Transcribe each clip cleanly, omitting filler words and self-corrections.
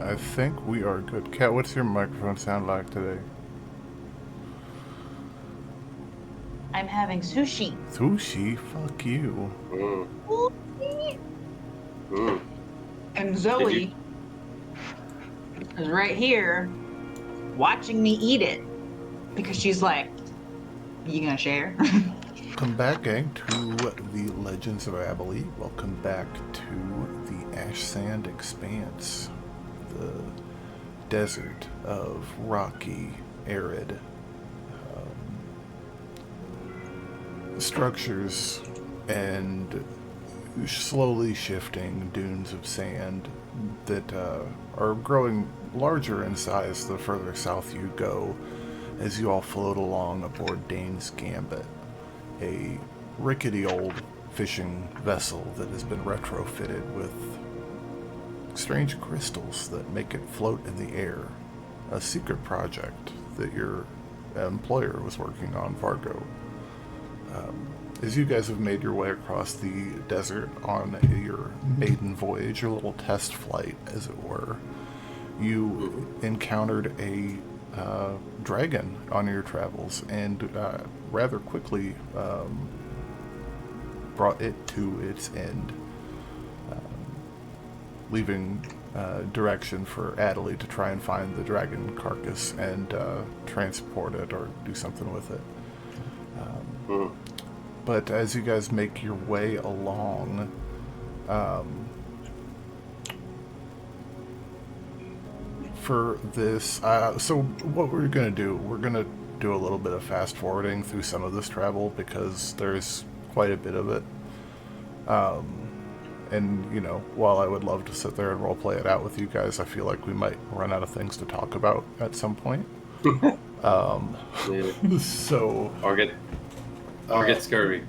I think we are good. Kat, what's your microphone sound like today? I'm having sushi. Sushi? Fuck you. And Zoe is right here watching me eat it because she's like, you gonna share? Welcome back, gang, to the Legends of Abhaile. Welcome back to the Ash-Sand Expanse, the desert of rocky, arid structures and slowly shifting dunes of sand that are growing larger in size the further south you go as you all float along aboard Dane's Gambit, a rickety old fishing vessel that has been retrofitted with strange crystals that make it float in the air. A secret project that your employer was working on, Vargo. As you guys have made your way across the desert on your maiden voyage, your little test flight, as it were, you encountered a dragon on your travels and rather quickly brought it to its end, leaving direction for Adelaide to try and find the dragon carcass and transport it or do something with it. But as you guys make your way along, for this, so what we're going to do, we're going to do a little bit of fast forwarding through some of this travel because there's quite a bit of it. And, you know, while I would love to sit there and roleplay it out with you guys, I feel like we might run out of things to talk about at some point. So... Or get scurvy.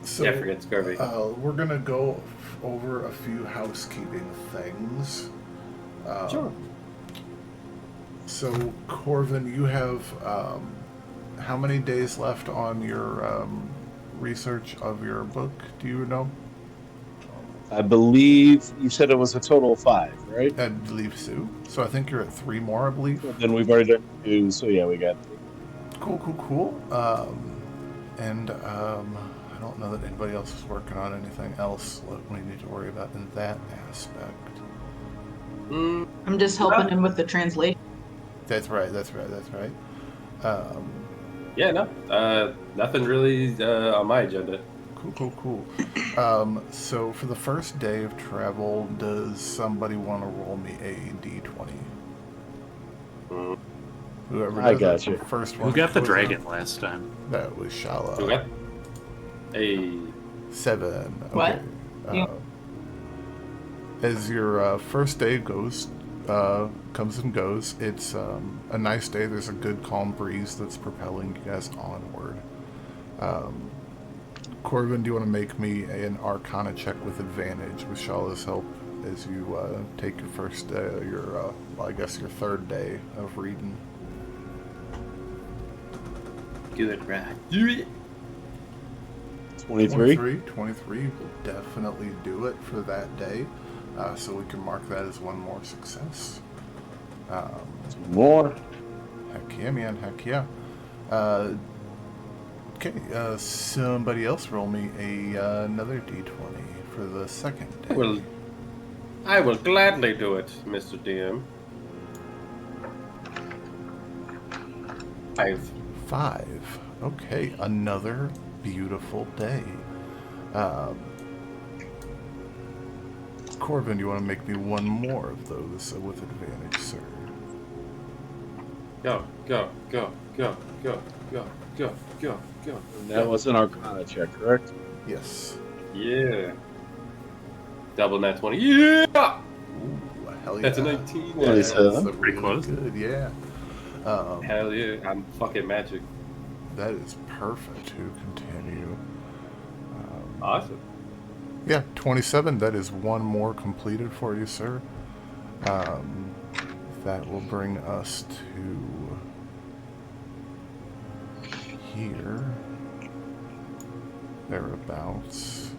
So, yeah, forget scurvy. We're going to go over a few housekeeping things. Sure. So, Corvin, you have how many days left on your research of your book? Do you know? I believe you said it was a total of 5, right? I believe so. So I think you're at 3 more, I believe. Well, then we've already done 2, so yeah, we got 3. Cool. And I don't know that anybody else is working on anything else that we need to worry about in that aspect. I'm just helping him with the translation. That's right. Yeah, no. Nothing really on my agenda. Cool. So for the first day of travel, does somebody want to roll me a d20? Whoever I does got it, you. First one. Who got the dragon last time? That was Shalla. Who got a 7. What? Okay. As your first day comes and goes, it's a nice day. There's a good calm breeze that's propelling you guys onward. Corvin, do you want to make me an Arcana check with advantage with Shalla's help as you take your first day, your third day of reading? good right? Do it. 23? 23 will definitely do it for that day. So we can mark that as one more success. More? Heck yeah, man. Heck yeah. Okay, somebody else roll me another d20 for the second day. I will gladly do it, Mr. DM. 5. Okay, another beautiful day. Corvin, you want to make me one more of those with advantage, sir? Go. That was an Arcana check, correct? Yes. Yeah. Double nat 20. Yeah! Ooh, hell yeah. That's a 19. Yeah, That's pretty really close. good, yeah. Hell yeah, I'm fucking magic. That is perfect to continue. Awesome. Yeah, 27. That is one more completed for you, sir. That will bring us to here. Thereabouts.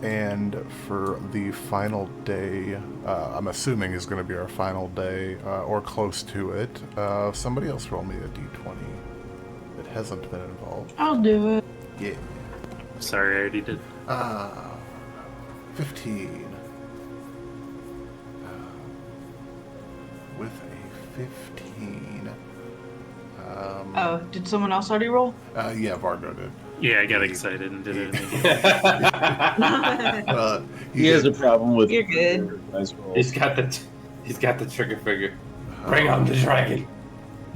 And for the final day, I'm assuming is going to be our final day, or close to it, somebody else roll me a d20 that hasn't been involved. I'll do it. Yeah. Sorry, I already did. 15. With a 15. Oh, did someone else already roll? Yeah, Vargo did. Yeah, I got excited and did it immediately. He has a problem with. You're good. Nice roll. He's got the trigger finger. Bring on the dragon.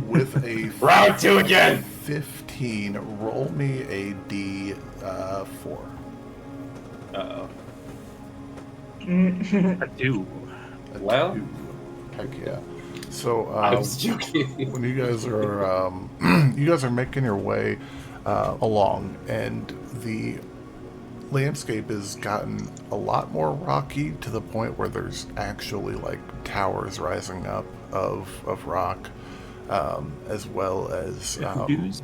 With a Round 2 again. 15, roll me a d4. Uh-oh. I do. Well, Heck yeah. So I was joking. when you guys are making your way along, and the landscape has gotten a lot more rocky to the point where there's actually like towers rising up of rock, as well as Hoodoos?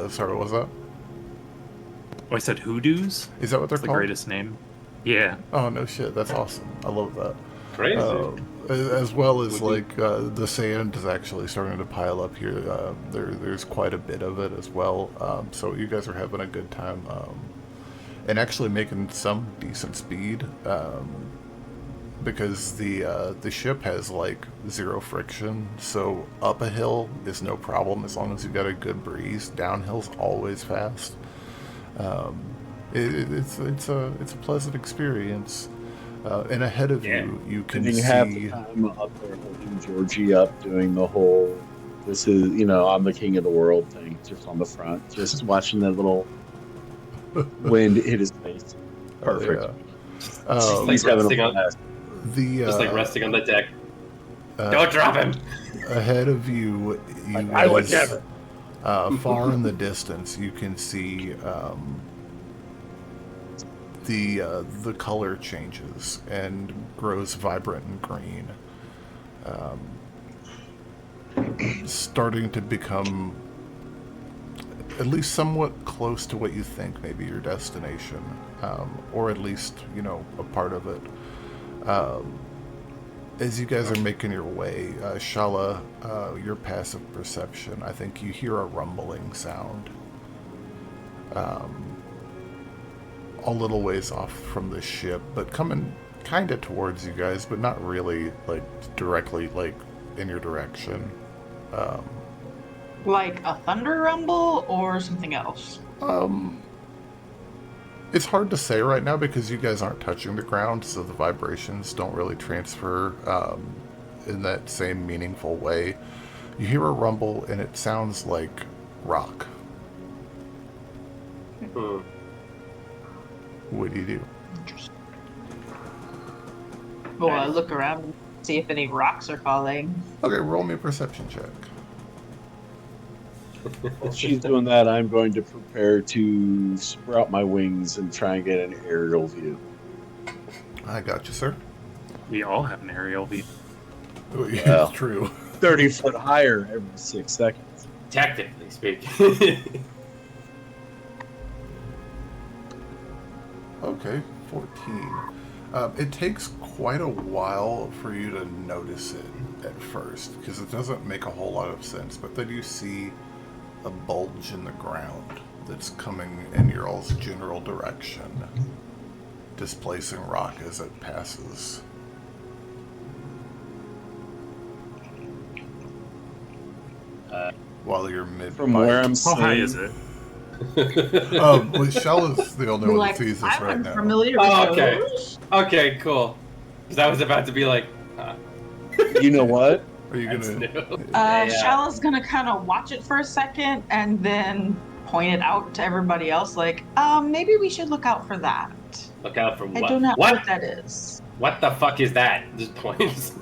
sorry, what was that? Oh, I said hoodoos? Is that what they're That's the called? greatest name. Yeah. Oh no shit, that's awesome. I love that. Crazy. As well as like the sand is actually starting to pile up here. There's quite a bit of it as well. So you guys are having a good time, and actually making some decent speed, because the ship has like 0 friction. So up a hill is no problem as long as you got a good breeze. Downhill's always fast. It's a pleasant experience. And ahead of you can Spending see half the time up there holding Georgie up, doing the whole "this is I'm the king of the world" thing, just on the front, just watching that little wind hit his face. Perfect. Yeah. Just like resting on Just like resting on the deck. Don't drop him. Ahead of you, I would guys, never. far in the distance, you can see the color changes and grows vibrant and green, starting to become at least somewhat close to what you think may be your destination, or at least a part of it. As you guys are making your way, Shalla, your passive perception, I think you hear a rumbling sound. A little ways off from the ship, but coming kind of towards you guys, but not really like directly like in your direction. Like a thunder rumble or something else? It's hard to say right now because you guys aren't touching the ground, so the vibrations don't really transfer in that same meaningful way. You hear a rumble and it sounds like rock. What do you do? Interesting. Well, I look around and see if any rocks are falling. Okay, roll me a perception check. While she's doing that, I'm going to prepare to sprout my wings and try and get an aerial view. I got you, sir. We all have an aerial view. Oh, yeah, Well. it's true. 30 foot higher every 6 seconds. Technically speaking. Okay, 14. It takes quite a while for you to notice it at first, because it doesn't make a whole lot of sense, but then you see a bulge in the ground that's coming in your all's general direction, displacing rock as it passes. While you're mid From where I'm How high sitting, is it? well, Shella's the only one Like, that sees this I'm right now. unfamiliar with Oh, okay. those. Okay, cool. Because I was about to be like, you know what? Are you that's gonna? new. Shalla's gonna kind of watch it for a second and then point it out to everybody else, like, maybe we should look out for that. Look out for I what? do not know What? what that is. What the fuck is that? Just points.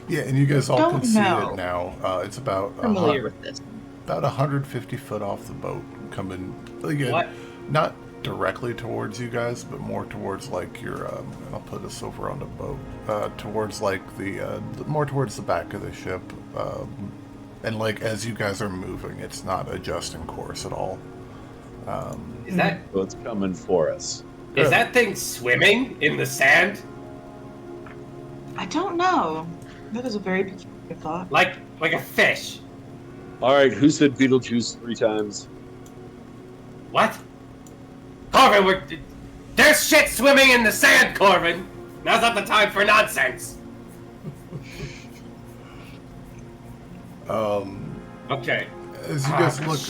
Yeah, and you guys all Don't can see know. it now. It's about Familiar with this. about 150 foot off the boat, coming again, What? not directly towards you guys, but more towards like your. I'll put us over on the boat, towards like the more towards the back of the ship, and like as you guys are moving, it's not adjusting course at all. Is that So it's coming for us. Is that thing swimming in the sand? I don't know. That is a very peculiar thought. Like a fish? All right, who said Beetlejuice 3 times? What? Corvin, there's shit swimming in the sand, Corvin! Now's not the time for nonsense! Okay. As you guys look,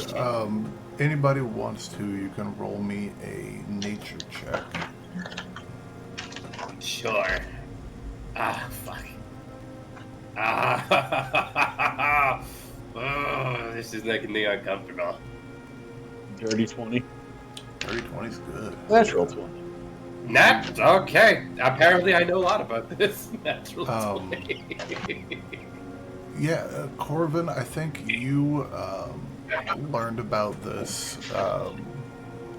anybody who wants to, you can roll me a nature check. Sure. Ah, fuck. Ah, oh, this is making me uncomfortable. Dirty 20. Dirty 20's good. Natural 20. Okay. Apparently I know a lot about this. Natural 20. Yeah, Corvin, I think you learned about this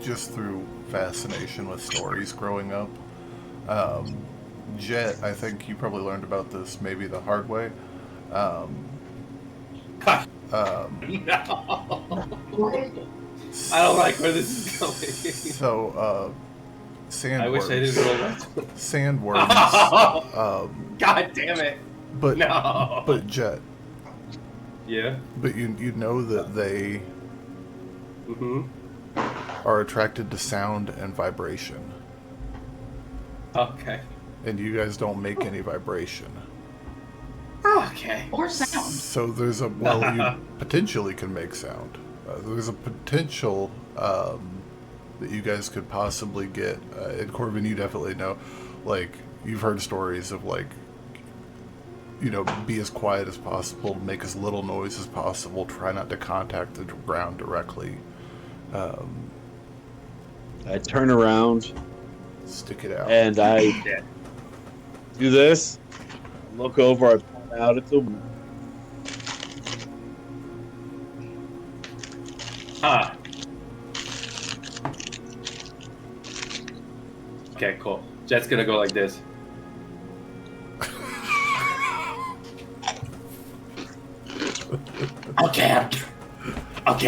just through fascination with stories growing up. Jet, I think you probably learned about this maybe the hard way. No. I don't like where this is going. So, sandworms. I wish I didn't roll that. Sandworms. God damn it. But No. But Jet. Yeah. But you know that they are attracted to sound and vibration. Okay. And you guys don't make any vibration. Okay. Or sound. So there's a, well, you potentially can make sound. There's a potential that you guys could possibly get, and Corvin, you definitely know, like, you've heard stories of, like, you know, be as quiet as possible, make as little noise as possible, try not to contact the ground directly. I turn around, Stick it out. and I do this. Look over, I point out at the... Huh. Okay, cool. Jet's gonna go like this. Okay,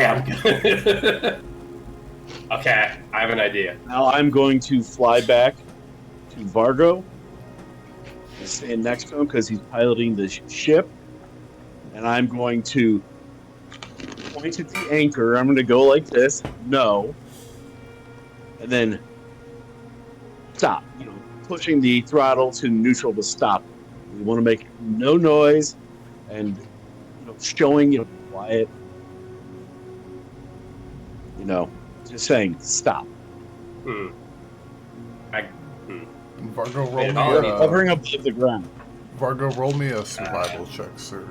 I'm good. Okay, I have an idea. Now I'm going to fly back to Vargo and stand next to him because he's piloting the ship. And I'm going to point at the anchor. I'm going to go like this. No. And then stop. You know, pushing the throttle to neutral to stop. We want to make no noise and, you know, showing, you know, quiet. You know, just saying stop. Vargo, roll me Hovering above the ground. Vargo, roll me a survival check, sir.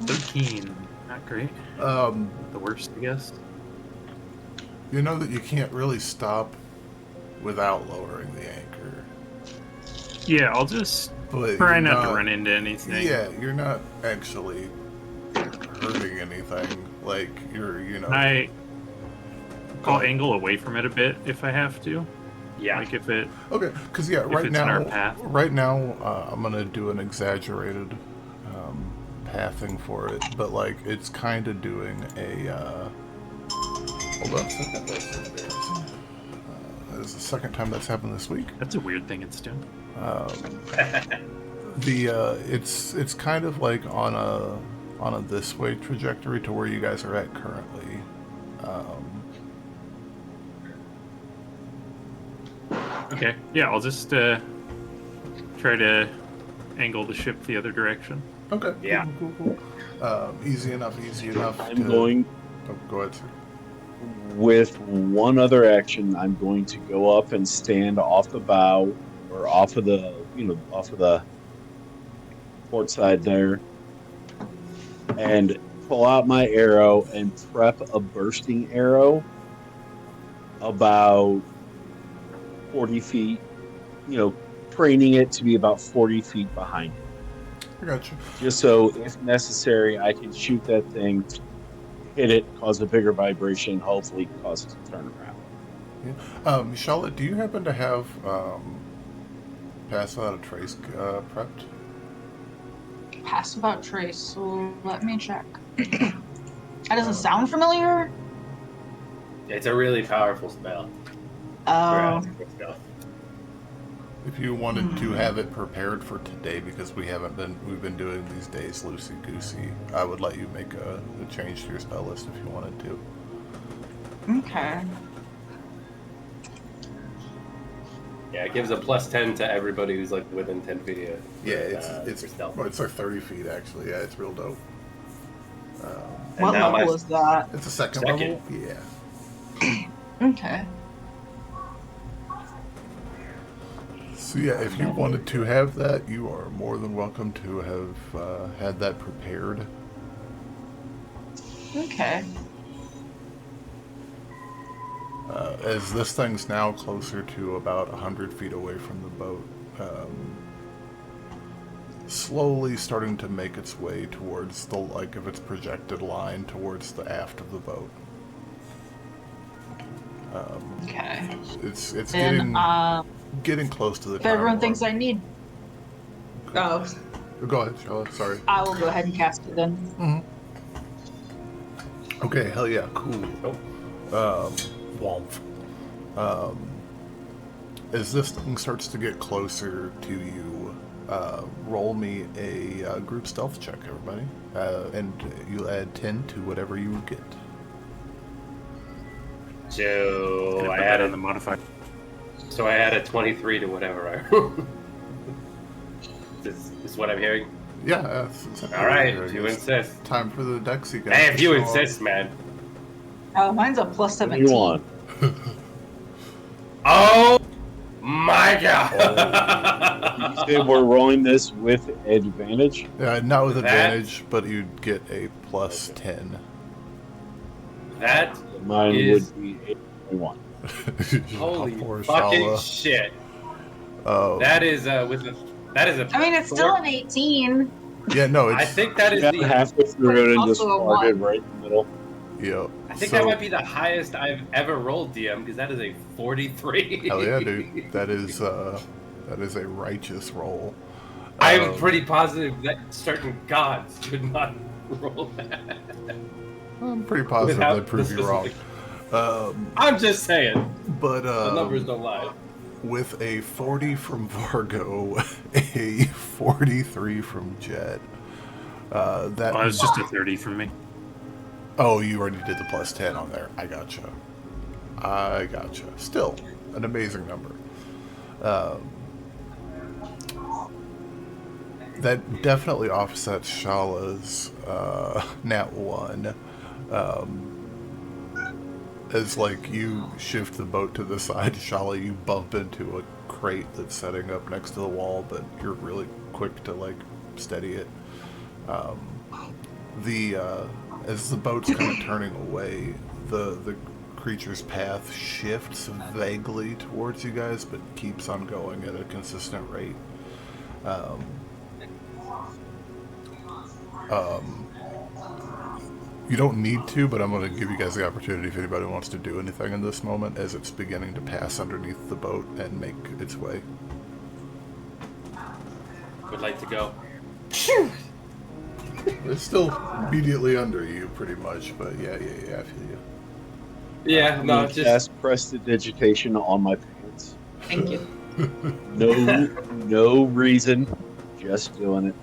13. Not great. The worst, I guess. You know that you can't really stop without lowering the anchor. Yeah, I'll just But try you're not to run into anything. Yeah, you're not actually hurting anything. Like, you know... I'll angle away from it a bit if I have to. Yeah. Like if it... Okay, because it's in our path. right now, I'm going to do an exaggerated pathing for it, but, like, it's kind of doing a... Hold on a second, that's embarrassing. That is the second time that's happened this week. That's a weird thing it's doing. It's kind of like on a this way trajectory to where you guys are at currently. Okay, yeah, I'll just try to angle the ship the other direction. Okay. Yeah. Cool. Easy enough. I'm going... Oh, go ahead, sir. With one other action, I'm going to go up and stand off the bow or off of the, off of the port side there, and pull out my arrow and prep a bursting arrow about 40 feet, training it to be about 40 feet behind it. I got you. Just so, if necessary, I can shoot that thing, hit it, cause a bigger vibration, hopefully cause it to turn around. Yeah. Shalla, do you happen to have Pass Without a Trace prepped? Pass Without Trace. So let me check. That doesn't sound familiar. It's a really powerful spell. Oh. If you wanted to have it prepared for today, because we've been doing these days loosey goosey, I would let you make a change to your spell list if you wanted to. Okay. Yeah, it gives a +10 to everybody who's like within 10 feet of you. Yeah, it's stealth. well, it's like 30 feet actually. Yeah, it's real dope. What level is that? It's a second level. Yeah. Okay. So yeah, if you wanted to have that, you are more than welcome to have had that prepared. Okay. As this thing's now closer to about 100 feet away from the boat, slowly starting to make its way towards the, like, of its projected line towards the aft of the boat. Okay. It's And, getting close to the if time everyone warp. thinks I need... Oh, Go ahead, Shalla, sorry. I will go ahead and cast it then. Okay, hell yeah, cool. Womp. As this thing starts to get closer to you, roll me a group stealth check, everybody. And you'll add 10 to whatever you get. So I add added on the modifier. So I added 23 to whatever I rolled. Is what I'm hearing? Yeah, that's exactly All right, what it if you is. insist. Time for the Dexy guy. Hey, if you to show insist, man. Oh, mine's a +17. You want? Oh my god! You said we're rolling this with advantage? Not with That- advantage, but you'd get a +10. That Mine is would be 8.1. holy Poor fucking Shalla. shit. Oh. That is a. I mean, it's still an 18. Yeah, no, it's... I think that is Yeah, the. halfway through it and just Also a farted one. right in the middle. Yeah. I think so, that might be the highest I've ever rolled, DM, because that is a 43. Hell yeah, dude. That is a righteous roll. I'm pretty positive that certain gods could not roll that. I'm pretty positive Without that proves the you wrong. I'm just saying. But The numbers don't lie. with a 40 from Vargo, a 43 from Jet, that Well, it was just a 30 from me. Oh, you already did the +10 on there. I gotcha. Still, an amazing number. That definitely offsets Shalla's nat 1. As, like, you shift the boat to the side, Shalla, you bump into a crate that's setting up next to the wall, but you're really quick to, like, steady it. As the boat's kind of turning away, the creature's path shifts vaguely towards you guys, but keeps on going at a consistent rate. You don't need to, but I'm going to give you guys the opportunity if anybody wants to do anything in this moment as it's beginning to pass underneath the boat and make its way. Would like to go. It's still immediately under you, pretty much, but yeah, I feel you. Yeah, I'm no, gonna just cast Prestidigitation on my pants. Thank you. No reason, just doing it.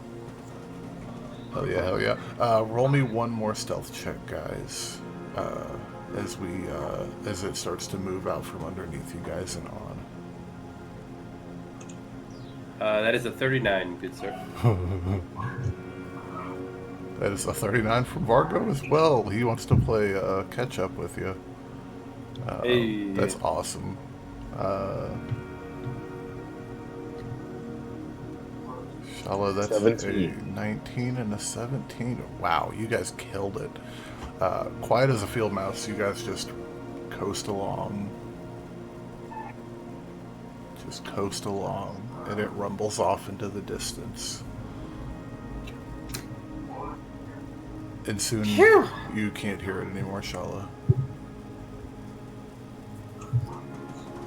Hell yeah. Roll me one more stealth check, guys, as it starts to move out from underneath you guys and on. that is a 39, good sir. That is a 39 from Vargo as well. He wants to play catch up with you. Hey. That's awesome. Shalla, that's 17. a 19 and a 17. Wow, you guys killed it. Quiet as a field mouse, you guys just coast along. Just coast along, and it rumbles off into the distance. And soon you can't hear it anymore, Shalla.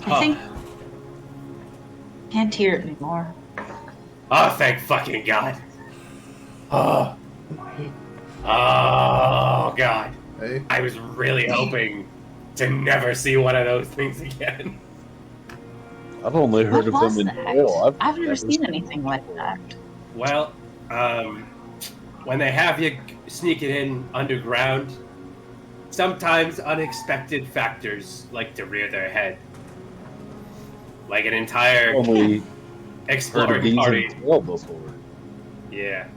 I think... Can't hear it anymore. Oh, thank fucking God. Oh, God. Hey? I was really hoping to never see one of those things again. I've only heard What of them was in that? Boyle. I've never seen anything like that. Well, when they have you sneak it in underground, sometimes unexpected factors like to rear their head. Like an entire Only heard of exploring beans party. and tail before. Yeah.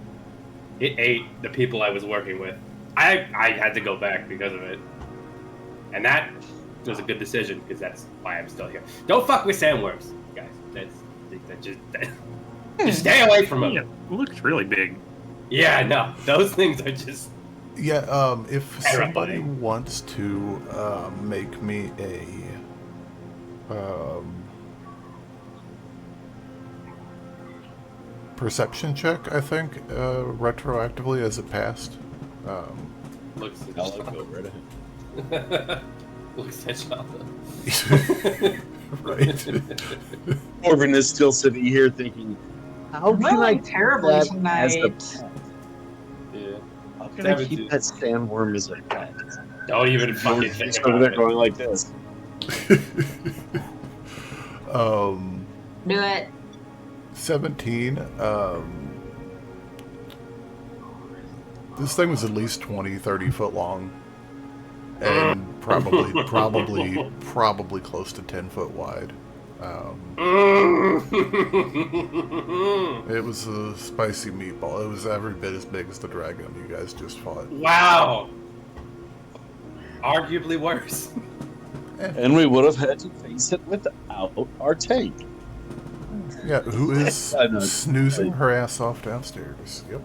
It ate the people I was working with. I had to go back because of it. And that was a good decision, because that's why I'm still here. Don't fuck with sandworms, guys. Just stay away from them. Yeah, it looks really big. Yeah, no. Those things are just... Yeah, if somebody Terrifying. wants to make me a perception check, I think, retroactively as it passed. Looks at I'll go right ahead. Looks at Shalla. Right. Corvin is still sitting here thinking, how I'm can I rolling keep terribly that as a tonight. pet? Yeah. How can I 17. keep that sandworm as a pet? Don't even fucking George think is about over there it. going like this. Do it. 17. This thing was at least 20, 30 foot long. And probably close to 10 foot wide. It was a spicy meatball. It was every bit as big as the dragon you guys just fought. Wow. Arguably worse. And we would have had to face it without our tank. Yeah, who is I know. snoozing her ass off downstairs? Yep.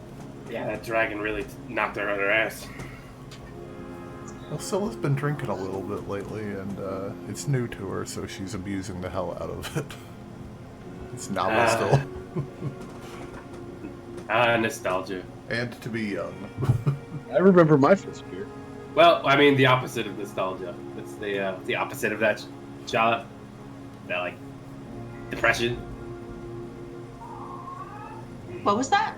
Yeah, that dragon really knocked her on her ass. Well, Scylla's been drinking a little bit lately, and it's new to her, so she's abusing the hell out of it. It's novel still. Nostalgia. And to be young. I remember my first beer. Well, I mean, the opposite of nostalgia. It's the opposite of that, Shalla. That, like, depression. What was that?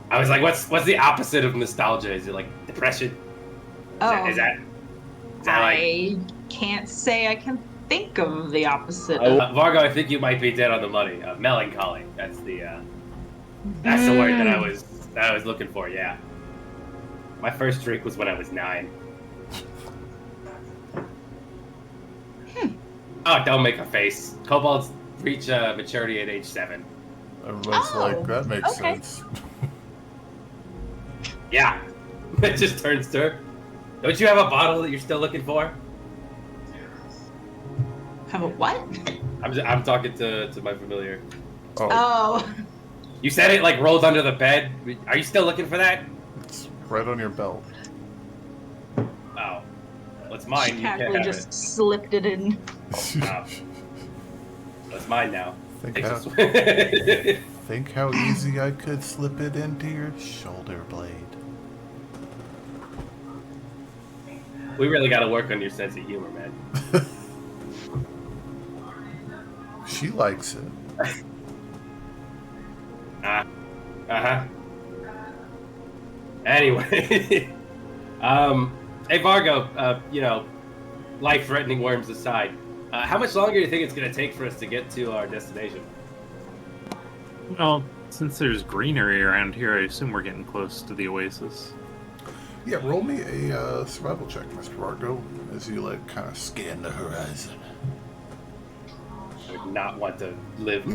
I was like, what's the opposite of nostalgia? Is it, like, depression? Oh, Is that like... I can't say I can think of the opposite. Vargo, I think you might be dead on the money. Melancholy. That's the word that I was looking for. Yeah. My first drink was when I was 9. Oh, don't make a face. Kobolds reach maturity at age 7. Everybody's like, that makes okay. sense. Yeah. It just turns to her. Don't you have a bottle that you're still looking for? Have a what? I'm talking to my familiar. Oh, Oh, You said it like rolled under the bed. Are you still looking for that? it's right on your belt. Oh. Well, it's mine. she You can't casually have just it. slipped it in. Oh. It's mine now. Think Takes how, a sw- think how easy I could slip it into your shoulder blade. We really got to work on your sense of humor, man. She likes it. Uh-huh. Anyway. Hey, Vargo, life-threatening worms aside, how much longer do you think it's going to take for us to get to our destination? Well, since there's greenery around here, I assume we're getting close to the oasis. Yeah, roll me a survival check, Mr. Vargo, as you kind of scan the horizon. I would not want to live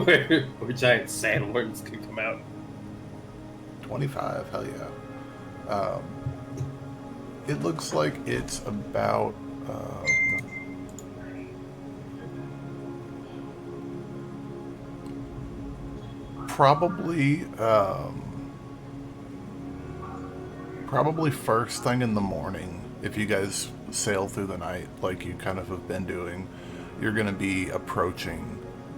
where giant sandworms could come out. 25, hell yeah. It looks like it's about probably first thing in the morning. If you guys sail through the night like you kind of have been doing, you're going to be approaching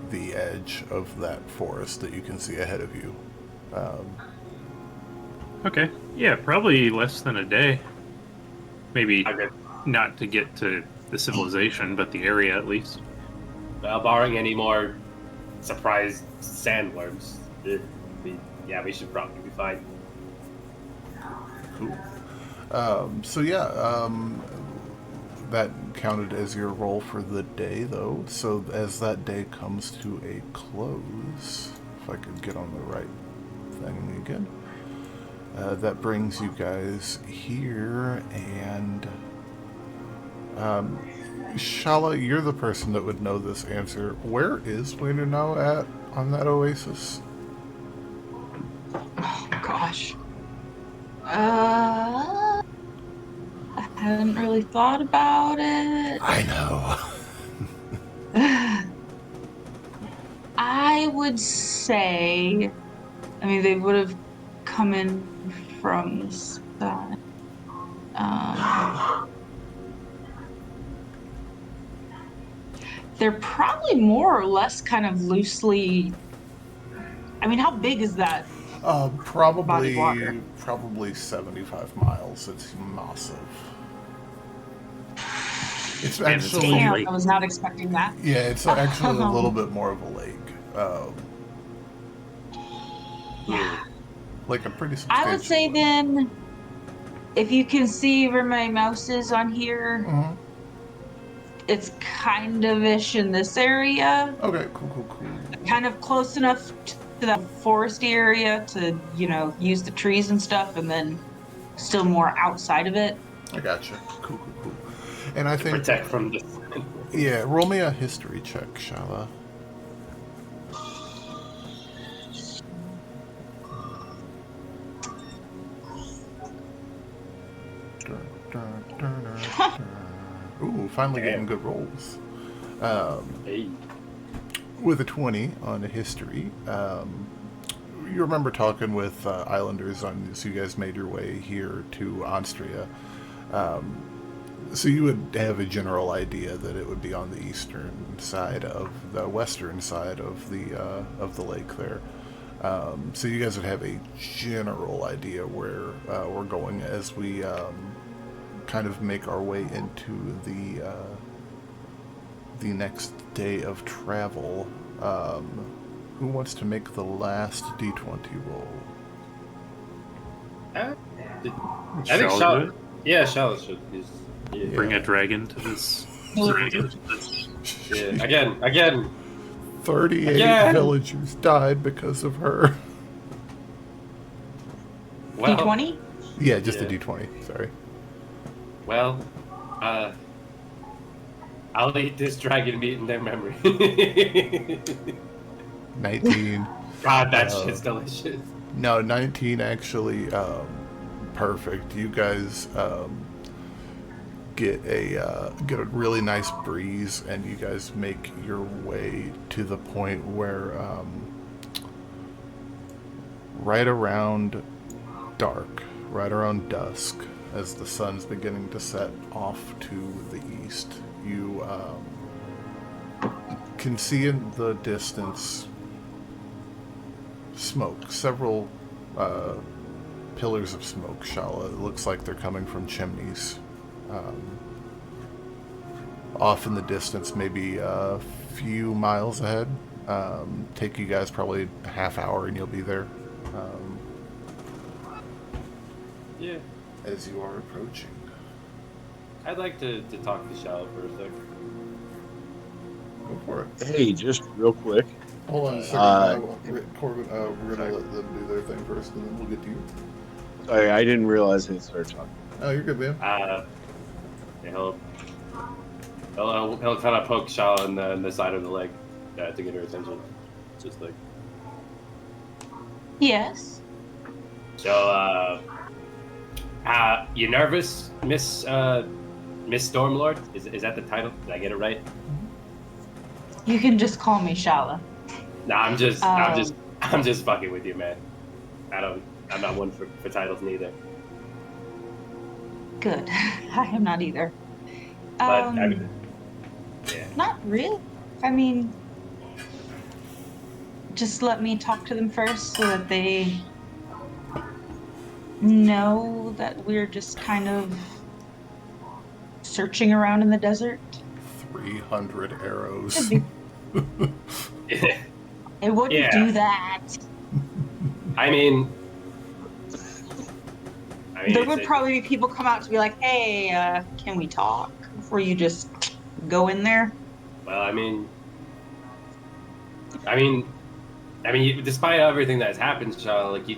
the edge of that forest that you can see ahead of you. Okay. Yeah, probably less than a day. Maybe Okay. not to get to the civilization, but the area at least. Barring any more surprise sandworms, we should probably be fine. Cool. So yeah, that counted as your roll for the day, though. So as that day comes to a close, if I could get on the right thing again, that brings you guys here, and Shalla, you're the person that would know this answer. Where is Whenu'nawa at on that oasis? Oh gosh. I hadn't really thought about it. I know. I would say, I mean, they would have come in from the side. They're probably more or less kind of loosely. I mean, how big is that? Body Probably of water? 75 miles. It's massive. It's Man, it's actually, Damn, lake. I was not expecting that. yeah, it's actually a little bit more of a lake. Yeah. Like a pretty substantial I would say lake. then, if you can see where my mouse is on here, Mhm. it's kind of ish in this area, Okay, cool. kind of close enough to the foresty area to, use the trees and stuff, and then still more outside of it. I gotcha. Cool. And I think, Protect from the. yeah, roll me a history check, Shalla. Ooh, finally getting good rolls. Hey. With a 20 on history, you remember talking with Islanders so you guys made your way here to Austria. So you would have a general idea that it would be on the eastern side of the western side of the lake there. So you guys would have a general idea where we're going as we kind of make our way into the next day of travel. Who wants to make the last D20 roll? I think Shall Shalla. we do Yeah, Shalla should. Yeah. it? Bring a dragon to this. Yeah. Again. 38 Again. villagers died because of her. Well, D20? Yeah, just Yeah. a D20. Sorry. Well, I'll eat this dragon meat in their memory. 19. God, that shit's delicious. No, 19 actually. Perfect. You guys get a really nice breeze, and you guys make your way to the point where right around dark, right around dusk, as the sun's beginning to set off to the east, you can see in the distance smoke, several pillars of smoke, Shalla. It looks like they're coming from chimneys. Off in the distance, maybe a few miles ahead. Take you guys probably a half hour and you'll be there. Yeah, As you are approaching. I'd like to talk to Shalla for a sec. Go for it. Hey, just real quick. Hold on a second. Corvin, we're going to let them do their thing first, and then we'll get to you. Sorry, I didn't realize they started talking. Oh, you're good, man. Yeah, he'll kind of poke Shalla in the side of the leg to get her attention. Just like, Yes. so, you nervous, Miss Stormlord? Is that the title? Did I get it right? You can just call me Shalla. No, I'm just fucking with you, man. I'm not one for titles neither. Good. I am not either. But I mean, yeah. Not really. I mean, just let me talk to them first so that they know that we're just kind of searching around in the desert. 300 arrows. Should be- It wouldn't Yeah. do that. I mean, I mean, There would probably be people come out to be like, "Hey, can we talk?" Before you just go in there. well, despite everything that's happened, Shalla, like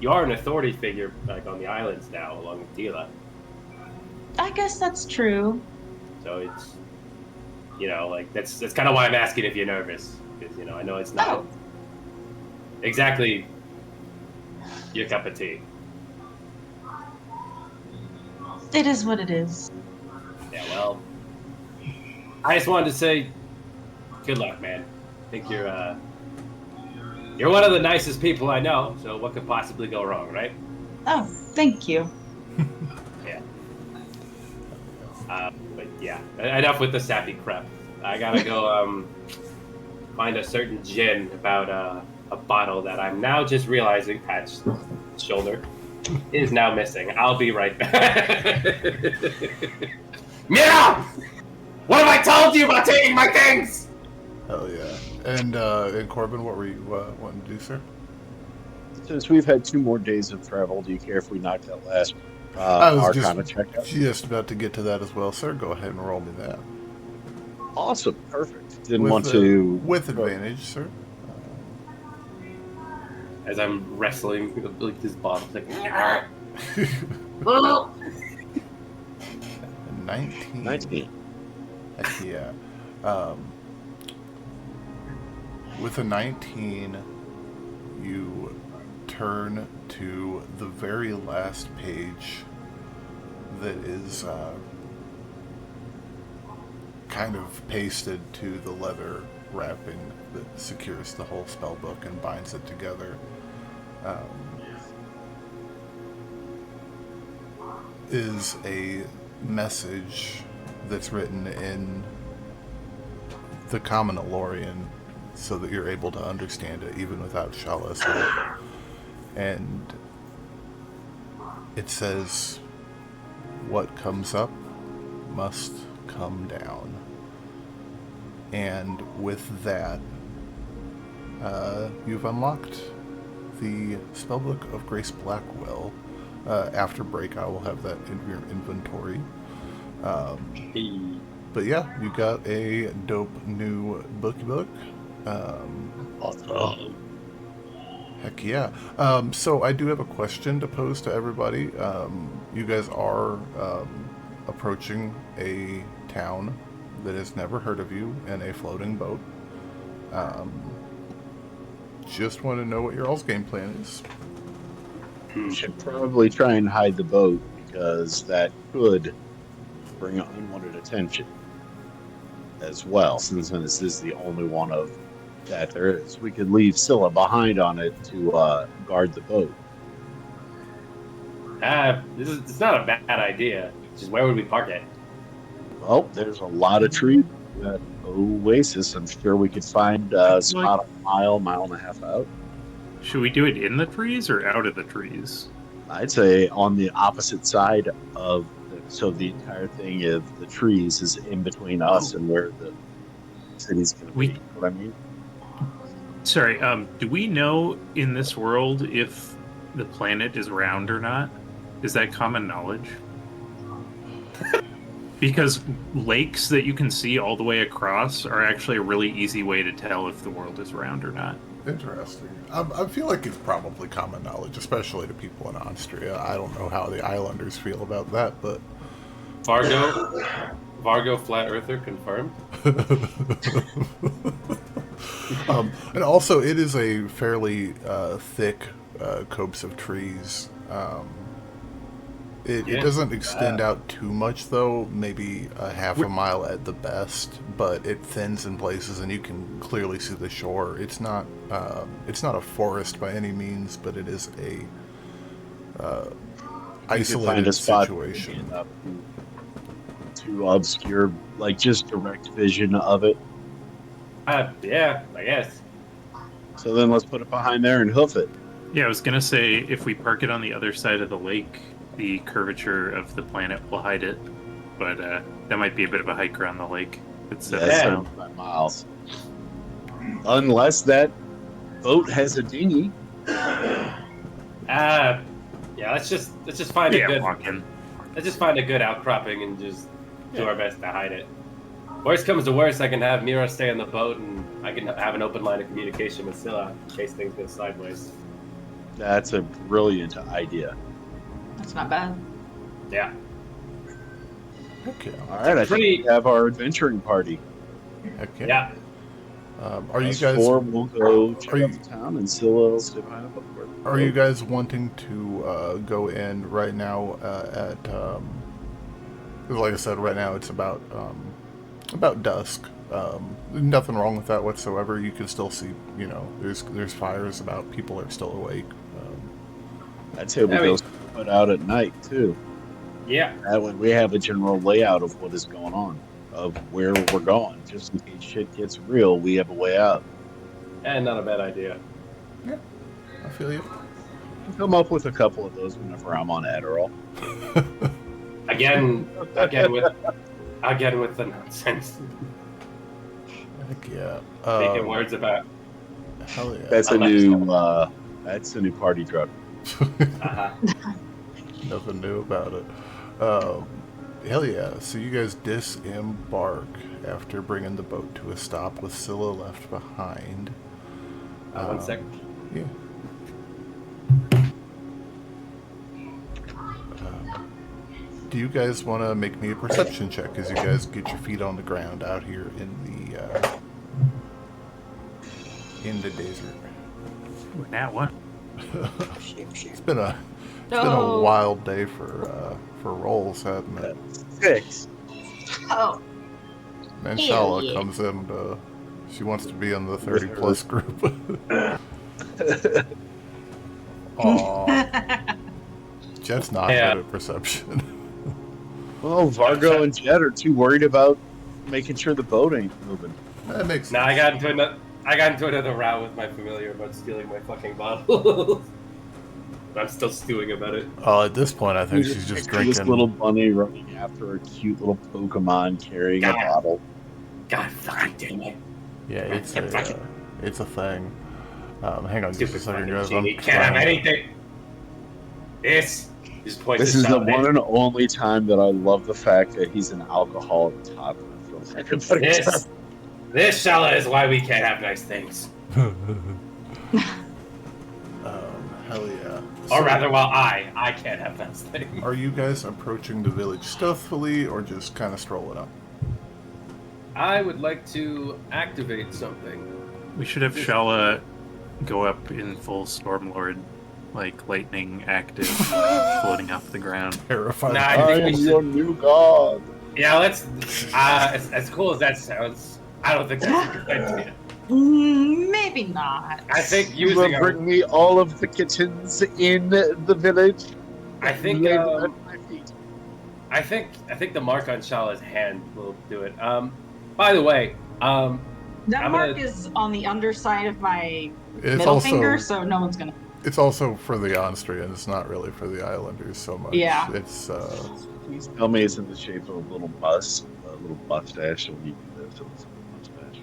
you are an authority figure like on the islands now, along with Tila. I guess that's true. So it's, like that's kind of why I'm asking if you're nervous, because I know it's not Oh. exactly your cup of tea. It is what it is. Yeah, well, I just wanted to say, good luck, man. I think you're one of the nicest people I know. So what could possibly go wrong, right? Oh, thank you. Yeah. But yeah, enough with the sappy crap. I gotta go find a certain gin about a bottle that I'm now just realizing Pat's shoulder is now missing. I'll be right back. Yeah! What have I told you about taking my things? Hell yeah. And Corvin, what were you wanting to do, sir? Since we've had 2 more days of travel, do you care if we knock that last I was Arcana check out? just about to get to that as well, sir. Go ahead and roll me that. Awesome, perfect. Didn't With, want to with advantage, sir. As I'm wrestling with like this bottle, like 19. 19. Heck yeah. With a 19, you turn to the very last page that is kind of pasted to the leather wrapping that secures the whole spell book and binds it together. Is a message that's written in the common Elorian so that you're able to understand it even without Shalla's help. And it says, what comes up must come down. And with that, you've unlocked the Spellbook of Grace Blackwell. After break, I will have that in your inventory. But yeah, you got a dope new book. Awesome. Heck yeah. So I do have a question to pose to everybody. You guys are approaching a town that has never heard of you in a floating boat. Just want to know what your all's game plan is. We should probably try and hide the boat because that could bring unwanted attention as well, since this is the only one of that there is. We could leave Scylla behind on it to guard the boat. It's not a bad idea. Just where would we park it? Well, there's a lot of trees. That oasis, I'm sure we could find a spot a mile and a half out. Should we do it in the trees or out of the trees? I'd say on the opposite side of so the entire thing of the trees is in between us and where the city's going to be. You know what I mean? Sorry, do we know in this world if the planet is round or not? Is that common knowledge? Because lakes that you can see all the way across are actually a really easy way to tell if the world is round or not. Interesting. I feel like it's probably common knowledge, especially to people in Austria. I don't know how the islanders feel about that, but... Vargo Flat Earther confirmed. And also, it is a fairly thick copse of trees. It doesn't extend out too much, though, maybe a half a mile at the best, but it thins in places and you can clearly see the shore. It's not a forest by any means, but it is a isolated situation. To obscure, like, just direct vision of it. Yeah, I guess. So then let's put it behind there and hoof it. Yeah, I was going to say, if we park it on the other side of the lake, the curvature of the planet will hide it, but that might be a bit of a hike around the lake. It's 75 miles. Unless that boat has a dinghy. Yeah, let's just find a good. walk in. Let's just find a good outcropping and just do our best to hide it. Worst comes to worst, I can have Mira stay on the boat, and I can have an open line of communication with Scylla in case things go sideways. That's a brilliant idea. That's not bad. Yeah. Okay. All right, I think we have our adventuring party. Okay. Yeah. Are you Us guys? four will go check are you- out the town, and Scylla will stay behind up there. Are you guys wanting to go in right now at? 'Cause like I said, right now it's about dusk. Nothing wrong with that whatsoever. You can still see, there's fires about. People are still awake. I'd say we go put out at night too. Yeah. That way we have a general layout of what is going on, of where we're going. Just in case shit gets real, we have a way out. And not a bad idea. I feel you. I'll come up with a couple of those whenever I'm on Adderall. Again with the nonsense. Heck yeah. Speaking words about. Hell yeah. That's a new party drug. Uh-huh. Nothing new about it. Hell yeah. So you guys disembark after bringing the boat to a stop with Scylla left behind. 1 second. Yeah. Do you guys want to make me a perception check as you guys get your feet on the ground out here in the desert? Now what? It's been a wild day for rolls, hasn't it? 6. Oh, And Hell Shalla yeah. comes in she wants to be in the 30 plus group. Aww. Jet's not good at perception. Well, Vargo and Jet are too worried about making sure the boat ain't moving. That makes Now sense. I got into another row with my familiar about stealing my fucking bottle. I'm still stewing about it. At this point, I think she's just This drinking. little bunny running after a cute little Pokemon carrying a God. bottle. God fucking damn it. Yeah, it's a thing. Hang on just a Stupid second, fucking guys. genie can't have anything. This This is the one and only time that I love the fact that he's an alcoholic toddler. This Shalla is why we can't have nice things. Hell yeah. Or rather, well, I can't have nice things. Are you guys approaching the village stealthily or just kind of strolling up? I would like to activate something. We should have Shalla go up in full Stormlord, like lightning active, floating off the ground. Terrified. Nah, I I think am we should. your new god. Yeah, let's. As cool as that sounds, I don't think that's a good idea. maybe not. I think You using will bring me all of the kittens in the village. I think Lay them at my feet. I think the mark on Shalla's hand will do it. By the way, That I'm mark gonna- is on the underside of my It's middle also finger, so no one's gonna. it's also for the Austrians, not really for the Islanders so much. Yeah. It's Please tell me it's in the shape of a little mustache, so when you do this, it's a mustache.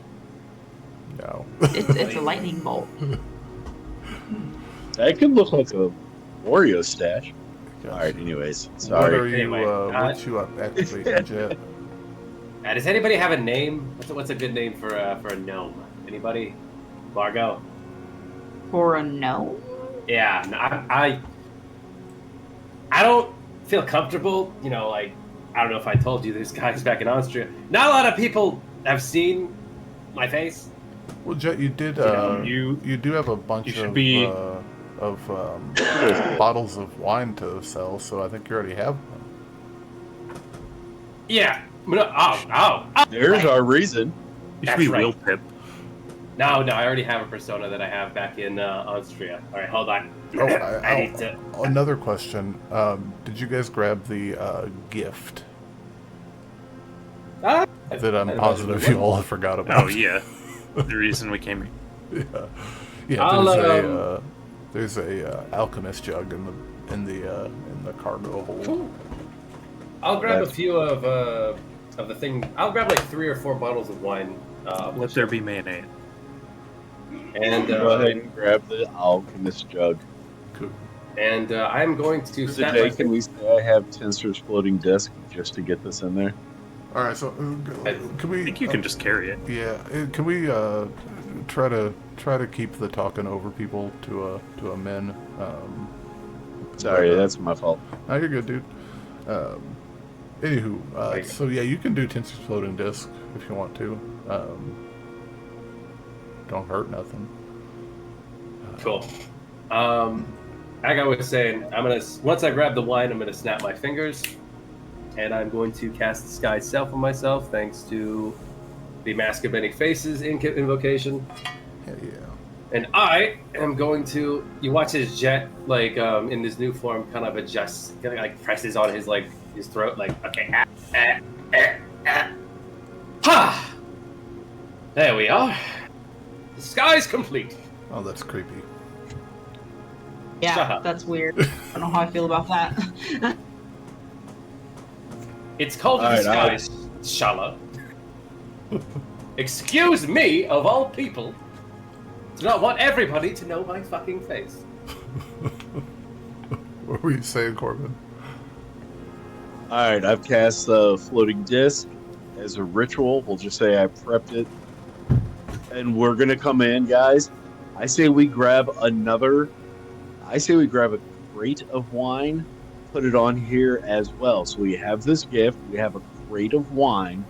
no. It's a lightning bolt. That could look like a Wario stash. Gosh. All right, anyways, What sorry. are you? Anyway, What you up activating, Jet? does anybody have a name? What's a good name for a gnome? Anybody? Largo. For a no? Yeah, no, I don't feel comfortable. Like I don't know if I told you this guy's back in Austria. Not a lot of people have seen my face. Well, Jet, you did. You do have a bunch You should of be- bottles of wine to sell, so I think you already have one. Yeah. Oh. There's right. our reason. You should That's be right. Will Pip. No, I already have a persona that I have back in Austria. All right, hold on. Oh, I need to. Another question. Did you guys grab the gift Ah, that I'm I positive you all forgot about? Oh yeah, the reason we came here. Yeah. I'll, There's a alchemist jug in the cargo hold. I'll grab a few of the thing. I'll grab like 3 or 4 bottles of wine. Let there be mayonnaise. And Go ahead and grab the alchemist jug. Cool. And I'm going to snap Today, my can we say I have Tensor's floating disk just to get this in there? All right, so can we? I think you can just carry it. Yeah, can we try to keep the talking over people to a min? Sorry, that's my fault. No, you're good, dude. Anywho, so yeah, you can do Tensor's floating disk if you want to. Don't hurt nothing. Cool. Like I was saying, once I grab the wine, I'm gonna snap my fingers, and I'm going to cast Disguise Self on myself, thanks to the Mask of Many Faces invocation. Hell yeah. And I am going to. You watch his jet, like in this new form, kind of adjusts, kind of like presses on his throat, like okay. Ha! There we are. Disguise complete. Oh, that's creepy. Yeah, Shut up. that's weird. I don't know how I feel about that. It's called a All right, disguise, Shalla. Excuse me, of all people, do not want everybody to know my fucking face. What were you saying, Corvin? All right, I've cast the floating disc as a ritual. We'll just say I prepped it, and we're gonna come in, guys. I say we grab a crate of wine, put it on here as well. So we have this gift. We have a crate of wine.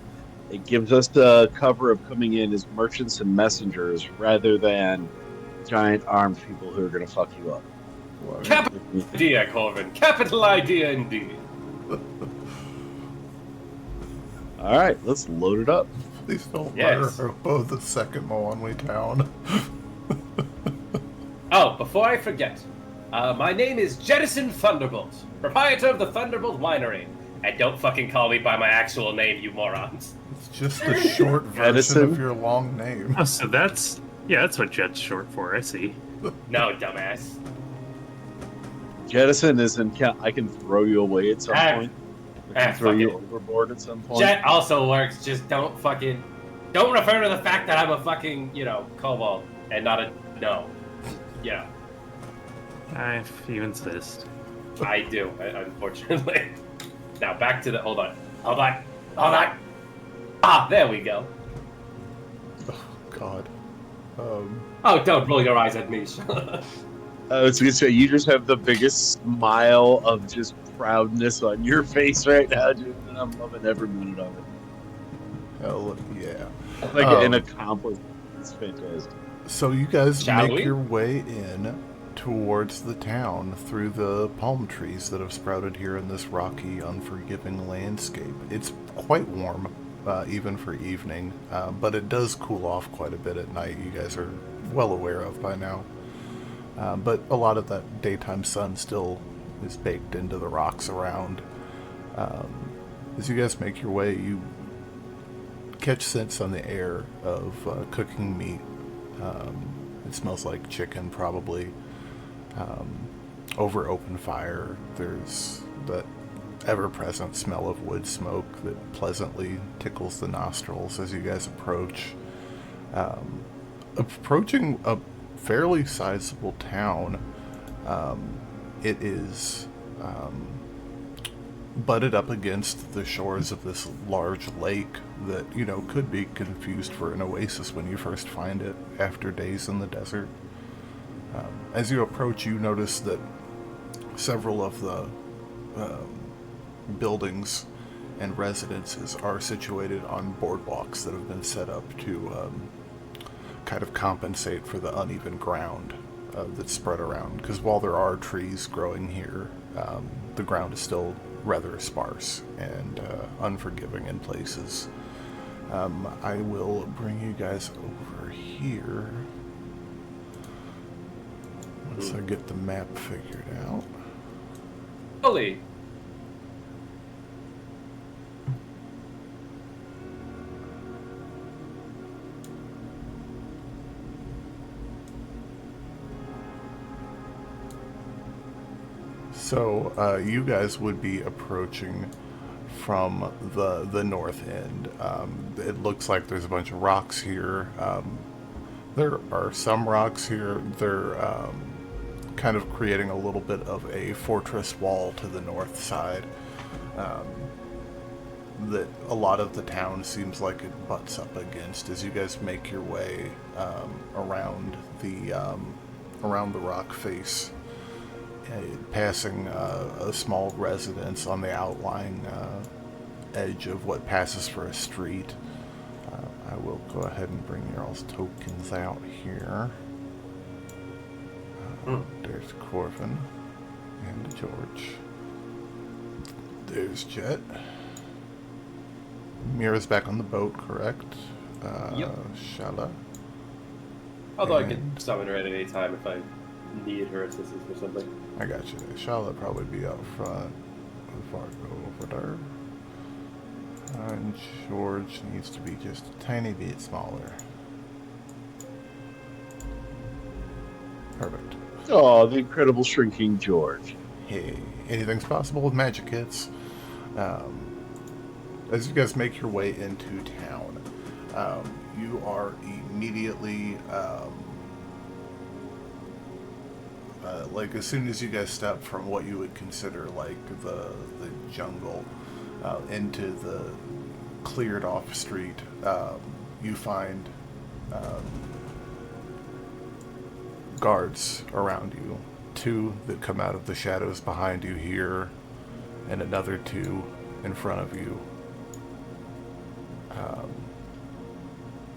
It gives us the cover of coming in as merchants and messengers rather than giant armed people who are gonna fuck you up. Capital idea, Corvin. Capital idea indeed. All right, let's load it up. Please don't Yes. murder both the second Moanli town. Oh, before I forget, my name is Jettison Thunderbolt, proprietor of the Thunderbolt Winery. And don't fucking call me by my actual name, you morons. It's just a short version Edison? of your long name. Oh, so that's what Jet's short for. I see. No, dumbass. Jettison isn't count. I can throw you away at some point. I can throw fuck you it. overboard at some point. Jet also works, just don't refer to the fact that I'm a fucking, kobold and not a no. Yeah, I insist. I do, unfortunately. Now back to the, hold on. Ah, there we go. Oh, God. Oh, don't roll your eyes at me. I was gonna say you just have the biggest smile of just proudness on your face right now, dude, and I'm loving every minute of it. Hell yeah. Like an accomplishment. It's fantastic. So you guys Shall make we? your way in towards the town through the palm trees that have sprouted here in this rocky, unforgiving landscape. It's quite warm, even for evening, but it does cool off quite a bit at night. You guys are well aware of by now. But a lot of that daytime sun still is baked into the rocks around. As you guys make your way, you catch scents on the air of cooking meat. It smells like chicken, probably. Over open fire, there's that ever-present smell of wood smoke that pleasantly tickles the nostrils as you guys approach. Approaching a fairly sizable town, it is butted up against the shores of this large lake that, could be confused for an oasis when you first find it after days in the desert. As you approach, you notice that several of the buildings and residences are situated on boardwalks that have been set up to kind of compensate for the uneven ground that's spread around. Because while there are trees growing here, the ground is still rather sparse and unforgiving in places. I will bring you guys over here once I get the map figured out. Fully. So you guys would be approaching from the north end. It looks like there's a bunch of rocks here. There are some rocks here. They're kind of creating a little bit of a fortress wall to the north side. That a lot of the town seems like it butts up against as you guys make your way around the rock face, passing a small residence on the outlying edge of what passes for a street. I will go ahead and bring your all's tokens out here. There's Corvin and George. There's Jet. Mira's back on the boat, correct? Yep. Shalla. Although I could summon her at any time if I needed her assistance or something. I got you. Shalla probably be out front. If I go over there. And George needs to be just a tiny bit smaller. Perfect. Oh, the incredible shrinking George. Hey, anything's possible with magic, kids. As you guys make your way into town, you are immediately, like as soon as you guys step from what you would consider like the jungle into the cleared off street, you find guards around you. 2 that come out of the shadows behind you here, and another 2 in front of you.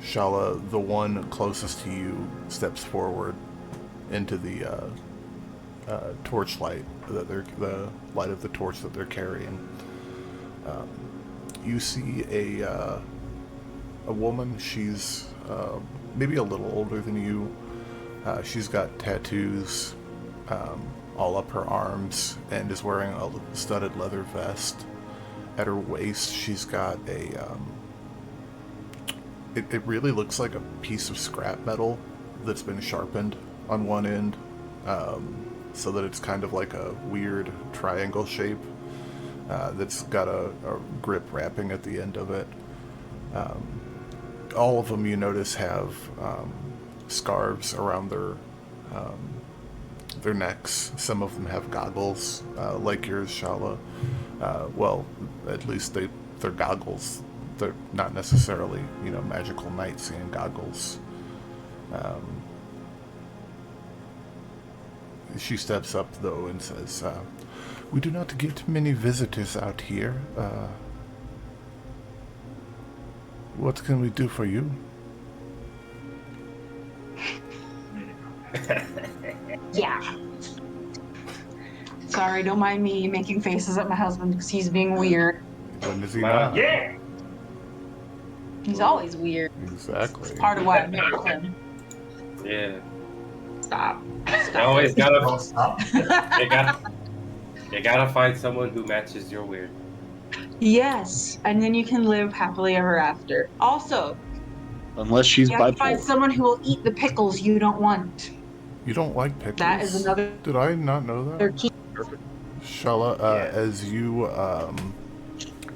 Shalla, the one closest to you, steps forward into the torchlight, the light of the torch that they're carrying. You see a woman. She's maybe a little older than you. She's got tattoos all up her arms and is wearing a studded leather vest. At her waist, she's got a it really looks like a piece of scrap metal that's been sharpened on one end, so that it's kind of like a weird triangle shape that's got a grip wrapping at the end of it. All of them, you notice, have scarves around their necks. Some of them have goggles, like yours, Shalla. Well, at least they're goggles. They're not necessarily, magical night-seeing goggles. She steps up, though, and says, "We do not get many visitors out here. What can we do for you?" Yeah. Sorry, don't mind me making faces at my husband because he's being weird. When is he not? Yeah. He's always weird. Exactly. It's part of why I married him. Yeah. Stop. You always gotta. you gotta find someone who matches your weird. Yes, and then you can live happily ever after. Also, Unless she's you have to find bipolar. someone who will eat the pickles you don't want. You don't like pickles? That is another Did I not know that? key. Shalla, as you,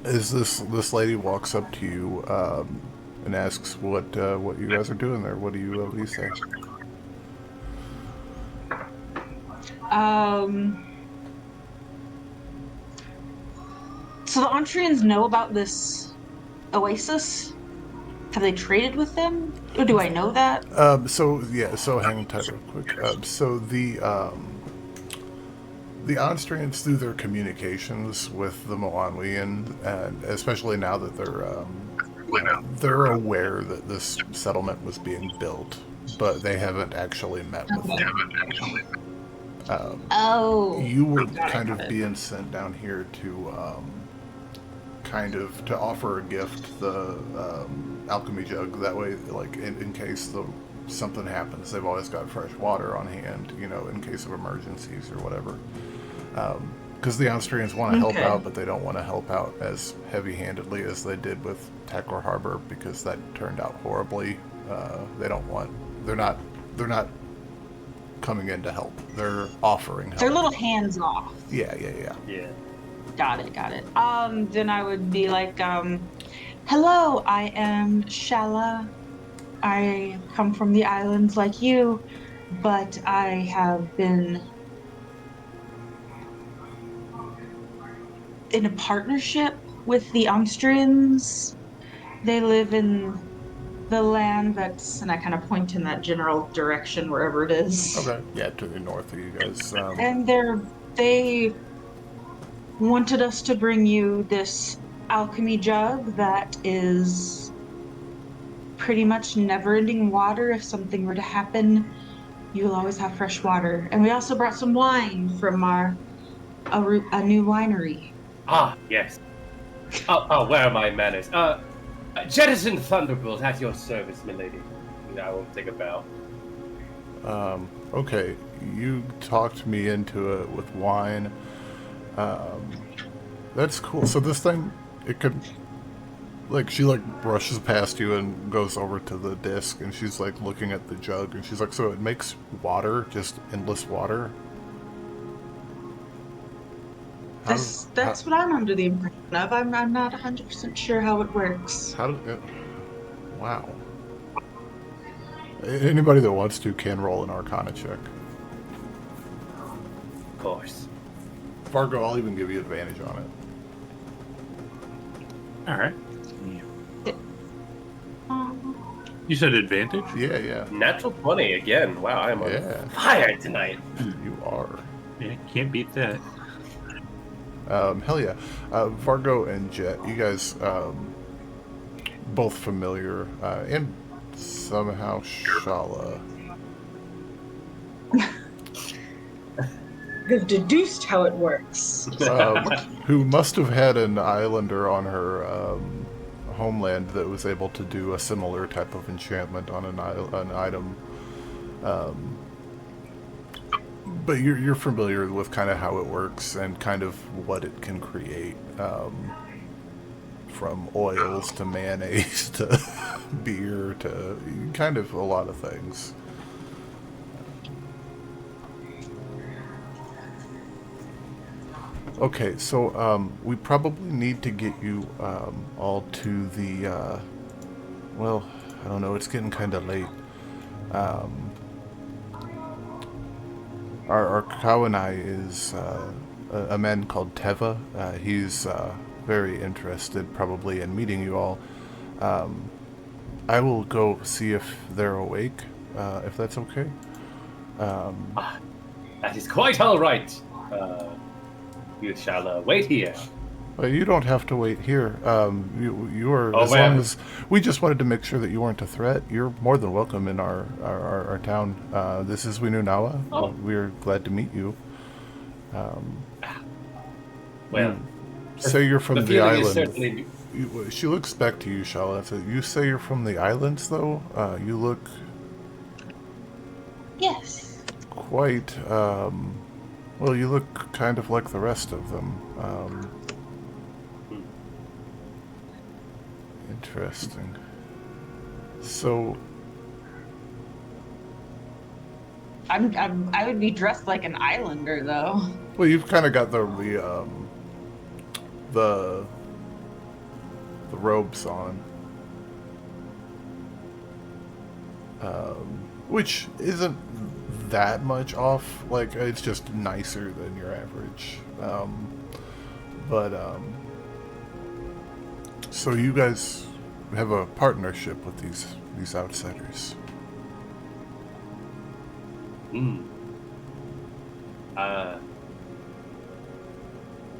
as this lady walks up to you, and asks what you guys are doing there, what do you say? So the Ontrians know about this oasis? Have they traded with them? Or do I know that? So hang tight real quick. So the Onstrians, through their communications with the Moanwian, and especially now that they're aware that this settlement was being built, but they haven't actually met with them. You were kind of being sent down here to to offer a gift, the alchemy jug. That way, like in case something happens, they've always got fresh water on hand, in case of emergencies or whatever. Because the Austrians want to help out, but they don't want to help out as heavy-handedly as they did with Takor Harbor, because that turned out horribly. They're not coming in to help. They're offering help. They're a little hands off. Yeah. Got it. Then I would be like, hello, I am Shalla. I come from the islands like you, but I have been in a partnership with the Austrians. They live in the land that's, and I kind of point in that general direction wherever it is. Okay. Yeah, to the north of you guys. And they wanted us to bring you this alchemy jug that is pretty much never-ending water. If something were to happen, you'll always have fresh water. And we also brought some wine from a new winery. Ah, yes. Where are my manners? Jettison Thunderbolt at your service, milady. I will take a bow. Okay, you talked me into it with wine. That's cool. So this thing, it could, like, she like brushes past you and goes over to the disc, and she's like looking at the jug, and she's like, so it makes water, just endless water? That's what I'm under the impression of. I'm not 100% sure how it works. How did it? Wow. Anybody that wants to can roll an Arcana check. Of course. Fargo, I'll even give you advantage on it. All right. You said advantage? Yeah. Natural 20 again. Wow, I'm on fire tonight. You are. Yeah, can't beat that. Hell yeah. Fargo and Jet, you guys both familiar, and somehow Shalla. You've deduced how it works. Who must have had an islander on her homeland that was able to do a similar type of enchantment on an item. But you're familiar with kind of how it works and kind of what it can create, from oils to mayonnaise to beer to kind of a lot of things. Okay, so we probably need to get you all to the, well, I don't know, it's getting kind of late. Our Kawanai is a man called Teva. He's very interested probably in meeting you all. I will go see if they're awake, if that's okay. That is quite all right. You shall wait here. Well, you don't have to wait here. You are, Oh, as long as we just wanted to make sure that you weren't a threat. You're more than welcome in our town. This is Whenu'nawa. Oh. We're glad to meet you. Well, Say you're from the feeling is island. certainly... She looks back to you, Shalla. So you say you're from the islands, though. You look Yes. quite. Well, you look kind of like the rest of them. Interesting. So, I would be dressed like an islander though. well, you've kind of got the robes on, which isn't that much off. Like, it's just nicer than your average. So you guys have a partnership with these outsiders.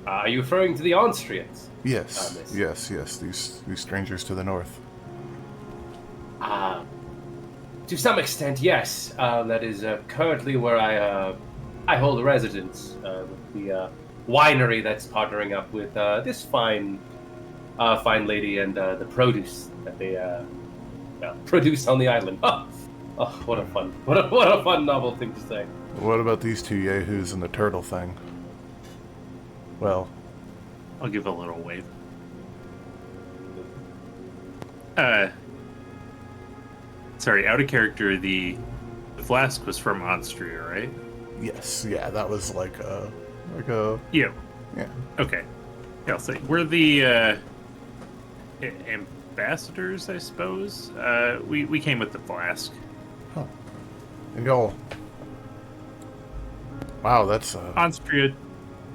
Are you referring to the Austrians? Yes, yes. These strangers to the north. To some extent, yes. That is currently where I hold a residence with the winery that's partnering up with this fine lady and the produce that they produce on the island. Oh, what a fun novel thing to say. What about these two yahoos and the turtle thing? Well, I'll give a little wave. Sorry, out of character, the flask was from Austria, right? yes, yeah, that was like a Yeah. yeah. Okay. Yeah, I'll say we're the ambassadors, I suppose. We came with the flask. Huh. And y'all. Wow, that's Austria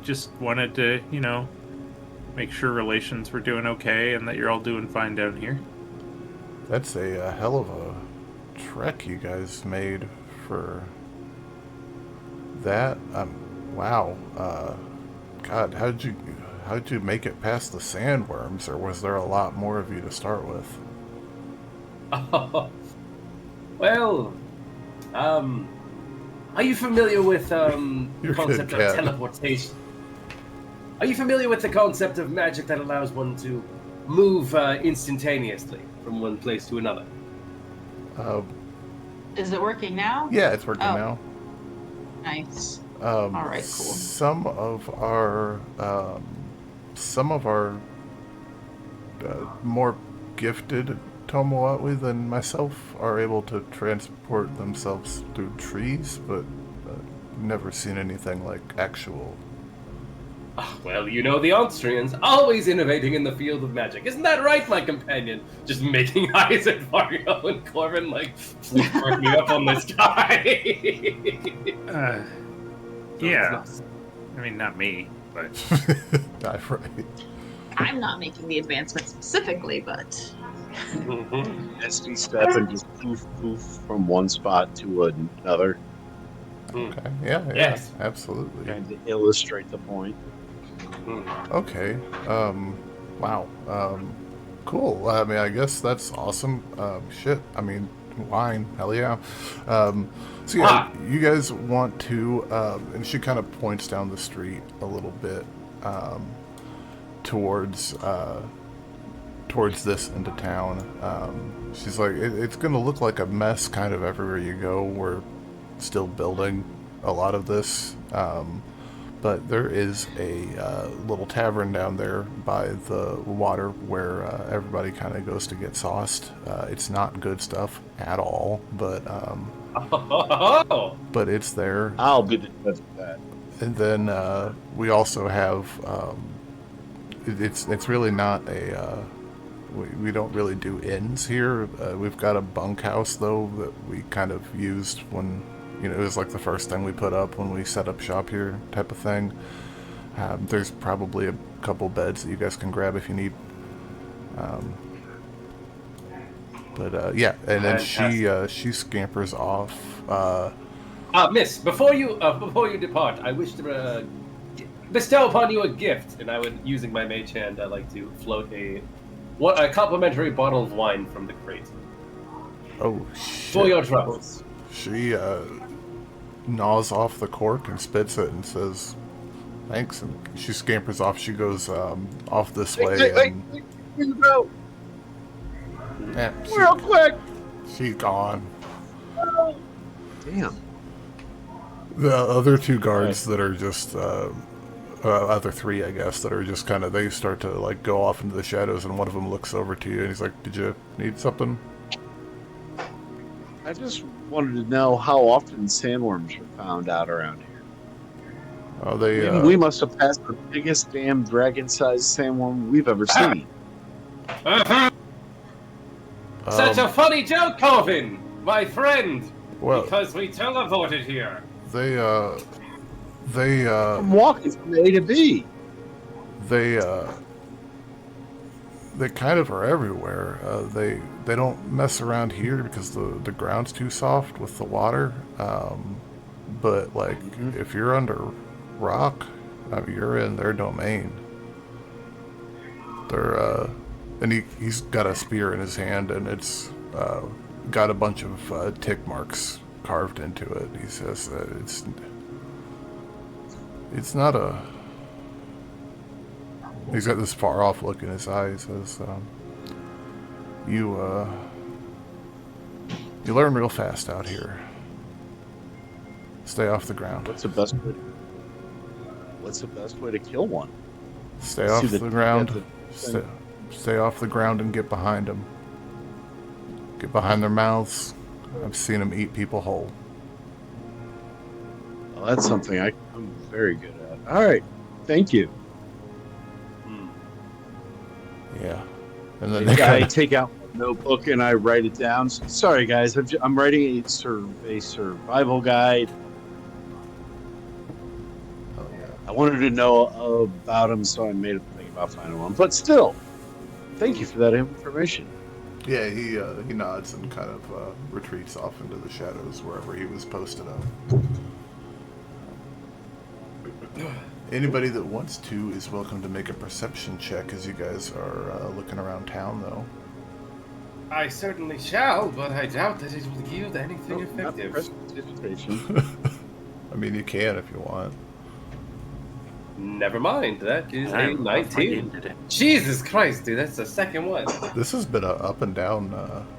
just wanted to, make sure relations were doing okay and that you're all doing fine down here. That's a hell of a trek you guys made for that. Wow. God, how'd you make it past the sandworms, or was there a lot more of you to start with? Oh, well, are you familiar with the concept of teleportation? Are you familiar with the concept of magic that allows one to move instantaneously from one place to another? Is it working now? Yeah, it's working now. Nice. All right, cool. Some of our more gifted Tomoatwi than myself are able to transport themselves through trees, but never seen anything like actual. Well, you know the Austrians, always innovating in the field of magic. Isn't that right, my companion? Just making eyes at Mario and Corvin, like, please work me up on this guy. Yeah. I mean, not me, but... Right. I'm not making the advancement specifically, but... SD step and just poof, poof from one spot to another. Okay, yeah, Yes. absolutely. Kind of illustrate the point. Okay, wow, cool. I mean, I guess that's awesome. Shit, I mean, wine, hell yeah. So yeah, you guys want to, and she kind of points down the street a little bit, towards this into town. She's like, it's gonna look like a mess kind of everywhere you go. We're still building a lot of this, but there is a little tavern down there by the water where everybody kind of goes to get sauced. It's not good stuff at all, but it's there. I'll be the judge of that. And then we also have it's really not a we don't really do inns here. We've got a bunkhouse though that we kind of used when, you know, it was like the first thing we put up when we set up shop here, type of thing. There's probably a couple beds that you guys can grab if you need. Yeah, and then she scampers off. Miss, before you depart, I wish to bestow upon you a gift, and I would, using my mage hand, I'd like to float a complimentary bottle of wine from the crate. Oh shit! For your troubles. She gnaws off the cork and spits it and says, "Thanks." And she scampers off. She goes off this way. You go. Yeah, Real quick. She's gone. Damn. The other two guards that are just, other three, I guess, that are just kind of, they start to like go off into the shadows, and one of them looks over to you and he's like, "Did you need something?" I just wanted to know how often sandworms are found out around here. Oh, they. We must have passed the biggest damn dragon-sized sandworm we've ever seen. Such a funny joke, Corvin, my friend. Well, because we teleported here. They I'm walking from A to B. They kind of are everywhere. They don't mess around here because the ground's too soft with the water. But like, if you're under rock, I mean, you're in their domain. They're and he's got a spear in his hand, and it's got a bunch of tick marks carved into it. He says it's not a. He's got this far off look in his eye. He says, you learn real fast out here. Stay off the ground. What's the best way to kill one? Stay off the ground. Stay off the ground and get behind them. Get behind their mouths. I've seen them eat people whole. Well, that's something I'm very good at. All right, thank you. Yeah. And then I take out my notebook and I write it down. Sorry, guys. I'm writing a survival guide. Oh, yeah. I wanted to know about them, so I made a thing. about finding one. But still, thank you for that information. Yeah, he nods and kind of retreats off into the shadows wherever he was posted up. Anybody that wants to is welcome to make a perception check as you guys are looking around town, though. I certainly shall, but I doubt that it will yield anything effective. I mean, you can if you want. Never mind. That is I a love my game 19. today. Jesus Christ, dude, that's the second one. This has been a up and down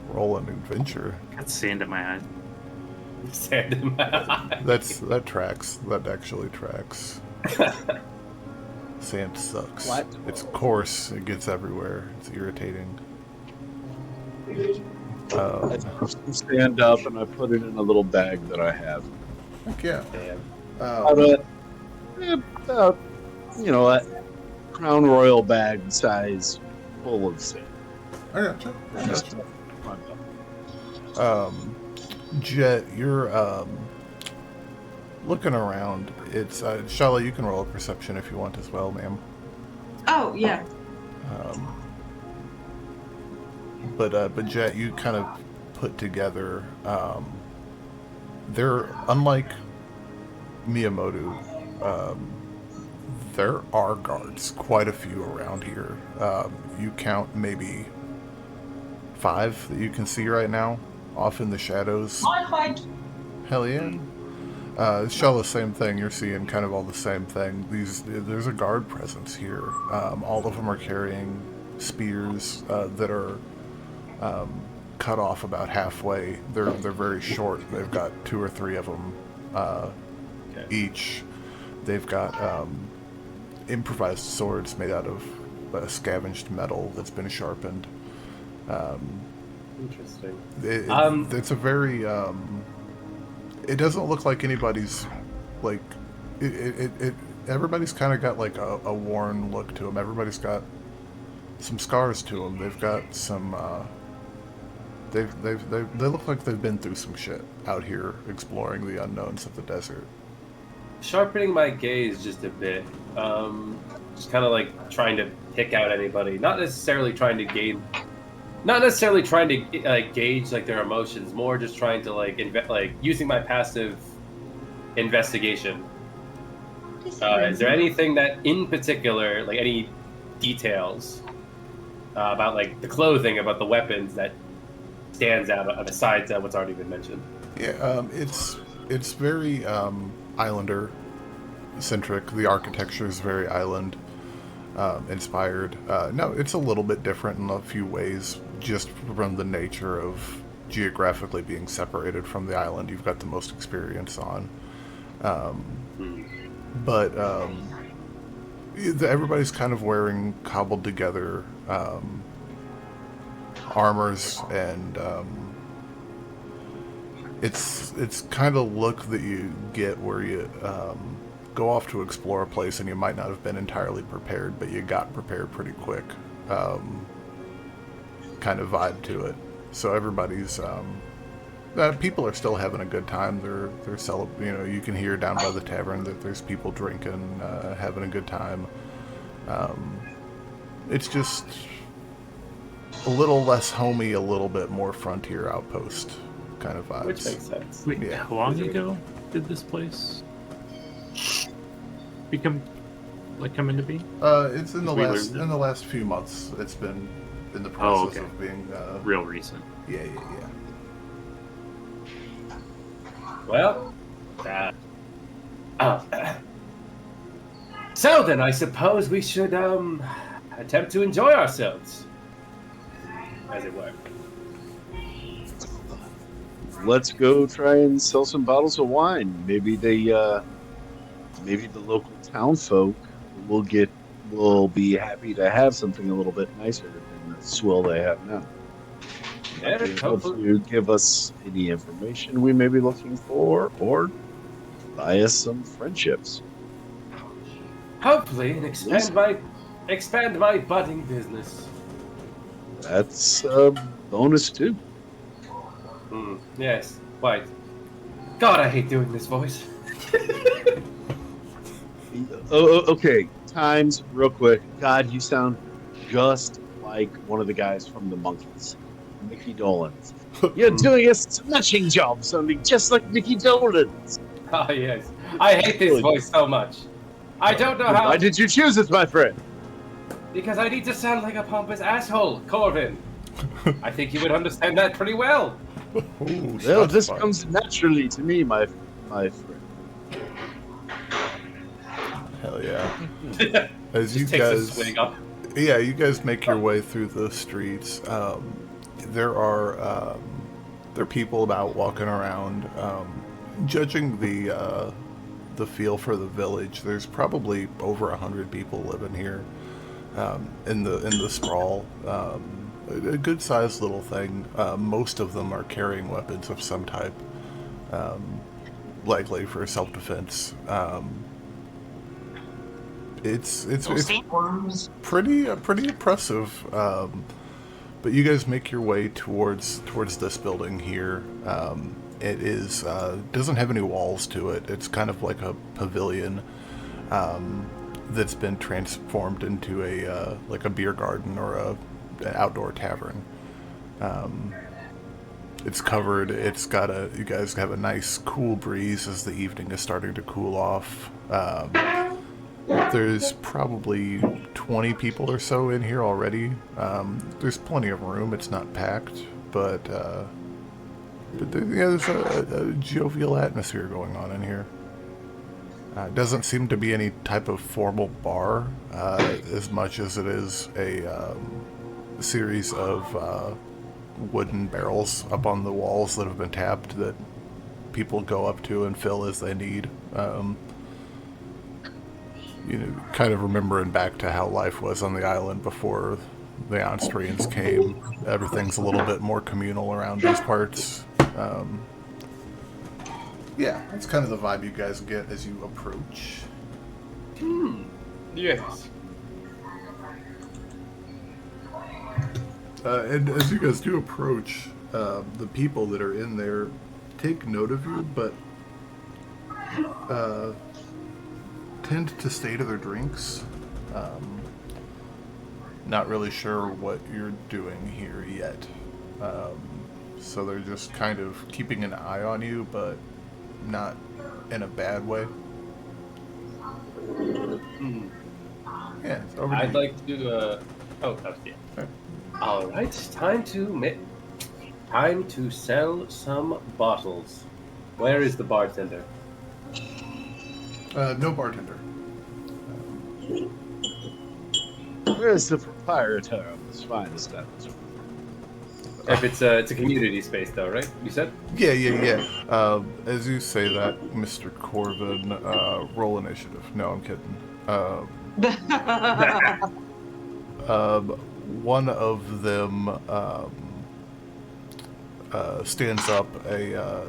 rolling adventure. Got sand in my eyes. Sand in my eye. That tracks. That actually tracks. Sand sucks. What? It's coarse. It gets everywhere. It's irritating. I stand up and I put it in a little bag that I have. Heck yeah. Damn. About, a Crown Royal bag size full of sand. I gotcha. Jet, you're looking around. It's Shalla. You can roll a perception if you want as well, ma'am. Oh, yeah. But Jet, you kind of put together. They're unlike Miyamoto. There are guards, quite a few around here. You count maybe 5 that you can see right now, off in the shadows. Hell yeah. Shalla, same thing. You're seeing kind of all the same thing. There's a guard presence here. All of them are carrying spears that are cut off about halfway. They're very short. They've got 2 or 3 of them each. They've got improvised swords made out of scavenged metal that's been sharpened. Interesting. It's a very. It doesn't look like anybody's like. Everybody's kind of got like a worn look to them. Everybody's got some scars to them. They've got some. They look like they've been through some shit out here exploring the unknowns of the desert. Sharpening my gaze just a bit. Just kind of like trying to pick out anybody. Not necessarily trying to gauge like their emotions. More just trying to like using my passive investigation. Is there anything that in particular, like any details about like the clothing, about the weapons that stands out besides what's already been mentioned? Yeah, it's very islander centric. The architecture is very island inspired. No, it's a little bit different in a few ways, just from the nature of geographically being separated from the island you've got the most experience on. But everybody's kind of wearing cobbled together armors, and it's kind of look that you get where you go off to explore a place and you might not have been entirely prepared, but you got prepared pretty quick. Kind of vibe to it. So everybody's people are still having a good time. They're you can hear down by the tavern that there's people drinking, having a good time. It's just a little less homey, a little bit more frontier outpost kind of vibes. Which makes sense. Wait, Yeah. how long ago did this place come into being? It's in the Because we last learned few months. It's been in the process okay. of being Real recent. yeah. Well, so then I suppose we should attempt to enjoy ourselves, as it were. Let's go try and sell some bottles of wine. Maybe the local town folk will be happy to have something a little bit nicer than the swill they have now. Yeah, Be able hopefully. to give us any information we may be looking for, or buy us some friendships. Hopefully, and expand my budding business. That's a bonus too. Yes, quite. God, I hate doing this voice. Oh, okay. times, real quick. God, you sound just like one of the guys from the Monkees, Mickey Dolenz. You're doing a smashing job, sounding just like Mickey Dolenz. Oh, yes. I hate this voice so much. I don't know how... Why did you choose it, my friend? Because I need to sound like a pompous asshole, Corvin. I think you would understand that pretty well. Ooh, Well, this fun. comes naturally to me, my friend. Hell yeah. As Just you takes a guys, swig up. yeah, you guys make your way through the streets. There are people about walking around. Judging the feel for the village, there's probably over 100 people living here in the sprawl. A good sized little thing. Most of them are carrying weapons of some type, likely for self defense. It's pretty impressive. But you guys make your way towards this building here. It is doesn't have any walls to it. It's kind of like a pavilion that's been transformed into a like a beer garden or an outdoor tavern. It's covered. It's got you guys have a nice cool breeze as the evening is starting to cool off. There's probably 20 people or so in here already. There's plenty of room. It's not packed, but there's a jovial atmosphere going on in here. Doesn't seem to be any type of formal bar as much as it is a series of wooden barrels up on the walls that have been tapped that people go up to and fill as they need. Kind of remembering back to how life was on the island before the Onstrians came. Everything's a little bit more communal around these parts. Yeah, that's kind of the vibe you guys get as you approach. Yes. And as you guys do approach, the people that are in there take note of you, but tend to stay to their drinks. Not really sure what you're doing here yet. So they're just kind of keeping an eye on you, but not in a bad way. Yeah, it's over to I'd you. like to, oh, that was the end. Okay. All right, time to sell some bottles. Where is the bartender? No bartender. Where's the proprietor of this fine establishment? If it's a community space, though, right? You said? Yeah. As you say that, Mr. Corvin, roll initiative. No, I'm kidding. One of them stands up. A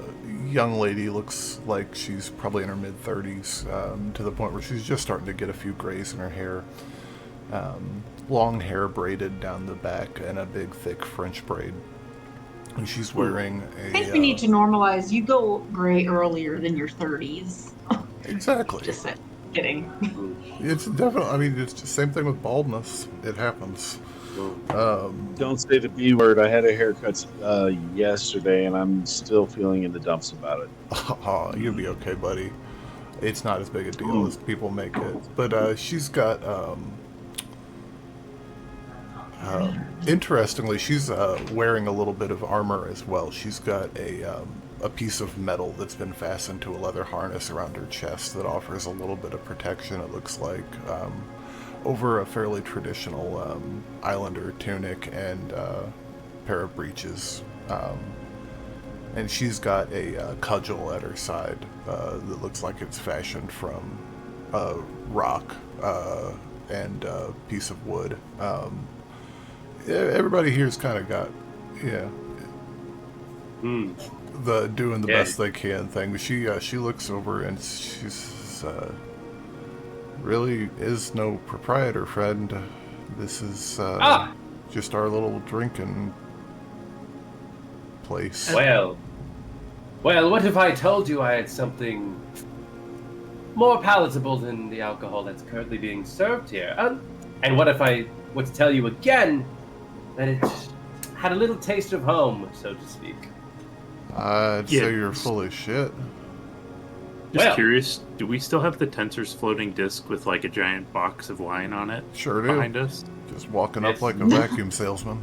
young lady, looks like she's probably in her mid-30s, to the point where she's just starting to get a few grays in her hair. Long hair braided down the back and a big, thick French braid. And she's wearing a... I think we need to normalize. You go gray earlier than your 30s. Exactly. Just kidding. It's definitely... I mean, it's the same thing with baldness. It happens. Don't say the B word. I had a haircut yesterday, and I'm still feeling in the dumps about it. Oh, you'll be okay, buddy. It's not as big a deal as people make it. But she's got... interestingly, she's wearing a little bit of armor as well. She's got a piece of metal that's been fastened to a leather harness around her chest that offers a little bit of protection, it looks like, over a fairly traditional islander tunic and pair of breeches. And she's got a cudgel at her side that looks like it's fashioned from rock and a piece of wood. Everybody here's kind of got, the doing the best they can thing. She looks over and she's really is no proprietor, friend. This is just our little drinking place. Well, what if I told you I had something more palatable than the alcohol that's currently being served here. And what if I were to tell you again that it had a little taste of home, so to speak? I'd say you're full of shit. Just curious, do we still have the Tensor's floating disc with like a giant box of wine on it? Sure do. Behind us? Just walking up like a vacuum salesman.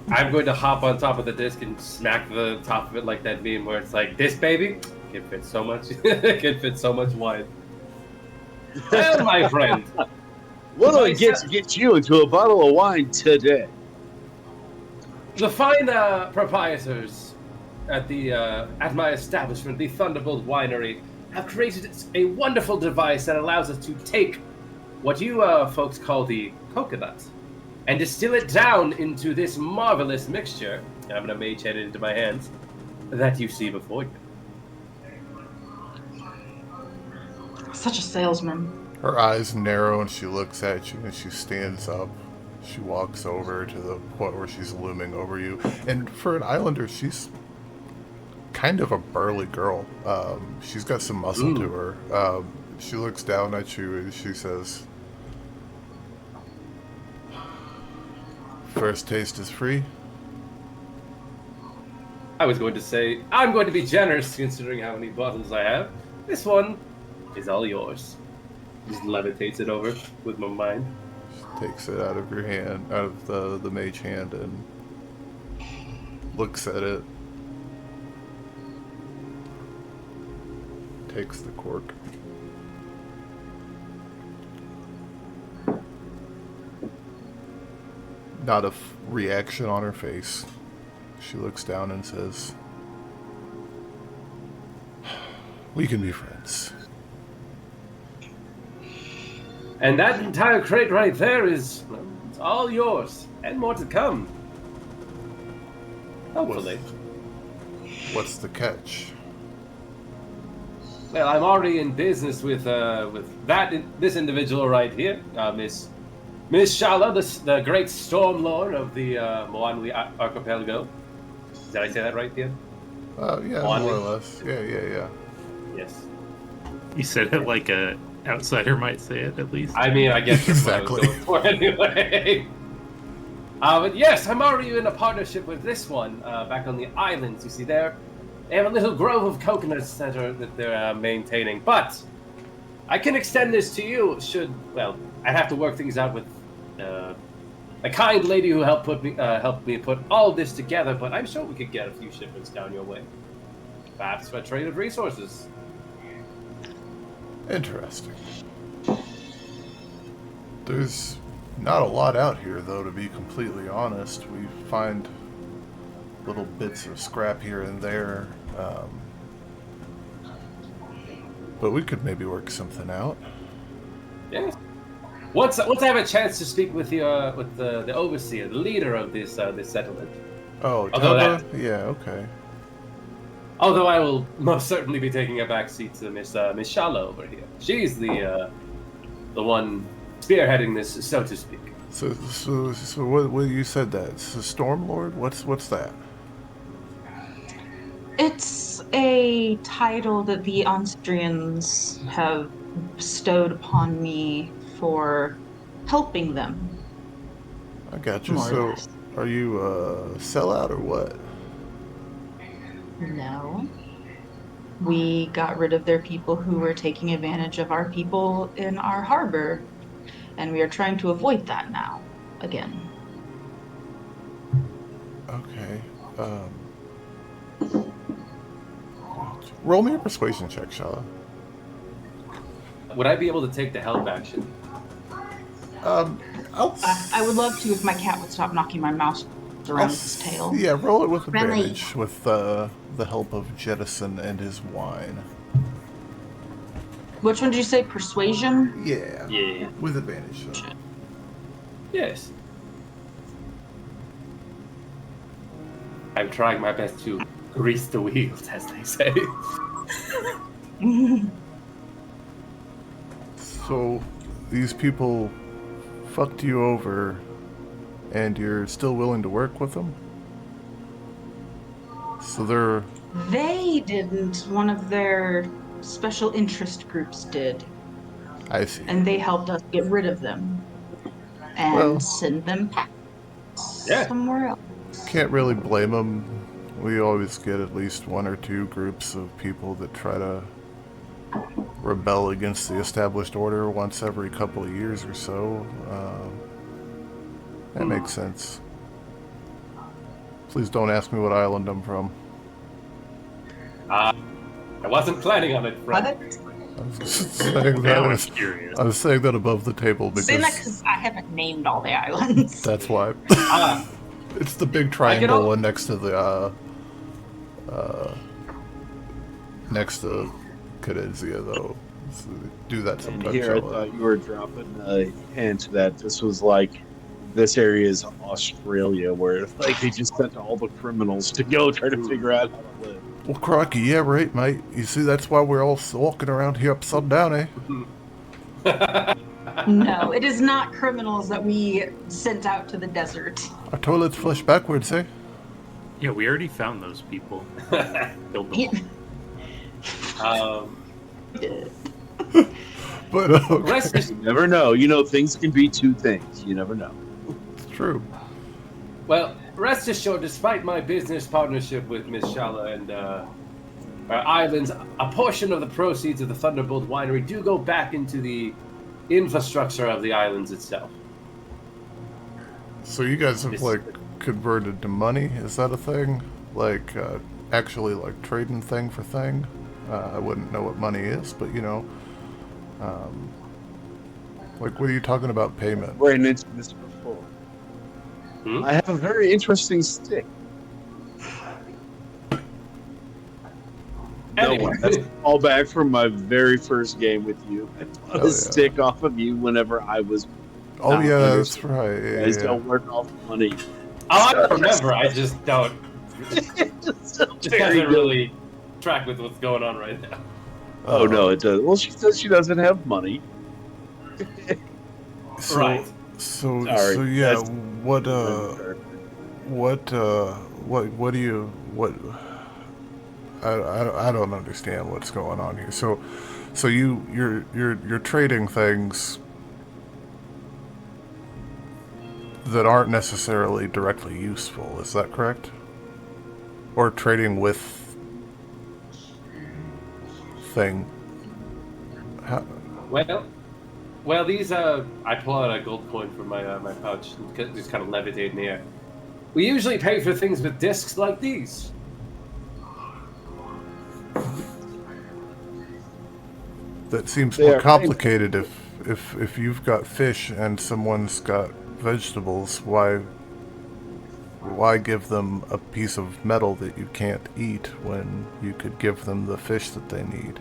I'm going to hop on top of the disc and smack the top of it like that meme where it's like, this baby can fit so much, can fit so much wine. Well, my friend. What do I get to get you into a bottle of wine today? The fine proprietors at my establishment, the Thunderbolt Winery, have created a wonderful device that allows us to take what you folks call the coconut and distill it down into this marvelous mixture. And I'm going to mage head it into my hands that you see before you. Such a salesman. Her eyes narrow and she looks at you and she stands up. She walks over to the point where she's looming over you. And for an islander, she's kind of a burly girl. She's got some muscle to her. She looks down at you and she says, "First taste is free." I was going to say, I'm going to be generous considering how many bottles I have. This one is all yours. Just levitates it over with my mind. She takes it out of your hand, out of the mage hand, and looks at it. Takes the cork. Not a reaction on her face. She looks down and says, "We can be friends." And that entire crate right there is it's all yours, and more to come. Hopefully. What's the catch? Well, I'm already in business with this individual right here, Miss Shalla, the great storm lord of the Whenu'nawa archipelago. Did I say that right, Ian? Yeah, Whenu'nawa. more or less. Yeah. Yes. You said it like a outsider might say it, at least. I mean, I guess that's Exactly. what I was going for anyway. But yes, I'm already in a partnership with this one back on the islands. You see there, they have a little grove of coconuts that they're maintaining. But I can extend this to you. I'd have to work things out with a kind lady who helped me put all this together. But I'm sure we could get a few shipments down your way. Perhaps for trade of resources. Interesting. There's not a lot out here, though, to be completely honest. We find little bits of scrap here and there. But we could maybe work something out. Yes. Once I have a chance to speak with the overseer, the leader of this settlement. Oh, Although Tavern? Yeah, okay. Although I will most certainly be taking a backseat to Miss Shalla over here. She's the one spearheading this, so to speak. So what you said that? It's a Storm Lord? What's that? It's a title that the Austrians have bestowed upon me for helping them. I got you. More or So, less. are you a sellout or what? No. We got rid of their people who were taking advantage of our people in our harbor, and we are trying to avoid that now, again. Okay. Roll me a persuasion check, Shalla. Would I be able to take the help action? I would love to if my cat would stop knocking my mouse around with his tail. Yeah, roll it with Friendly. advantage with the help of Jettison and his wine. Which one did you say? Persuasion? Yeah. Yeah. With advantage. So. Yes. I'm trying my best to grease the wheels, as they say. So, these people fucked you over, and you're still willing to work with them? So they're... They didn't. One of their special interest groups did, I see. and they helped us get rid of them and Well- send them back Yeah. somewhere else. Can't really blame them. We always get at least one or two groups of people that try to rebel against the established order once every couple of years or so. That makes sense. Please don't ask me what island I'm from. I wasn't planning on it, friend. I was saying Now I'm that, curious. I was saying that above the table Say that because because I haven't named all the islands. that's why. Ah, It's the big I triangle can al- one next to the next to Cadenzia, though. So do that And sometime. here I Shalla. thought you were dropping a hint that this was like, this area is Australia, where like they just sent all the criminals to go try to figure out how to live. Well, crikey, yeah, right, mate. You see, that's why we're all walking around here upside down, eh? No, it is not criminals that we sent out to the desert. Our toilets flush backwards, eh? Yeah, we already found those people. Killed them all. But rest You never know. You know, things can be two things. You never know. it's true. Well, rest assured, despite my business partnership with Miss Shalla and our islands, a portion of the proceeds of the Thunderbolt Winery do go back into the infrastructure of the islands itself. So you guys have This- like converted to money? Is that a thing? Like actually like trading thing for thing? I wouldn't know what money is, but you know, like what are you talking about payment? Ran into this before. Hmm? I have a very interesting stick. No Anyway. one. That's all back from my very first game with you. I bought Oh, a yeah. stick off of you whenever I was. Oh not yeah, that's understood. right. You Yeah, guys yeah. don't work off money. Oh, I remember. I just don't. So Just very doesn't good. really track with what's going on right now. Oh no, it does. Well, she says she doesn't have money. So, Right. So Sorry, so yeah, that's- what do you what? I don't understand what's going on here. So you're trading things that aren't necessarily directly useful. Is that correct? Or trading with thing. How, Well, these I pull out a gold coin from my my pouch and just kind of levitate in the air. We usually pay for things with discs like these. that seems They more are complicated. If you've got fish and someone's got vegetables, why give them a piece of metal that you can't eat when you could give them the fish that they need?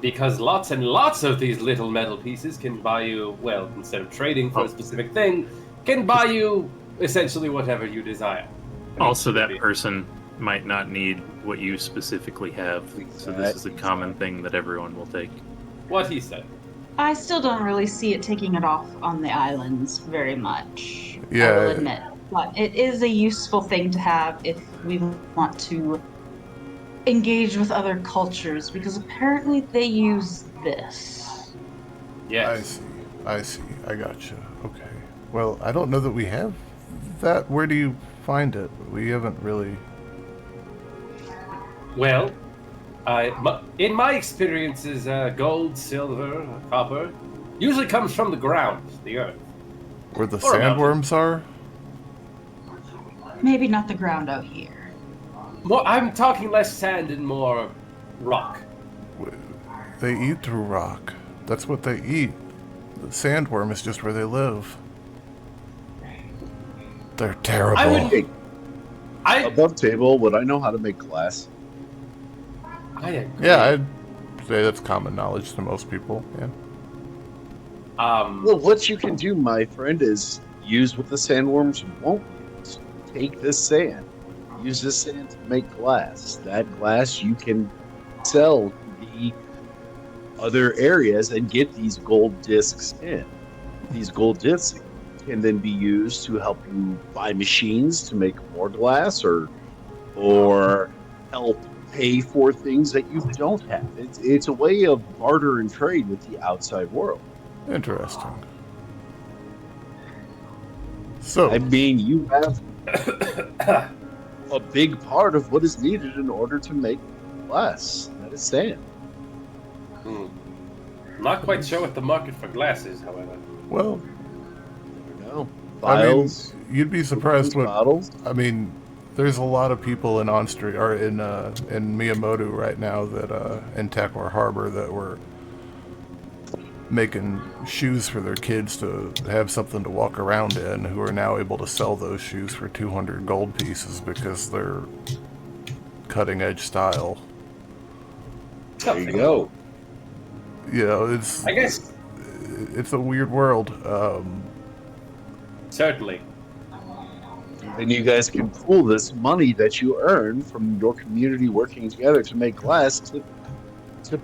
Because lots and lots of these little metal pieces can buy you, well, instead of trading for a specific thing, can buy you essentially whatever you desire. Also, that person might not need what you specifically have, so this is a common thing that everyone will take. What he said. I still don't really see it taking it off on the islands very much. I Yeah. will admit. But it is a useful thing to have if we want to engage with other cultures, because apparently they use this. Yes. I see. I gotcha. Okay. Well, I don't know that we have that. Where do you find it? We haven't really. Well, in my experiences, gold, silver, copper usually comes from the ground, the earth. Where the Or a mountain. sandworms are? Maybe not the ground out here. I'm talking less sand and more rock. They eat through rock. That's what they eat. The sandworm is just where they live. They're terrible. I would. I Above table, would I know how to make glass? agree. Yeah, I'd say that's common knowledge to most people. Yeah. Well, what you can do, my friend, is use what the sandworms won't use. Take this sand. Use this sand to make glass. That glass you can sell to the other areas and get these gold discs in. These gold discs can then be used to help you buy machines to make more glass or help pay for things that you don't have. It's a way of barter and trade with the outside world. Interesting. So, I mean, you have a big part of what is needed in order to make glass. That is sand. Not quite sure what the market for glass is, however. well, No. I mean, Vials, you'd be surprised what. bottles. I mean, there's a lot of people in Onstri or in Miyamoto right now that in Tekor Harbor that were making shoes for their kids to have something to walk around in, who are now able to sell those shoes for 200 gold pieces because they're cutting edge style. There you go. You know, it's I guess it's a weird world. certainly. Then you guys can pool this money that you earn from your community working together to make glass to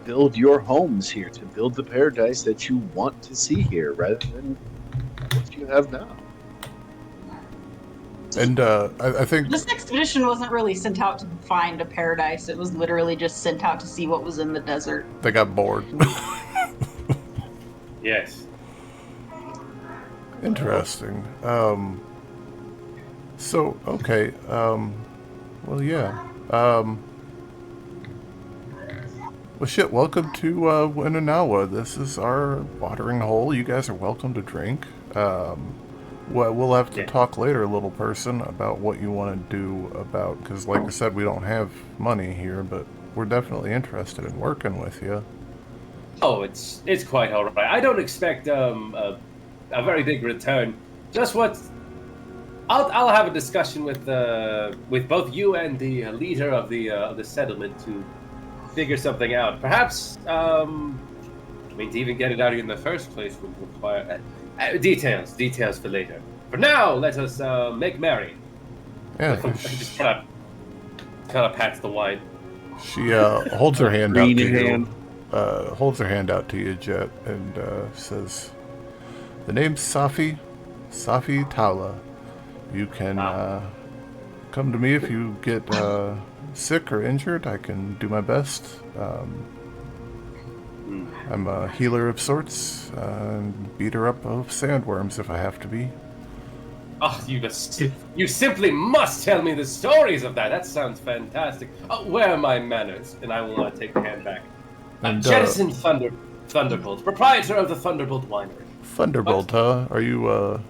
build your homes here, to build the paradise that you want to see here, rather than what you have now. And I think This expedition wasn't really sent out to find a paradise. It was literally just sent out to see what was in the desert. they got bored. Yes. Interesting. So, okay. Well, yeah. Well, shit, welcome to Whenu'nawa. This is our watering hole. You guys are welcome to drink. Well, we'll have to talk later, little person, about what you want to do about... Because, like I said, we don't have money here, but we're definitely interested in working with you. Oh, it's quite all right. I don't expect a very big return. Just what I'll have a discussion with both you and the leader of the settlement to figure something out. Perhaps I mean, to even get it out in the first place would require details for later. For now, let us make merry. Yeah, Just kind of pats the wine. she holds her hand out Green to you. hand. Holds her hand out to you, Jet, and says, "The name's Safi Taula. You can come to me if you get sick or injured. I can do my best. I'm a healer of sorts, and beater up of sandworms if I have to be." Oh, you simply must tell me the stories of that. That sounds fantastic. Oh, where are my manners? And I will take the hand back. And, Jettison Thunderbolt, proprietor of the Thunderbolt Winery. Thunderbolt, huh? Are you,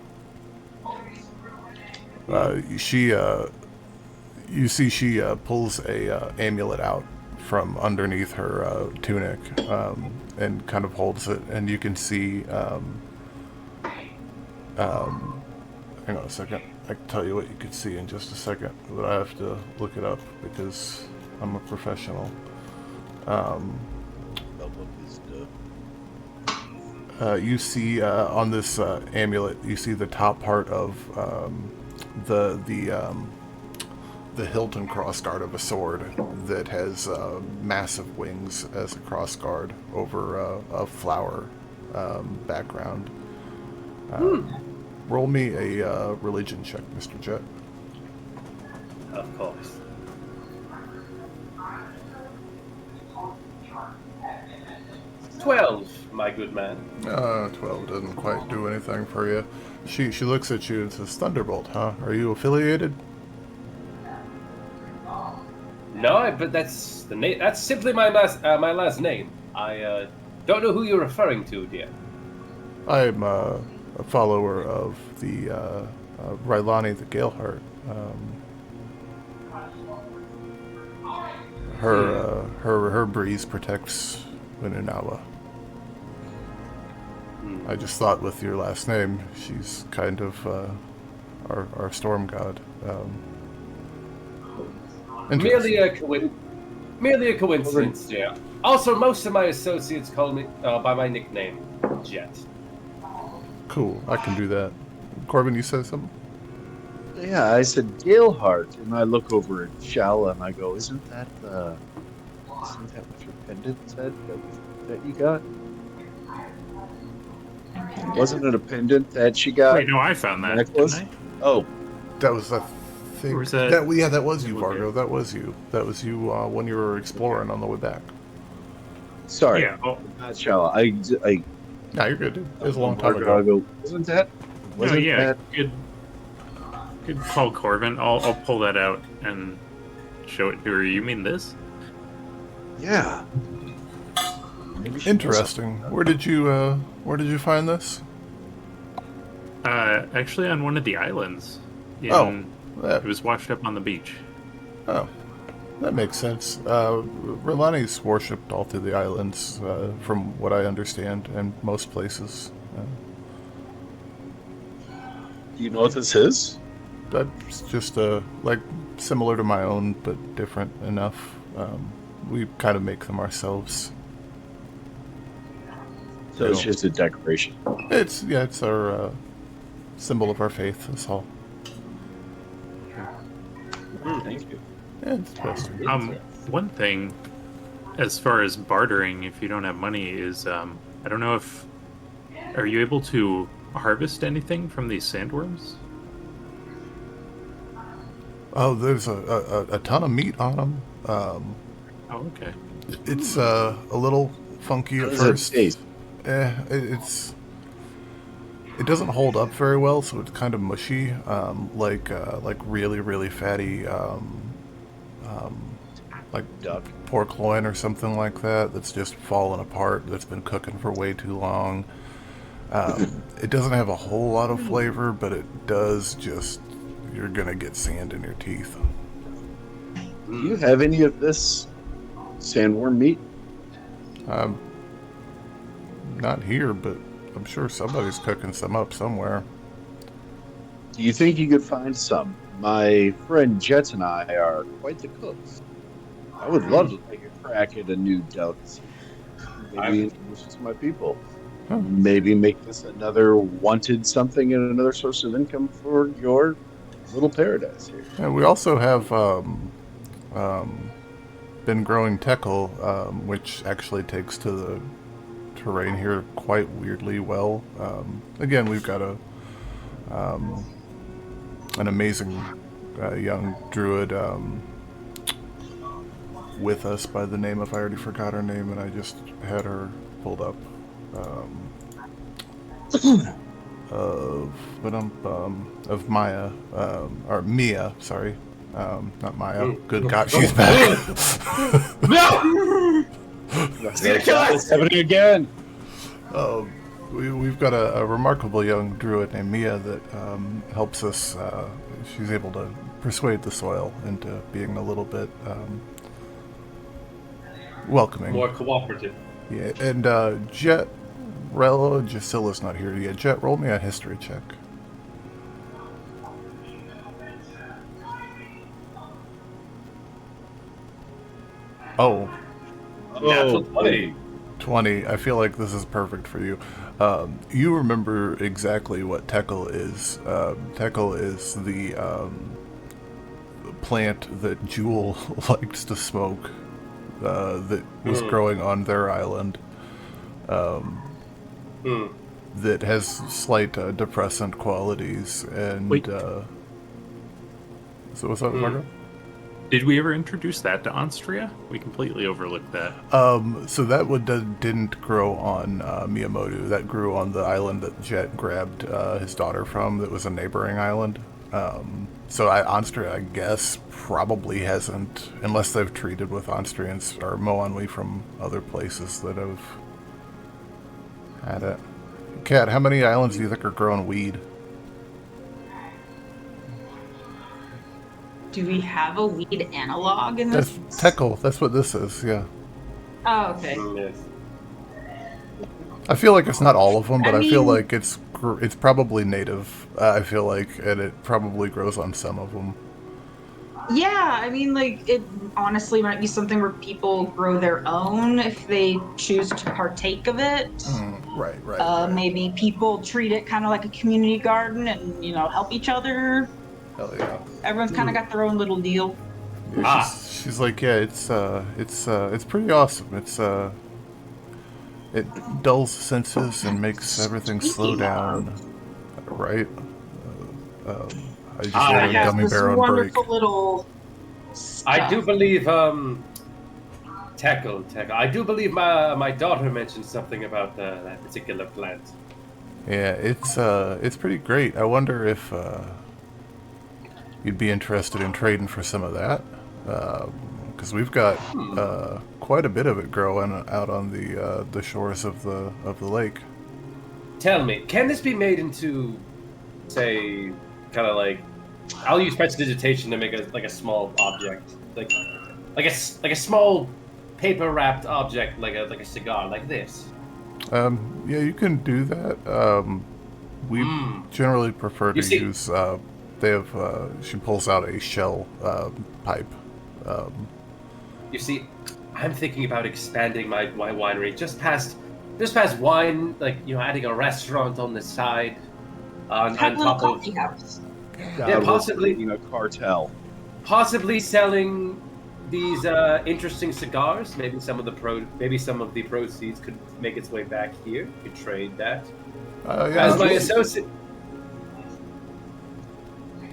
you see she pulls a amulet out from underneath her tunic, and kind of holds it, and you can see, hang on a second. I can tell you what you could see in just a second, but I have to look it up because I'm a professional. You see on this amulet, you see the top part of the hilt and crossguard of a sword that has massive wings as a crossguard over a flower background. Roll me a religion check, Mr. Jet. Of course. "12, my good man." 12 doesn't quite do anything for you. She looks at you and says, "Thunderbolt, huh? Are you affiliated?" No, but that's the name. That's simply my last name. I don't know who you're referring to, dear. I'm a follower of the Railani the Galeheart. Her breeze protects Whenu'nawa. I just thought with your last name, she's kind of our storm god. Merely a coincidence, dear. Also, most of my associates call me by my nickname, Jet. Cool, I can do that. Corvin, you said something? Yeah, I said Galeheart, and I look over at Shalla and I go, "Isn't that what your pendant said that you got? Wasn't it a pendant that she got? Wait, no, I found that. Necklace? Didn't Oh, That was, I think Or was that- that was you, Okay. Vargo. That was you. That was you when you were exploring on the way back. Sorry, Yeah. Oh, not Shalla. I No, you're good, dude. It was a long time I ago. go, wasn't that? no, Wasn't yeah. that? Good call, Corvin. I'll pull that out and show it to her. You mean this? Yeah. Maybe she Interesting. Where did you find this? Actually, on one of the islands. Oh, It was washed up on the beach. Oh, that makes sense. Relani's worshipped all through the islands, from what I understand, and most places. Do you know what this is? That's just like similar to my own, but different enough. We kind of make them ourselves. So it's just a decoration. It's our symbol of our faith. That's all. Thank you. Yeah, it's best. One thing, as far as bartering, if you don't have money, is I don't know if are you able to harvest anything from these sandworms? Oh, there's a ton of meat on them. Oh, okay. It's a little funky How at does it first. taste? It doesn't hold up very well, so it's kind of mushy, like really really fatty, like Duck. pork loin or something like that. That's just fallen apart. That's been cooking for way too long. It doesn't have a whole lot of flavor, but it does just. You're gonna get sand in your teeth. Do you have any of this sandworm meat? Not here, but I'm sure somebody's cooking some up somewhere. Do you think you could find some? My friend Jet and I are quite the cooks. I would love to take a crack at a new delicacy. Maybe introduce it to my people. Huh. Maybe make this another wanted something and another source of income for your little paradise here. And we also have been growing teckle, which actually takes to the terrain here quite weirdly well. Again, we've got an amazing young druid with us by the name of, I already forgot her name, and I just had her pulled up. Of Maya, or Mia, sorry. Not Maya. Good God, she's back. No! It's happening again. We've got a remarkable young druid named Mia that helps us. She's able to persuade the soil into being a little bit welcoming. More cooperative. Yeah, and Jet, Scylla's not here yet. Jet, roll me a history check. Oh, Natural 20. 20. I feel like this is perfect for you. You remember exactly what Teckle is. Teckle is the plant that Jewel likes to smoke, that was growing on their island. That has slight depressant qualities, and Wait. So what's up, Margo? Did we ever introduce that to Onstria? We completely overlooked that. So that one didn't grow on Miyamoto. That grew on the island that Jet grabbed his daughter from. That was a neighboring island. So Onstria, I guess, probably hasn't, unless they've treated with Onstrians or Moanwi from other places that have had it. Kat, how many islands do you think are growing weed? Do we have a weed analog in this? That's Teckle. That's what this is, yeah. Oh, okay. Yes. I feel like it's not all of them, but I feel mean- like it's probably native. I feel like, and it probably grows on some of them. Yeah, I mean, like, it honestly might be something where people grow their own if they choose to partake of it. Right. Maybe people treat it kind of like a community garden and, help each other. Hell yeah. Everyone's kind of got their own little deal. Yeah, she's like, yeah, it's pretty awesome. It dulls the senses and makes everything slow down. Right? I just Ah, let a yes. Has gummy this bear on break. wonderful little I do stuff. believe Teckle. I do believe my daughter mentioned something about that particular plant. Yeah, it's pretty great. I wonder if you'd be interested in trading for some of that, because we've got quite a bit of it growing out on the shores of the lake. Tell me, can this be made into, say, kind of like? I'll use prestidigitation to make a small object, like a small paper wrapped object, like a cigar, like this. Yeah, you can do that. We generally prefer to You see- use. They have. She pulls out a shell pipe. You see, I'm thinking about expanding my winery just past wine, like adding a restaurant on the side, on Have a little top of coffee house. Yeah, possibly. a cartel. possibly selling these interesting cigars. Maybe some of the proceeds could make its way back here. Could trade that. Yeah, As my associate.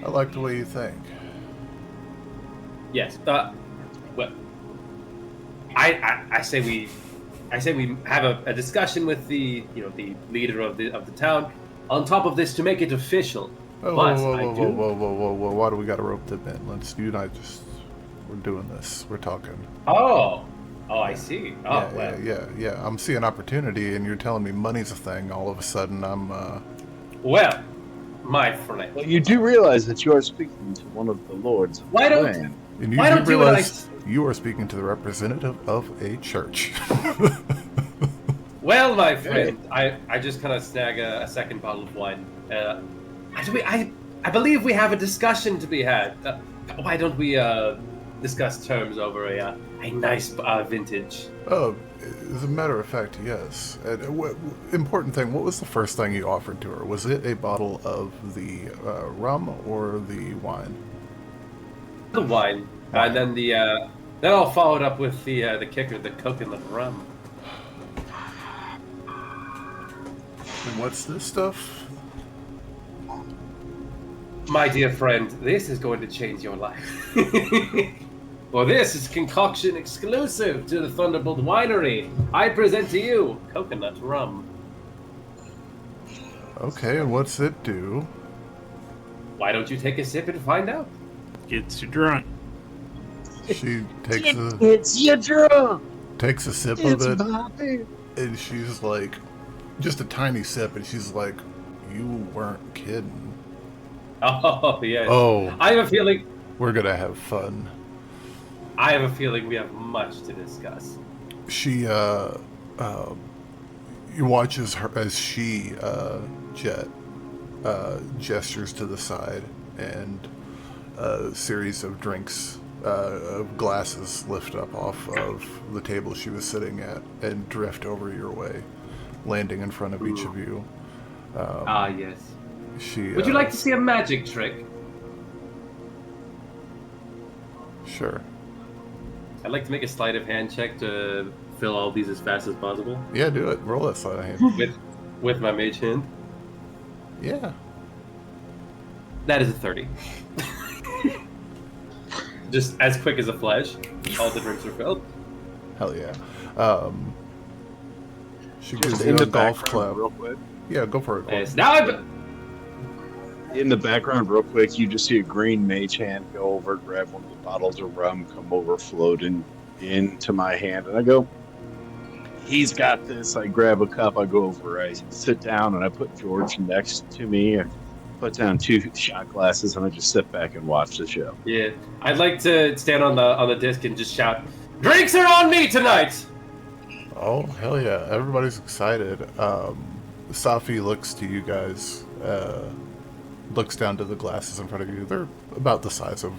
I like the way you think. Yes. Well, I say we have a discussion with the the leader of the town. On top of this, to make it official. Oh, But whoa, I whoa, do- whoa, whoa, whoa, whoa! Why do we got to rope them in? You and I we're doing this. We're talking. Oh, I see. Oh, yeah, well. yeah. I'm seeing opportunity, and you're telling me money's a thing. All of a sudden, I'm. Well, my friend. Well, you do realize that you are speaking to one of the lords of Why the don't- land. And you Why do don't you and I realize you are speaking to the representative of a church. Well, my friend, I just kind of snag a second bottle of wine. I believe we have a discussion to be had. Why don't we discuss terms over a nice vintage? Oh, as a matter of fact, yes. And, important thing, what was the first thing you offered to her? Was it a bottle of the rum or the wine? The wine, and then then I'll follow it up with the kicker, the coconut rum. And what's this stuff? My dear friend, this is going to change your life. Well, this is concoction exclusive to the Thunderbolt Winery. I present to you coconut rum. Okay, and what's it do? Why don't you take a sip and find out? Gets you drunk. She takes It's your drum. takes a sip It's of it, my beer. and she's like, just a tiny sip, and she's like, "You weren't kidding." Oh, yes. Oh, I have a feeling. we're gonna have fun. I have a feeling we have much to discuss. She you watches her as she gestures to the side, and a series of drinks of glasses lift up off of the table she was sitting at and drift over your way, landing in front of each of you. Yes. She Would you like to see a magic trick? Sure. I'd like to make a sleight of hand check to fill all these as fast as possible Yeah, do it. Roll that sleight of hand. with my mage hand. Yeah. That is a 30. Just as quick as a flash, all the drinks are filled. Hell yeah. She gives Just you in a the golf background, club. real quick. Yeah, go for it. Yes. Now In the background, real quick, you just see a green mage hand go over, grab one of the bottles of rum, come over, floating into my hand, and I go, "He's got this." I grab a cup, I go over, I sit down, and I put George next to me. I put down 2 shot glasses, and I just sit back and watch the show. Yeah, I'd like to stand on the disc and just shout, "Drinks are on me tonight!" Oh, hell yeah. Everybody's excited. Safi looks to you guys, looks down to the glasses in front of you. They're about the size of,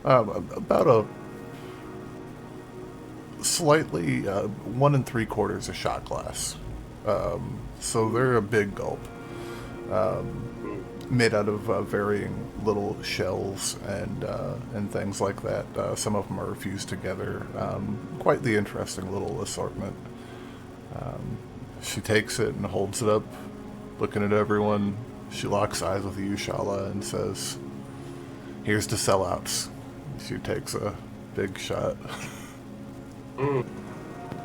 about a slightly, 1 3/4 a shot glass. So they're a big gulp. Made out of varying little shells and things like that. Some of them are fused together. Quite the interesting little assortment. She takes it and holds it up, looking at everyone, She locks eyes with you, Shalla, and says, "Here's to sellouts." She takes a big shot.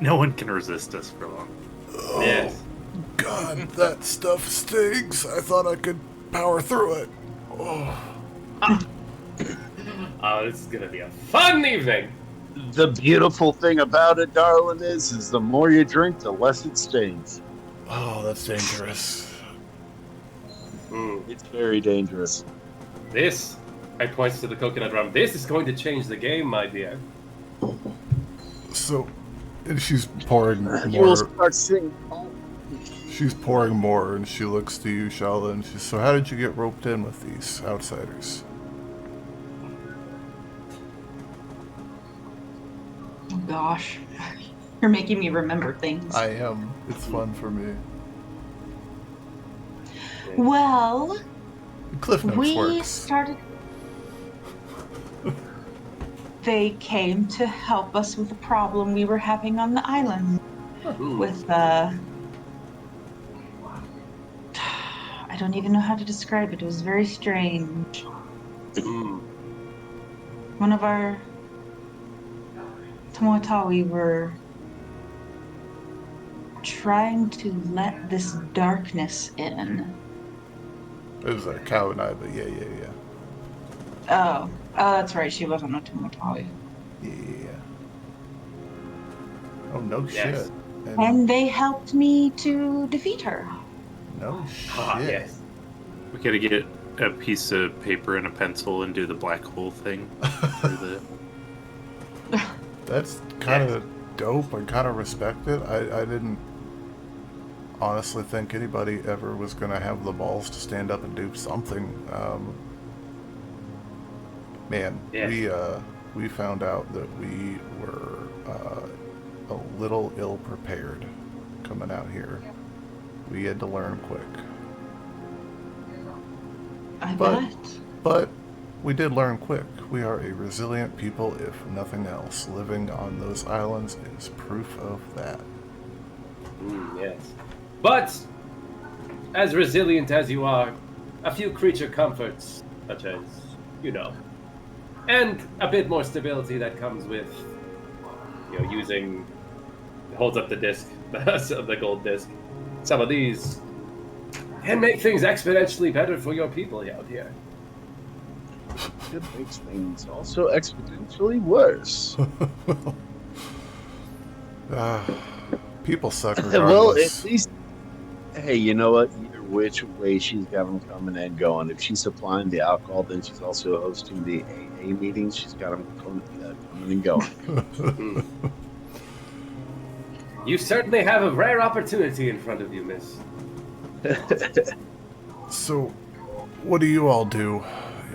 No one can resist us for long. Oh, Yes. God, that stuff stings. I thought I could power through it. Oh. Oh, this is gonna be a fun evening. The beautiful thing about it, darling, is the more you drink, the less it stings. Oh, that's dangerous. It's very dangerous. This, I points to the coconut rum. This is going to change the game, my dear. So, and she's pouring You will more. start singing. Oh, She's pouring more, and she looks to you, Shalla, and she's, "So how did you get roped in with these outsiders?" Oh gosh. You're making me remember things. I am. It's fun for me. Well, Cliff Notes we works. started. They came to help us with a problem we were having on the island with I don't even know how to describe it. It was very strange. One of our Tomotawi were trying to let this darkness in. It was a cow and I, but yeah. Oh, that's right. She wasn't a Tomotawi. Yeah. Oh, no Yes. shit. And they helped me to defeat her. No shit. Ah, yes. We gotta get a piece of paper and a pencil and do the black hole thing. For the... That's kind of dope. I kind of respect it. I didn't honestly think anybody ever was going to have the balls to stand up and do something. Man, Yeah. we found out that we were a little ill-prepared coming out here. We had to learn quick. I But- bet. But we did learn quick. We are a resilient people, if nothing else. Living on those islands is proof of that. Yes. But, as resilient as you are, a few creature comforts, such as, and a bit more stability that comes with, using, holds up the disc, the gold disc. Some of these can make things exponentially better for your people out here. it makes things also exponentially worse. People suck Well, regardless. at least, hey, you know what? Either which way she's got them coming and going. If she's supplying the alcohol, then she's also hosting the AA meetings. She's got them coming and going. You certainly have a rare opportunity in front of you, miss. So, what do you all do?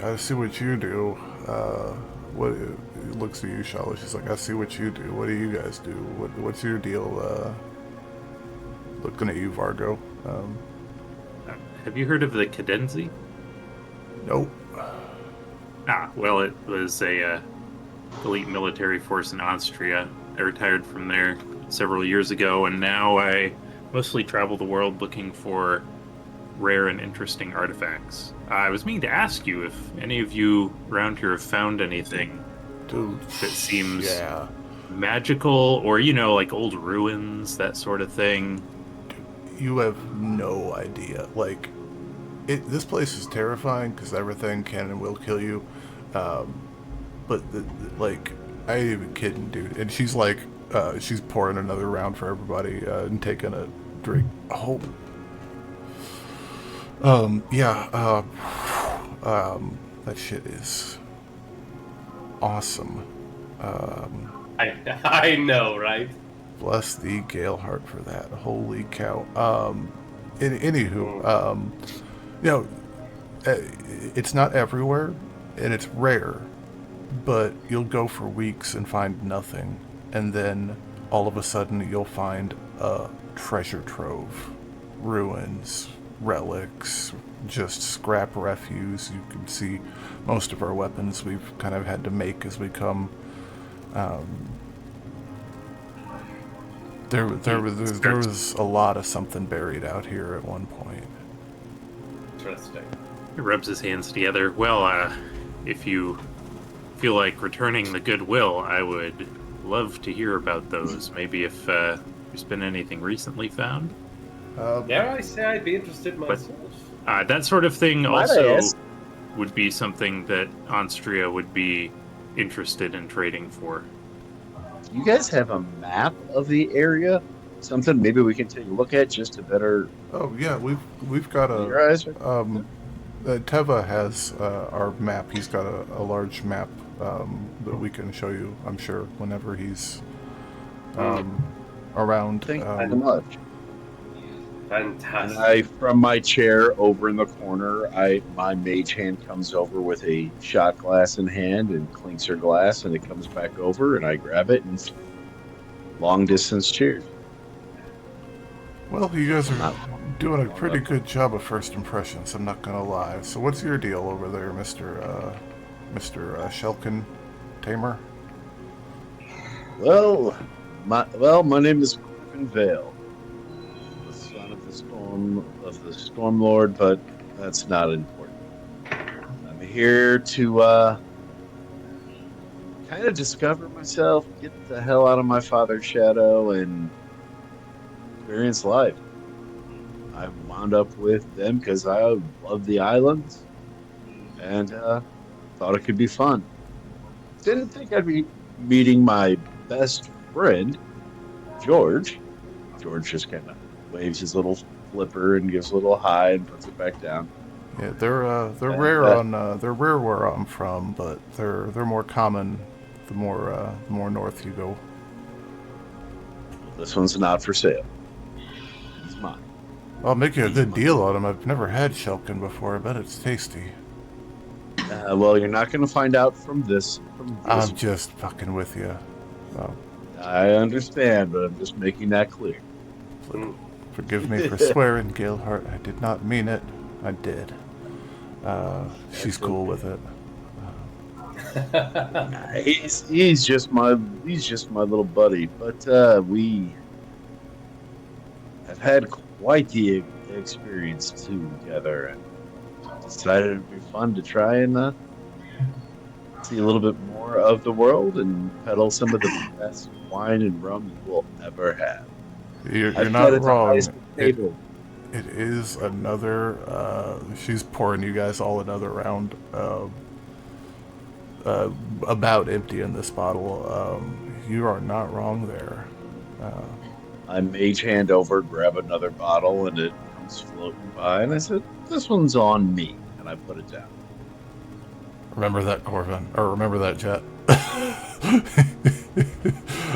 I see what you do. What looks at you, Shalla. She's like, I see what you do. What do you guys do? What's your deal? Looking at you, Vargo. Have you heard of the Cadenzi? Nope. Well, it was a elite military force in Austria. I retired from there several years ago, and now I mostly travel the world looking for rare and interesting artifacts. I was meaning to ask you if any of you around here have found anything Dude. that seems Yeah. magical, or, like old ruins, that sort of thing. You have no idea. Like, this place is terrifying because everything can and will kill you. But I ain't even kidding, dude. And she's like, she's pouring another round for everybody and taking a drink. Oh, that shit is awesome. I know, right? Bless thee, Galeheart, for that. Holy cow. Anywho, it's not everywhere, and it's rare, but you'll go for weeks and find nothing, and then all of a sudden you'll find a treasure trove. Ruins, relics, just scrap refuse. You can see most of our weapons we've kind of had to make as we come. There was a lot of something buried out here at one point. interesting. He rubs his hands together. Well, if you feel like returning the goodwill, I would love to hear about those. Maybe if there's been anything recently found. Dare I say I'd be interested myself? That sort of thing Might I also ask? would be something that Onstria would be interested in trading for. Do you guys have a map of the area? Something maybe we can take a look at just to better Oh yeah, we've got your a eyes. Teva has our map. He's got a large map that we can show you. I'm sure whenever he's around. Thank you so much. Fantastic. And from my chair over in the corner, my mage hand comes over with a shot glass in hand and clinks her glass, and it comes back over, and I grab it and long distance cheers. Well, you guys are doing a pretty good job of first impressions. I'm not gonna lie. So, what's your deal over there, Mr. Shelkin Tamer? Well, my name is Corvin Vale, the son of the Storm Lord, but that's not important. I'm here to kind of discover myself, get the hell out of my father's shadow, and experience life. I wound up with them because I love the islands and thought it could be fun. Didn't think I'd be meeting my best friend, George. George just kind of waves his little flipper and gives a little hi and puts it back down. Yeah, they're rare where I'm from, but they're more common the more north you go. This one's not for sale. It's mine. I'll make you a good deal on them. I've never had Shelkin before. I bet it's tasty. Well, you're not going to find out from this. I'm just fucking with you. Oh, I understand, but I'm just making that clear. forgive me for swearing, Gilhart. I did not mean it. I did. She's cool with it. He's just my little buddy, but we have had quite the experience together, and decided it'd be fun to try and see a little bit more of the world and peddle some of the best wine and rum we'll ever have. You're I've not got it wrong. at the table. It is another. She's pouring you guys all another round. About emptying this bottle. You are not wrong there. I mage hand over, grab another bottle, and it comes floating by, and I said, "This one's on me," and I put it down. Remember that, Corvin, or remember that, Jet.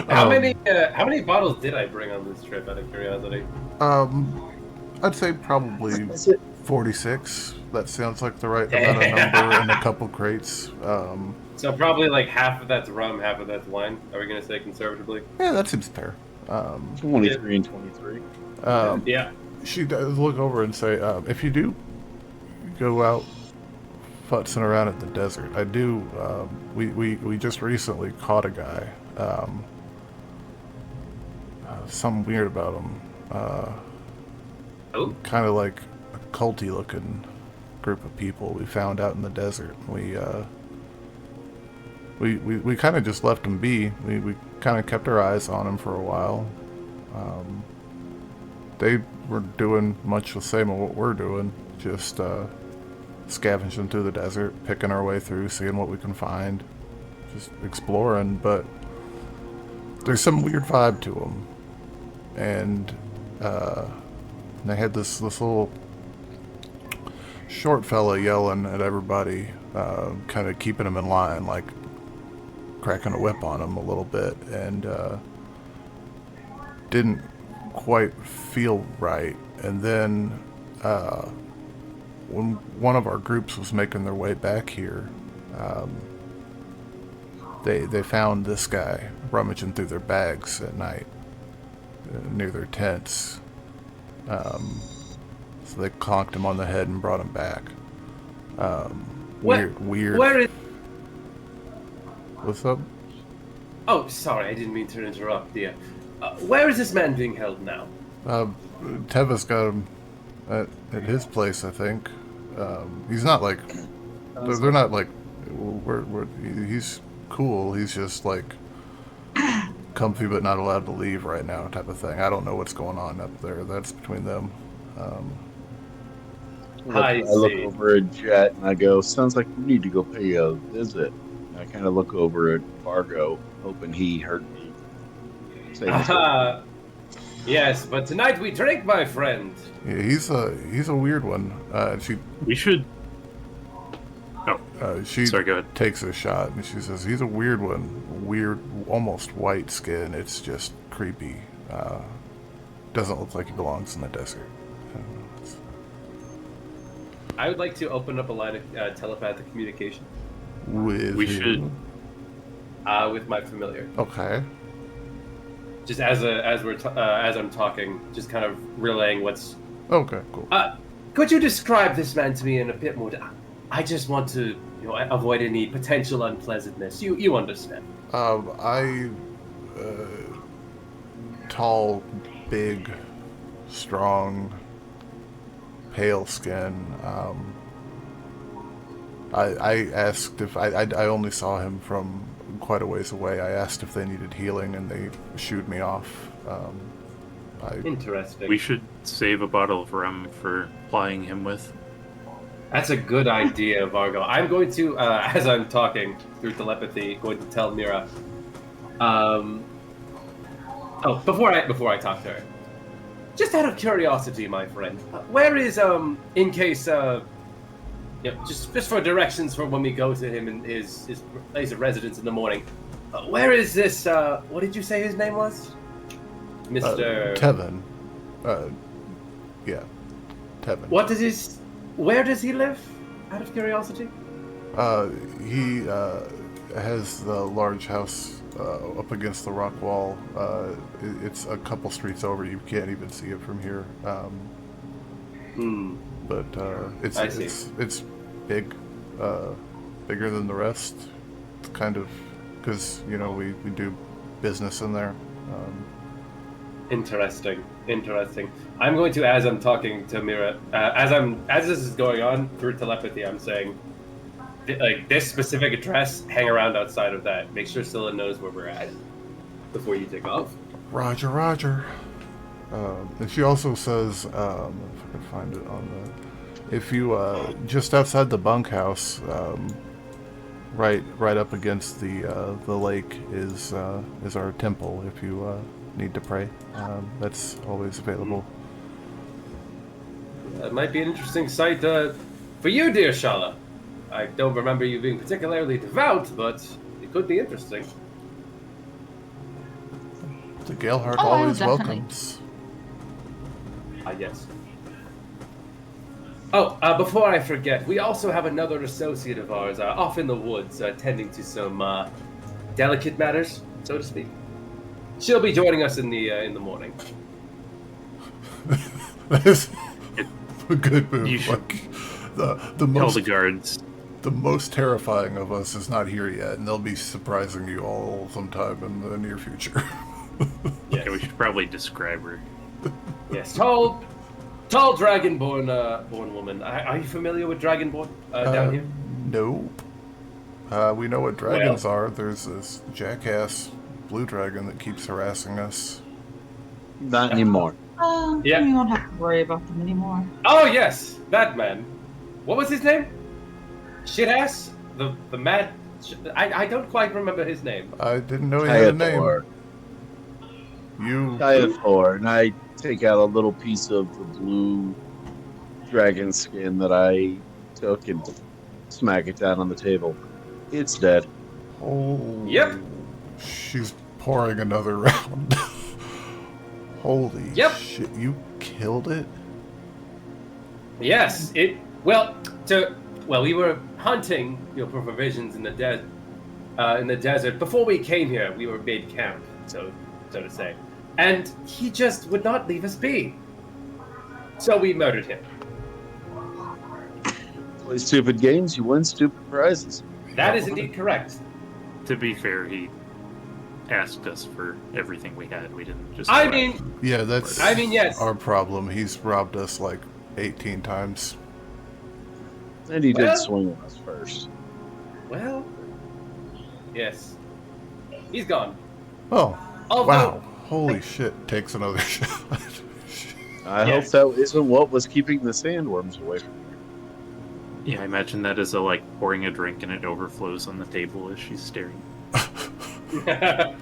How many bottles did I bring on this trip, out of curiosity? I'd say probably That's it. 46. That sounds like the right amount of number, and a couple crates. So probably like half of that's rum, half of that's wine. Are we gonna say conservatively? Yeah, that seems fair. 23 and 23. Yeah. She does look over and say, if you do go out futzing around in the desert, I do, we just recently caught a guy. Something weird about him. Kind of like a culty looking group of people we found out in the desert. We kind of just left him be. We kind of kept our eyes on him for a while. They were doing much the same of what we're doing, just scavenging through the desert, picking our way through, seeing what we can find, just exploring. But there's some weird vibe to them, and they had this little short fella yelling at everybody, kind of keeping them in line, like cracking a whip on them a little bit, and didn't quite feel right. And then when one of our groups was making their way back here, they found this guy rummaging through their bags at night near their tents. So they conked him on the head and brought him back. Weird. Where is? What's up? Oh, sorry, I didn't mean to interrupt, dear. Where is this man being held now? Teva's got him at his place, I think. He's not like they're not like he's cool. He's just like comfy but not allowed to leave right now type of thing. I don't know what's going on up there. That's between them. I look over at Jet and I go, sounds like we need to go pay a visit. And I kind of look over at Fargo, hoping he heard me. Yes, but tonight we drink, my friend. Yeah, he's a weird one. We should. She Sorry, go ahead. takes a shot and she says, he's a weird one. Weird, almost white skin. It's just creepy. Doesn't look like he belongs in the desert. I would like to open up a line of telepathic communication. We should. With my familiar. Okay. Just as I'm talking, just kind of relaying what's. Okay, cool. Could you describe this man to me in a bit more? I just want to, avoid any potential unpleasantness. You understand? Tall, big, strong, pale skin. I asked if I only saw him from quite a ways away. I asked if they needed healing, and they shooed me off. Interesting. We should save a bottle of rum for plying him with. That's a good idea, Vargo. I'm going to, as I'm talking through telepathy, going to tell Mira. Before I talk to her, just out of curiosity, my friend, where is in case just for directions for when we go to him in his place of residence in the morning. Where is this? What did you say his name was? Mr. Tavern. Yeah, Tavern. What is his? Where does he live? Out of curiosity. He has the large house up against the rock wall. It's a couple streets over. You can't even see it from here. But it's big, bigger than the rest. It's kind of because we do business in there. Interesting. I'm going to, as I'm talking to Mira, as this is going on through telepathy, I'm saying, like, this specific address, hang around outside of that. Make sure Scylla knows where we're at before you take off. Roger. And she also says, if I can find it on if you just outside the bunkhouse, right up against the lake is our temple. If you need to pray, that's always available. That might be an interesting sight for you, dear Shalla. I don't remember you being particularly devout, but it could be interesting. The Galeheart Oh, always definitely. welcomes. Yes. Before I forget, we also have another associate of ours off in the woods, tending to some delicate matters, so to speak. She'll be joining us in the morning. That is a good move. You should Most the guards. The most terrifying of us is not here yet, and they'll be surprising you all sometime in the near future. Yes. Okay, we should probably describe her. Yes, tall dragonborn woman. Are you familiar with dragonborn down here? Nope. We know what dragons are. There's this jackass blue dragon that keeps harassing us. Not anymore. Yeah. We won't have to worry about them anymore. Oh yes, that man. What was his name? Shitass? The mad. I don't quite remember his name. I didn't know he had a name. Kyathor, and I take out a little piece of the blue dragon skin that I took and smack it down on the table. It's dead. Oh. Yep. She's pouring another round. Holy shit, you killed it? Yes, we were hunting, for provisions in the desert. Before we came here, we were made camp, so to say. And he just would not leave us be. So we murdered him. Play stupid games, you win stupid prizes. That is indeed correct. To be fair, he asked us for everything we had. We didn't just. Yeah, that's yes. our problem. He's robbed us like 18 times. And he did Well- swing on us first. Well, yes. He's gone. Oh, Although, wow. Holy shit. Takes another shot. I Yeah. hope that isn't what was keeping the sandworms away from you. Yeah, I imagine that is like pouring a drink and it overflows on the table as she's staring. The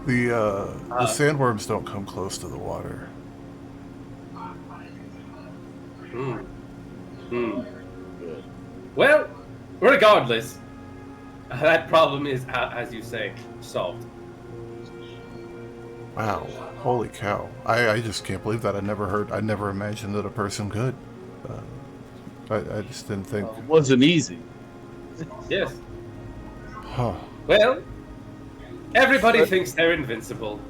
sandworms don't come close to the water. Good. Well, regardless, that problem is, as you say, solved. Wow. Holy cow. I just can't believe that. I never imagined that a person could. I just didn't think. It wasn't easy. Yes. Huh. Well, everybody thinks they're invincible.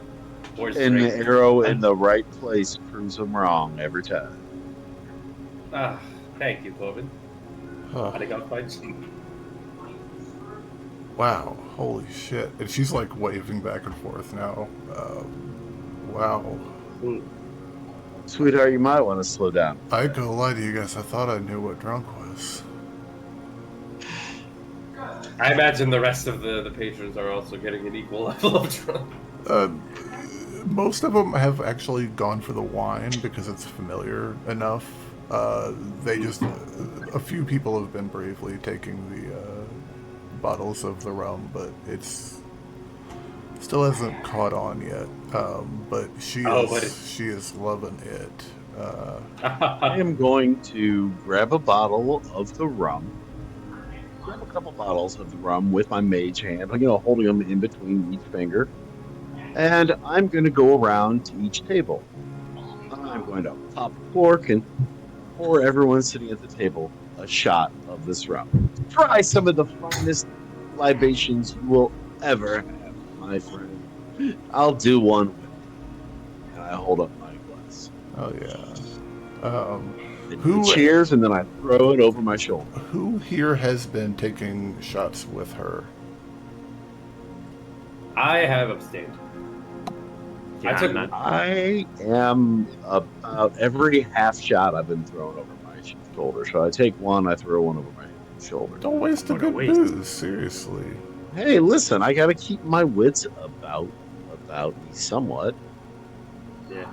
Or And the straight. arrow in the right place proves them wrong every time. Ah, thank you, Corvin. Huh. Arigato. Wow. Holy shit. And she's like waving back and forth now. Wow. Sweetheart, you might want to slow down. I ain't gonna lie to you guys. I thought I knew what drunk was. I imagine the rest of the patrons are also getting an equal level of drunk. Most of them have actually gone for the wine because it's familiar enough. They just, a few people have been bravely taking the bottles of the rum, but it's still hasn't caught on yet. But she is loving it. I am going to grab a bottle of the rum. Grab a couple bottles of the rum with my mage hand, holding them in between each finger. And I'm going to go around to each table. I'm going to pop a cork and pour everyone sitting at the table a shot of this rum. Try some of the finest libations you will ever have, my friend. I'll do one with you. And I hold up my glass. Oh yeah. Who cheers, and then I throw it over my shoulder. Who here has been taking shots with her? I have abstained. Yeah, I took I'm not- I am about every half shot I've been thrown over my shoulder. So I take one, I throw one over my shoulder. Don't waste a What a good waste. booze, seriously. Hey, listen, I got to keep my wits about me somewhat. Yeah.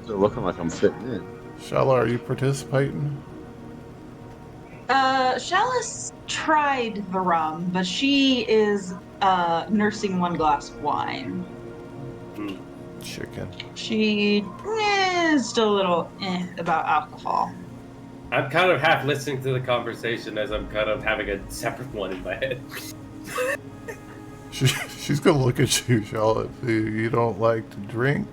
They're looking like I'm fitting in. Shalla, are you participating? Shalla's tried the rum, but she is nursing one glass of wine. Chicken. She is still a little about alcohol. I'm kind of half listening to the conversation as I'm kind of having a separate one in my head. She's gonna look at you, Shalla. If you don't like to drink.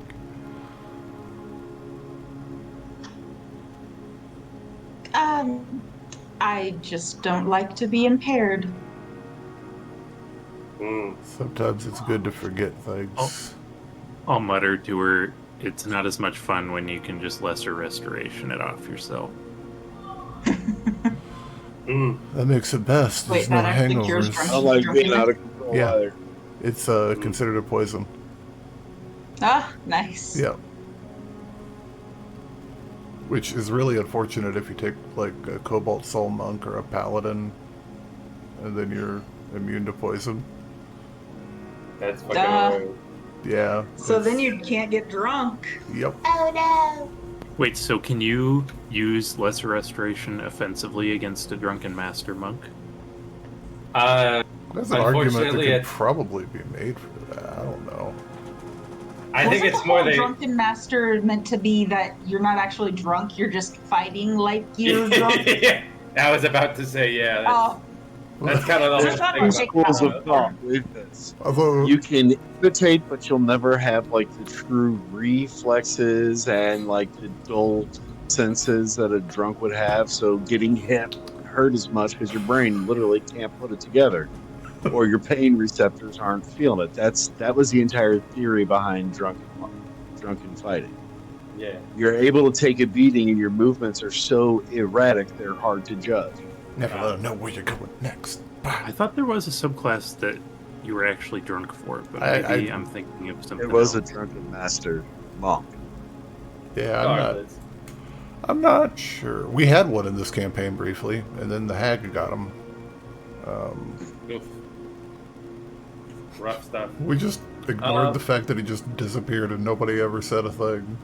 I just don't like to be impaired. Sometimes it's good to forget things. I'll mutter to her, it's not as much fun when you can just lesser restoration it off yourself. That makes it best. Wait, There's no that actually cures hangovers. drunk- I don't like being out of control Yeah. either. It's considered a poison. Ah, nice. Yeah. Which is really unfortunate if you take like a Cobalt Soul Monk or a Paladin, and then you're immune to poison. That's fucking Duh. annoying. Yeah. So then you can't get drunk. Yep. Oh no. Wait, so can you use lesser restoration offensively against a drunken master monk? Uh, There's an argument that Unfortunately, could it's- probably be made for that. I don't know. I think Wasn't it's the more whole the drunken master meant to be that you're not actually drunk, you're just fighting like you're drunk? Yeah, I was about to say, yeah. Oh, That's kind of the There's whole not thing. much about Schools it. of thought with this. Although, You can imitate, but you'll never have like the true reflexes and like the dull senses that a drunk would have. So getting hit wouldn't hurt as much because your brain literally can't put it together, or your pain receptors aren't feeling it. That was the entire theory behind drunken fighting. Yeah. You're able to take a beating, and your movements are so erratic they're hard to judge. never let them know where you're going next. I thought there was a subclass that you were actually drunk for, but maybe I'm thinking of something It was a else. drunken master monk. Yeah, I'm not. Regardless. I'm not sure. We had one in this campaign briefly, and then the hag got him. Oof. Rough stuff. We just ignored the fact that he just disappeared and nobody ever said a thing.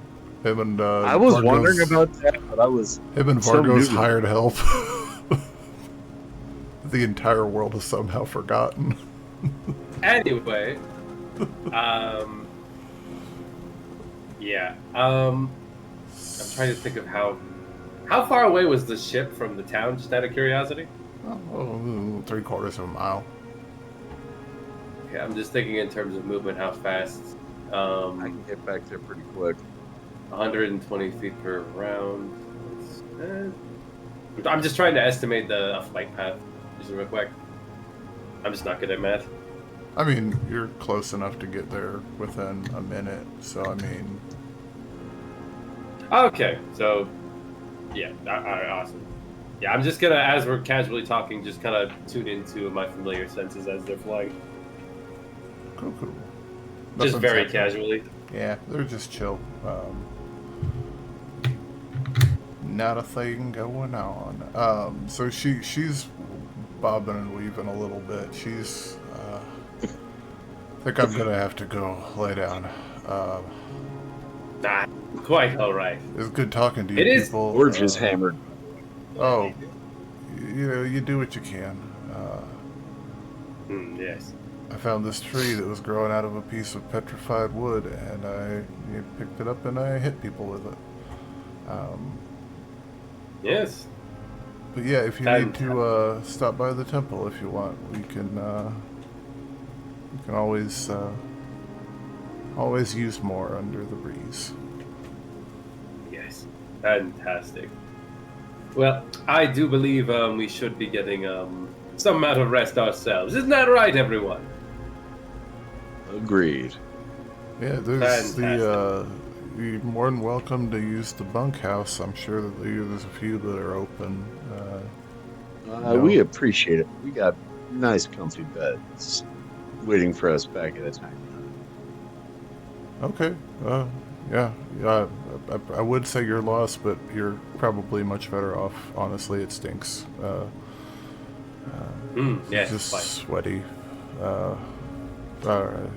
Him and I was Vargos, wondering about that, but I was him and so Vargos new. hired help. The entire world has somehow forgotten. Anyway, yeah. I'm trying to think of how far away was the ship from the town, just out of curiosity? Oh, 3/4 of a mile. Okay, I'm just thinking in terms of movement, how fast. I can get back there pretty quick. 120 feet per round. I'm just trying to estimate the flight path, just real quick. I'm just not good at math. I mean, you're close enough to get there within a minute, so I mean... Okay, so, yeah, alright, awesome. Yeah, I'm just gonna, as we're casually talking, just kind of tune into my familiar senses as they're flying. Cool. Just Nothing's very happening. casually. Yeah, they're just chill. Not a thing going on. So she's bobbing and weaving a little bit. She's, I think I'm gonna have to go lay down. Nah, quite alright. It's good talking to you It is people. We're just hammered. Oh, you do what you can. Yes. I found this tree that was growing out of a piece of petrified wood, and I picked it up and I hit people with it. Yes. But yeah, if you need to stop by the temple if you want, we can always use more under the breeze. Yes. Fantastic. Well, I do believe we should be getting some amount of rest ourselves. Isn't that right, everyone? Agreed. Yeah, there's Fantastic. you're more than welcome to use the bunkhouse. I'm sure that there's a few that are open. No. We appreciate it. We got nice, comfy beds waiting for us back at a time. Okay. Yeah. I would say you're lost, but you're probably much better off. Honestly, it stinks. Yes, Just fine. sweaty.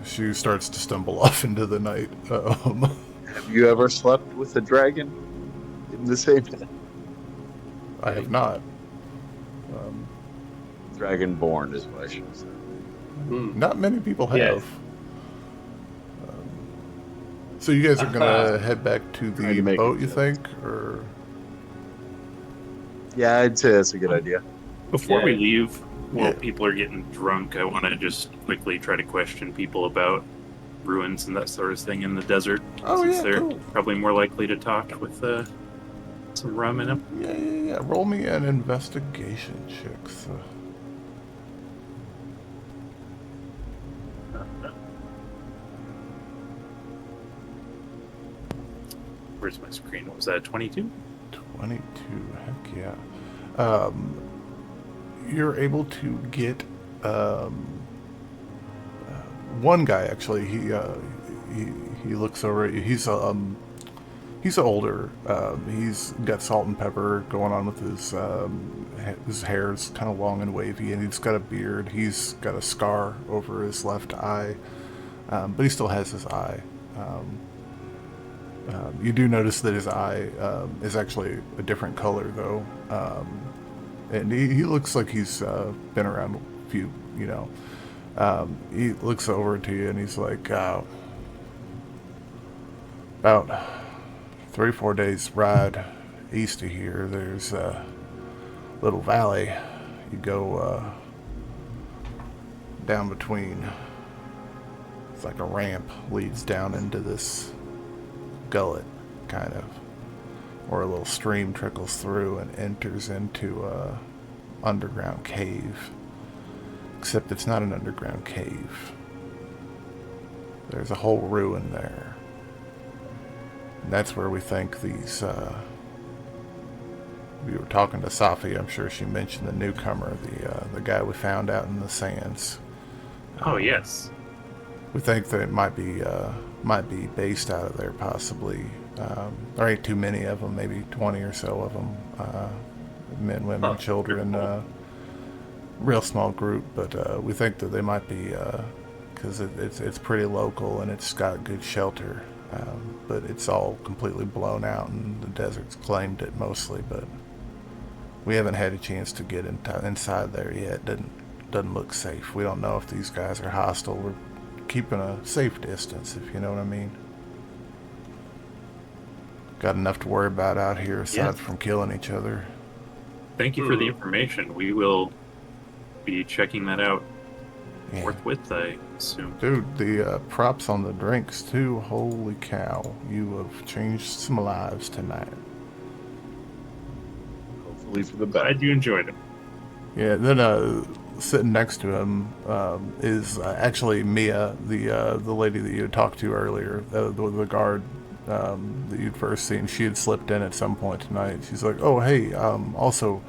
She starts to stumble off into the night. Have you ever slept with a dragon in the same bed? I have not. Dragonborn is what I should say. Not many people have. Yes. So you guys are gonna head back to Trying the to make boat, it you fit. think, or? Yeah, I'd say that's a good idea. Before we Yeah. leave, while Yeah. people are getting drunk, I want to just quickly try to question people about ruins and that sort of thing in the desert. Oh, since yeah, they're cool. probably more likely to talk with some rum in them. Yeah. Roll me an investigation check. So. Where's my screen? What was that, 22? 22. Heck yeah. You're able to get one guy actually. He looks over at you. He's older. He's got salt and pepper going on with his hair's kind of long and wavy, and he's got a beard. He's got a scar over his left eye, but he still has his eye. You do notice that his eye is actually a different color, though, and he looks like he's been around a few, he looks over to you and he's like, about 3-4 days ride east of here, there's a little valley. You go down between, it's like a ramp leads down into this gullet, kind of, or a little stream trickles through and enters into a underground cave. Except it's not an underground cave. There's a whole ruin there. And that's where we think these, we were talking to Safi, I'm sure she mentioned the newcomer, the guy we found out in the sands. Oh, yes. We think that it might be based out of there, possibly There ain't too many of them, maybe 20 or so of them. Men, women, children. Real small group, but we think that they might be, because it's pretty local and it's got good shelter. But it's all completely blown out and the desert's claimed it mostly, but we haven't had a chance to get inside there yet. Doesn't look safe. We don't know if these guys are hostile. We're keeping a safe distance, if you know what I mean. Got enough to worry about out here aside from killing each other. Thank you for the information. We will be checking that out forthwith, I assume. Dude, the props on the drinks too. Holy cow. You have changed some lives tonight. Hopefully for the better. Glad you enjoyed it. Yeah, then sitting next to him is actually Mia, the lady that you had talked to earlier, the guard that you'd first seen. She had slipped in at some point tonight. She's like, oh, hey, also,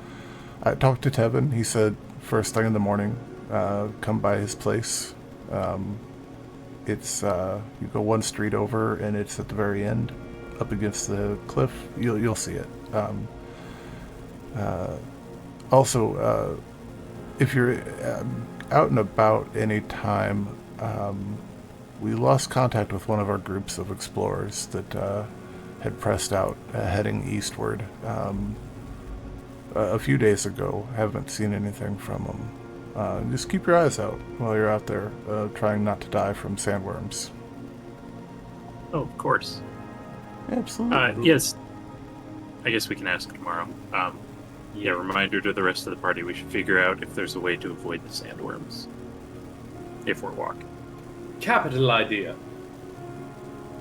I talked to Tavern. He said first thing in the morning, come by his place. It's you go one street over and it's at the very end, up against the cliff. You'll see it. Also, if you're out and about any time, we lost contact with one of our groups of explorers that had pressed out, heading eastward a few days ago. Haven't seen anything from them. Just keep your eyes out while you're out there, trying not to die from sandworms. Oh, of course. Absolutely. Yes. I guess we can ask tomorrow. Reminder to the rest of the party, we should figure out if there's a way to avoid the sandworms. If we're walking. Capital idea.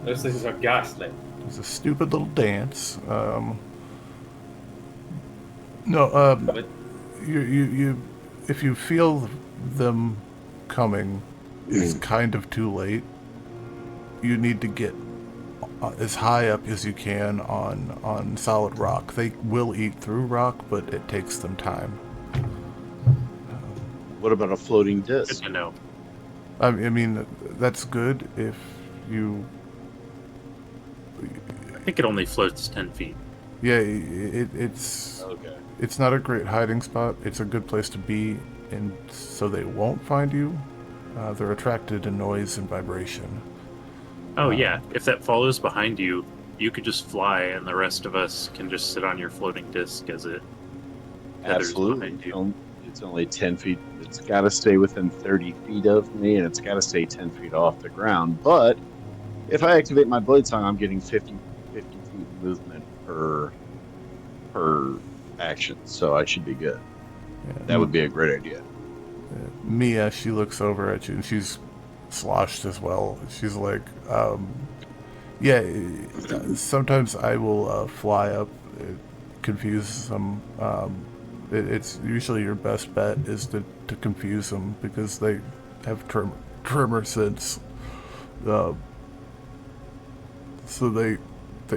Those things are ghastly. It's a stupid little dance. You if you feel them coming, it's kind of too late. You need to get as high up as you can on solid rock. They will eat through rock, but it takes them time. What about a floating disc? Good to know. I mean, that's good if you... I think it only floats 10 feet. Yeah, it's... Okay. It's not a great hiding spot. It's a good place to be, and so they won't find you. They're attracted to noise and vibration. Oh, yeah. If that follows behind you, you could just fly, and the rest of us can just sit on your floating disc as it feathers Absolutely. behind you. It's only 10 feet. It's got to stay within 30 feet of me, and it's got to stay 10 feet off the ground. But if I activate my blade song, I'm getting 50 feet movement per action, so I should be good. Yeah. That would be a great idea. Mia, she looks over at you, and she's sloshed as well. She's like, sometimes I will fly up, confuse them. It's usually your best bet is to confuse them because they have tremor sense. So they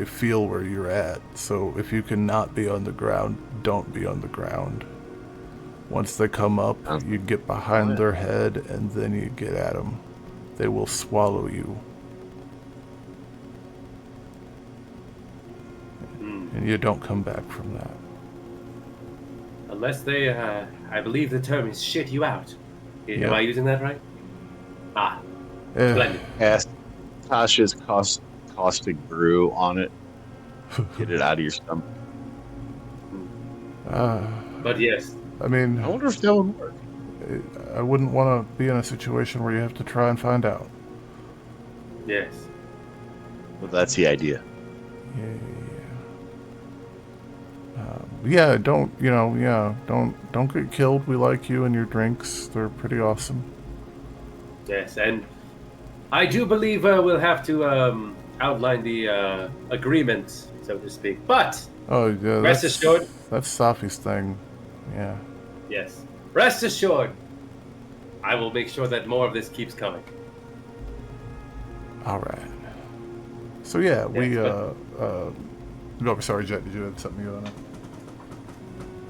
feel where you're at. So if you cannot be on the ground, don't be on the ground. Once they come up, you get behind their head and then you get at them. They will swallow you. And you don't come back from that. Unless they, I believe the term is shit you out. Am I using that right? Splendid. Cast Tasha's caustic brew on it. Get it out of your stomach. But yes. I mean, I wonder if that would work. I wouldn't want to be in a situation where you have to try and find out. Yes. Well, that's the idea. Don't get killed. We like you and your drinks. They're pretty awesome. Yes, and I do believe we'll have to outline the agreement, so to speak. But rest assured, that's Safi's thing. Yeah. Yes. Rest assured, I will make sure that more of this keeps coming. All right. So yeah, sorry, Jet. Did you have something you want to?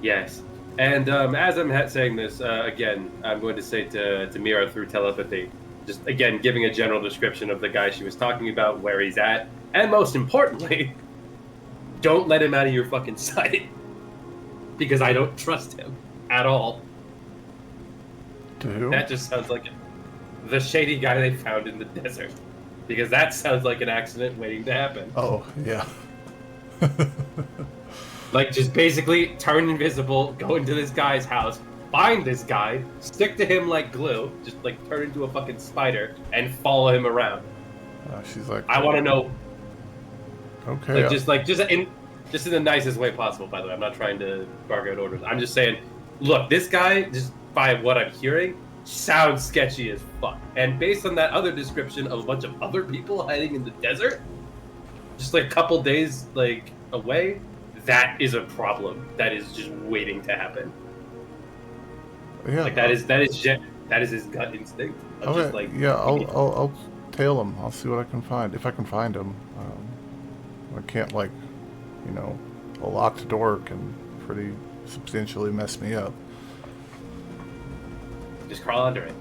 Yes. And as I'm saying this, again, I'm going to say to Mira through telepathy, Just again, giving a general description of the guy she was talking about, where he's at, and most importantly, don't let him out of your fucking sight. Because I don't trust him at all. To who? That just sounds like the shady guy they found in the desert. Because that sounds like an accident waiting to happen. Oh, yeah. Like, just basically turn invisible, go into this guy's house, find this guy, stick to him like glue, just like turn into a fucking spider, and follow him around. She's like, I want to know. okay. Like, just in the nicest way possible, by the way. I'm not trying to bark out orders. I'm just saying, look, this guy, just by what I'm hearing, sounds sketchy as fuck. And based on that other description of a bunch of other people hiding in the desert, just like a couple days like away, that is a problem. That is just waiting to happen. Yeah. Like that is his gut instinct. Okay. Just like, yeah, I'll tail him. I'll see what I can find. If I can find him. I can't, like, you know, a locked door can pretty substantially mess me up. just crawl under it.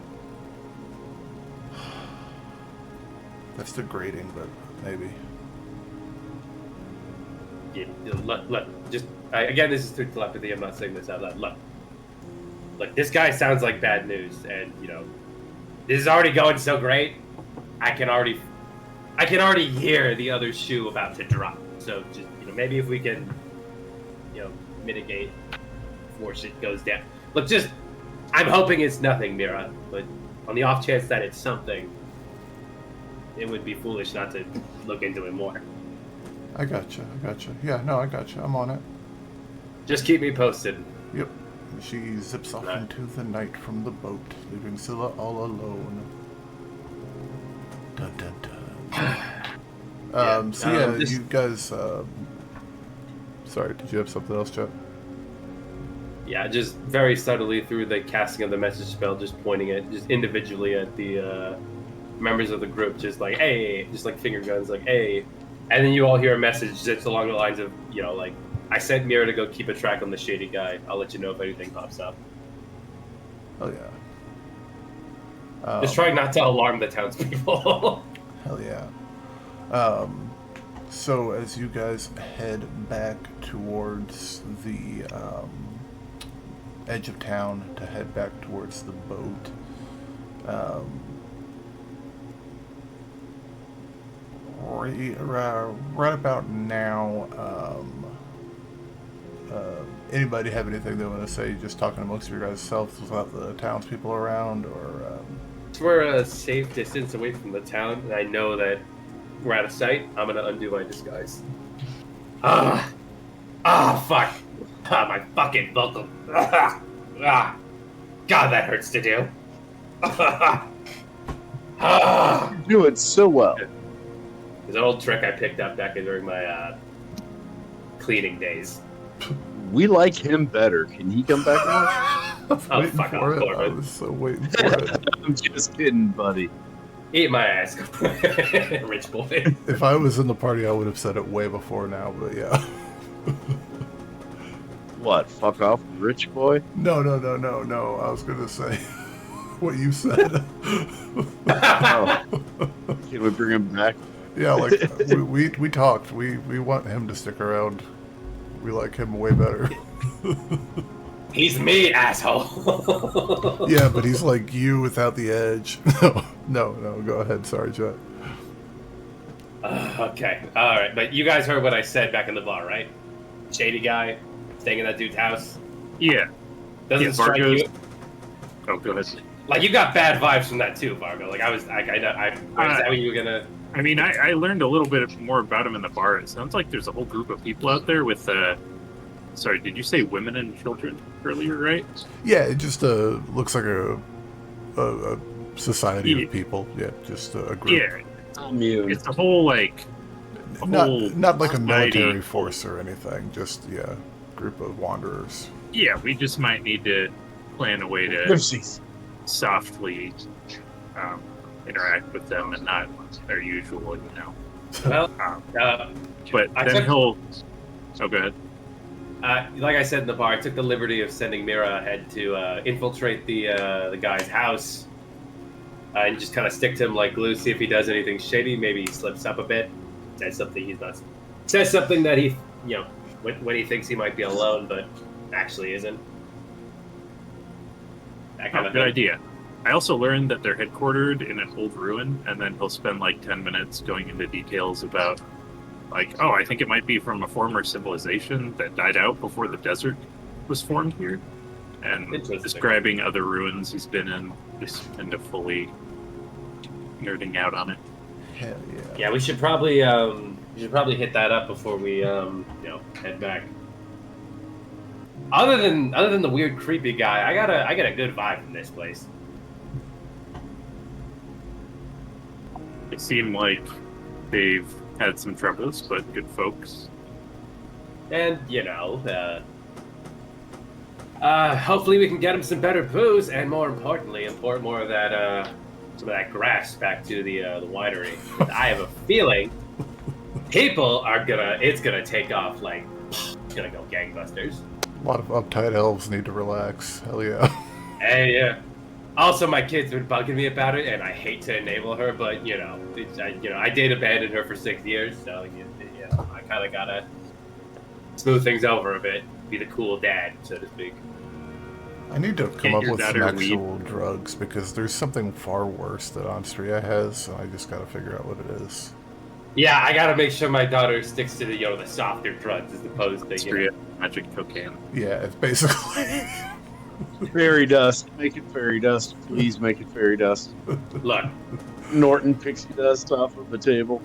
That's degrading, but maybe. Yeah, look, just again, this is through telepathy. I'm not saying this out loud. Look, this guy sounds like bad news, and you know, this is already going so great. I can already hear the other shoe about to drop. So just, you know, maybe if we can, you know, mitigate before shit goes down. Look, just I'm hoping it's nothing, Mira, but on the off chance that it's something, it would be foolish not to look into it more. I gotcha. Yeah, no, I gotcha. I'm on it. Just keep me posted. Yep. She zips off into the night from the boat, leaving Scylla all alone. Dun dun dun. You guys. Sorry, did you have something else, Chet? Yeah, just very subtly through the casting of the message spell, just pointing it just individually at the members of the group, just like, hey, just like finger guns, like, hey. And then you all hear a message that's along the lines of, you know, like, I sent Mira to go keep a track on the shady guy. I'll let you know if anything pops up. Oh, yeah. Just trying not to alarm the townspeople. Hell yeah. So as you guys head back towards the edge of town to head back towards the boat, right about now, anybody have anything they want to say, just talking amongst your guys' selves without the townspeople around, or... We're a safe distance away from the town, and I know that we're out of sight. I'm gonna undo my disguise. Fuck. My fucking vocal. God, that hurts to do. You do it so well. It's an old trick I picked up back during my cleaning days. We like him better. Can he come back on? Oh, fuck off, I Corvin. was so waiting for it. I'm just kidding, buddy. Eat my ass, rich boy. If I was in the party, I would have said it way before now, but yeah. What? Fuck off, rich boy? No. I was going to say what you said. Oh. Can we bring him back? Yeah, like, we talked. We want him to stick around. We like him way better. He's me, asshole. Yeah, but he's like you without the edge. No, go ahead. Sorry, Jet. Okay, all right. But you guys heard what I said back in the bar, right? Shady guy, staying in that dude's house. Yeah. Doesn't strike Vargo's... you? Oh, go ahead. Like, you got bad vibes from that too, Vargo. Like, is that what you were gonna... I mean, I learned a little bit more about him in the bar. It sounds like there's a whole group of people out there with, sorry, did you say women and children earlier, right? Yeah, it just looks like a society of people. Yeah, just a group. Yeah. Immune. It's a whole, like... Not like a society. military force or anything. Just, yeah, group of wanderers. Yeah, we just might need to plan a way to softly interact with them and not their usual, you know. Well, but then he'll... Oh, go ahead. like I said in the bar, I took the liberty of sending Mira ahead to infiltrate the guy's house. and just kind of stick to him like glue. See if he does anything shady. Maybe he slips up a bit, says something he's not. Says something that he, when he thinks he might be alone, but actually isn't. That kind of good thing. idea. I also learned that they're headquartered in an old ruin, and then he'll spend like 10 minutes going into details about, like, oh, I think it might be from a former civilization that died out before the desert was formed here, and describing other ruins he's been in, just kind of fully nerding out on it. Hell yeah. Yeah, we should probably hit that up before we head back. Other than the weird creepy guy, I got a good vibe from this place. They seem like they've had some troubles, but good folks. And hopefully we can get them some better booze, and more importantly, import more of that some of that grass back to the winery. I have a feeling people it's gonna take off like it's gonna go gangbusters. A lot of uptight elves need to relax. Hell yeah. Hey, yeah. Also, my kid's been bugging me about it, and I hate to enable her, but I did abandon her for 6 years, so I kind of gotta smooth things over a bit, be the cool dad, so to speak. I need to come up your with some daughter actual drugs because there's something far worse that Austria has, so I just gotta figure out what it is. Yeah, I gotta make sure my daughter sticks to the softer drugs as opposed to magic cocaine. Yeah, it's basically. Fairy dust. Make it fairy dust. Please make it fairy dust. Look, Norton pixie dust off of the table.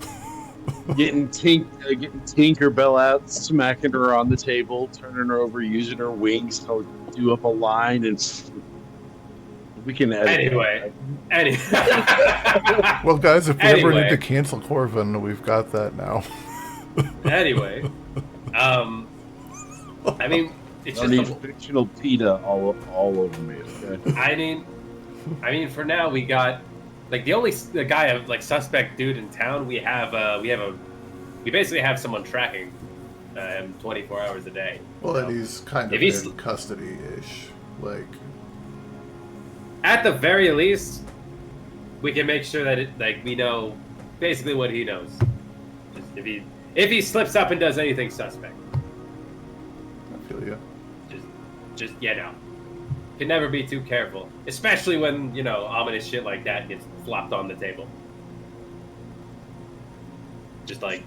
Getting Tinkerbell out, smacking her on the table, turning her over, using her wings to do up a line, and we can edit. Anyway. Well, guys, if we ever need to cancel Corvin, we've got that now. Anyway, I mean, it's I just need fictional PETA all over me. Okay? I mean, for now we got like the guy like suspect dude in town. We basically have someone tracking him 24 hours a day. Well, and he's kind of in custody-ish, like. At the very least, we can make sure that we know basically what he knows. Just if he slips up and does anything suspect. I feel you. Just can never be too careful, especially when ominous shit like that gets flopped on the table. Just like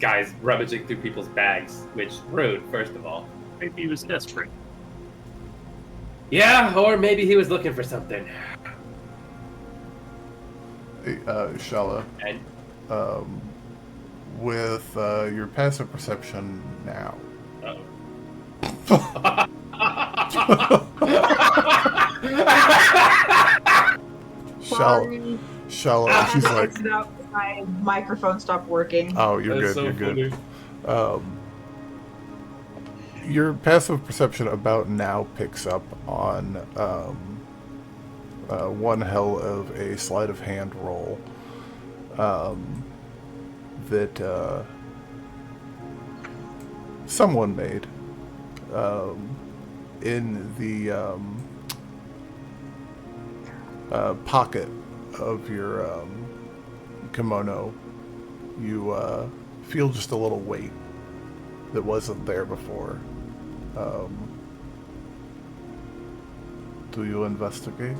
guys rummaging through people's bags, which rude. First of all, Maybe he was desperate. yeah, or maybe he was looking for something. Hey, Shalla, And with your passive perception now. Shalla, she's like, my microphone stopped working. oh, you're good, so you're good. funny. Your passive perception about now picks up on one hell of a sleight of hand roll that someone made in the pocket of your kimono. You feel just a little weight that wasn't there before. Do you investigate?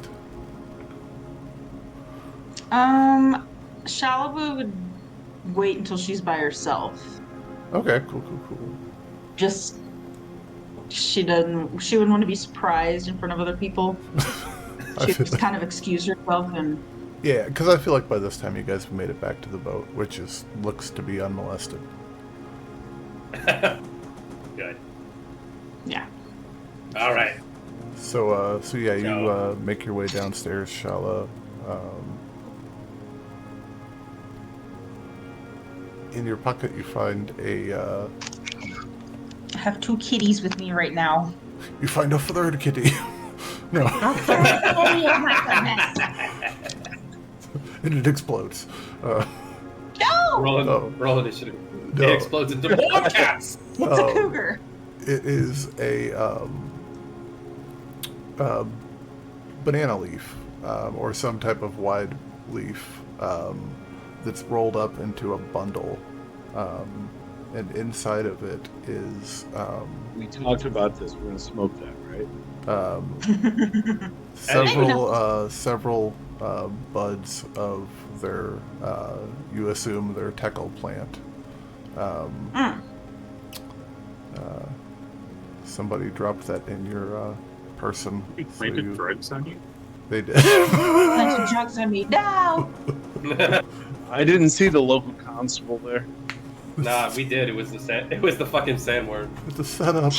Shalla would wait until she's by herself. Okay, cool. Just she wouldn't want to be surprised in front of other people. She would just kind of excuse herself and. Yeah, because I feel like by this time you guys have made it back to the boat, which looks to be unmolested. Good. Yeah. All right. So yeah, you make your way downstairs, Shalla. In your pocket, you find I have 2 kitties with me right now. You find a third kitty. No. Oh my goodness. And it explodes. No! Roll initiative. No. It explodes into more cats. It's a cougar. It is a banana leaf or some type of wide leaf that's rolled up into a bundle. And inside of it is... we talked about this. We're going to smoke that, right? several buds of their, you assume, their teckle plant. Somebody dropped that in your person. They planted drugs on you? They did. Bunch of drugs on me now. I didn't see the local constable there. Nah, we did. It was the fucking sandworm. It's a setup.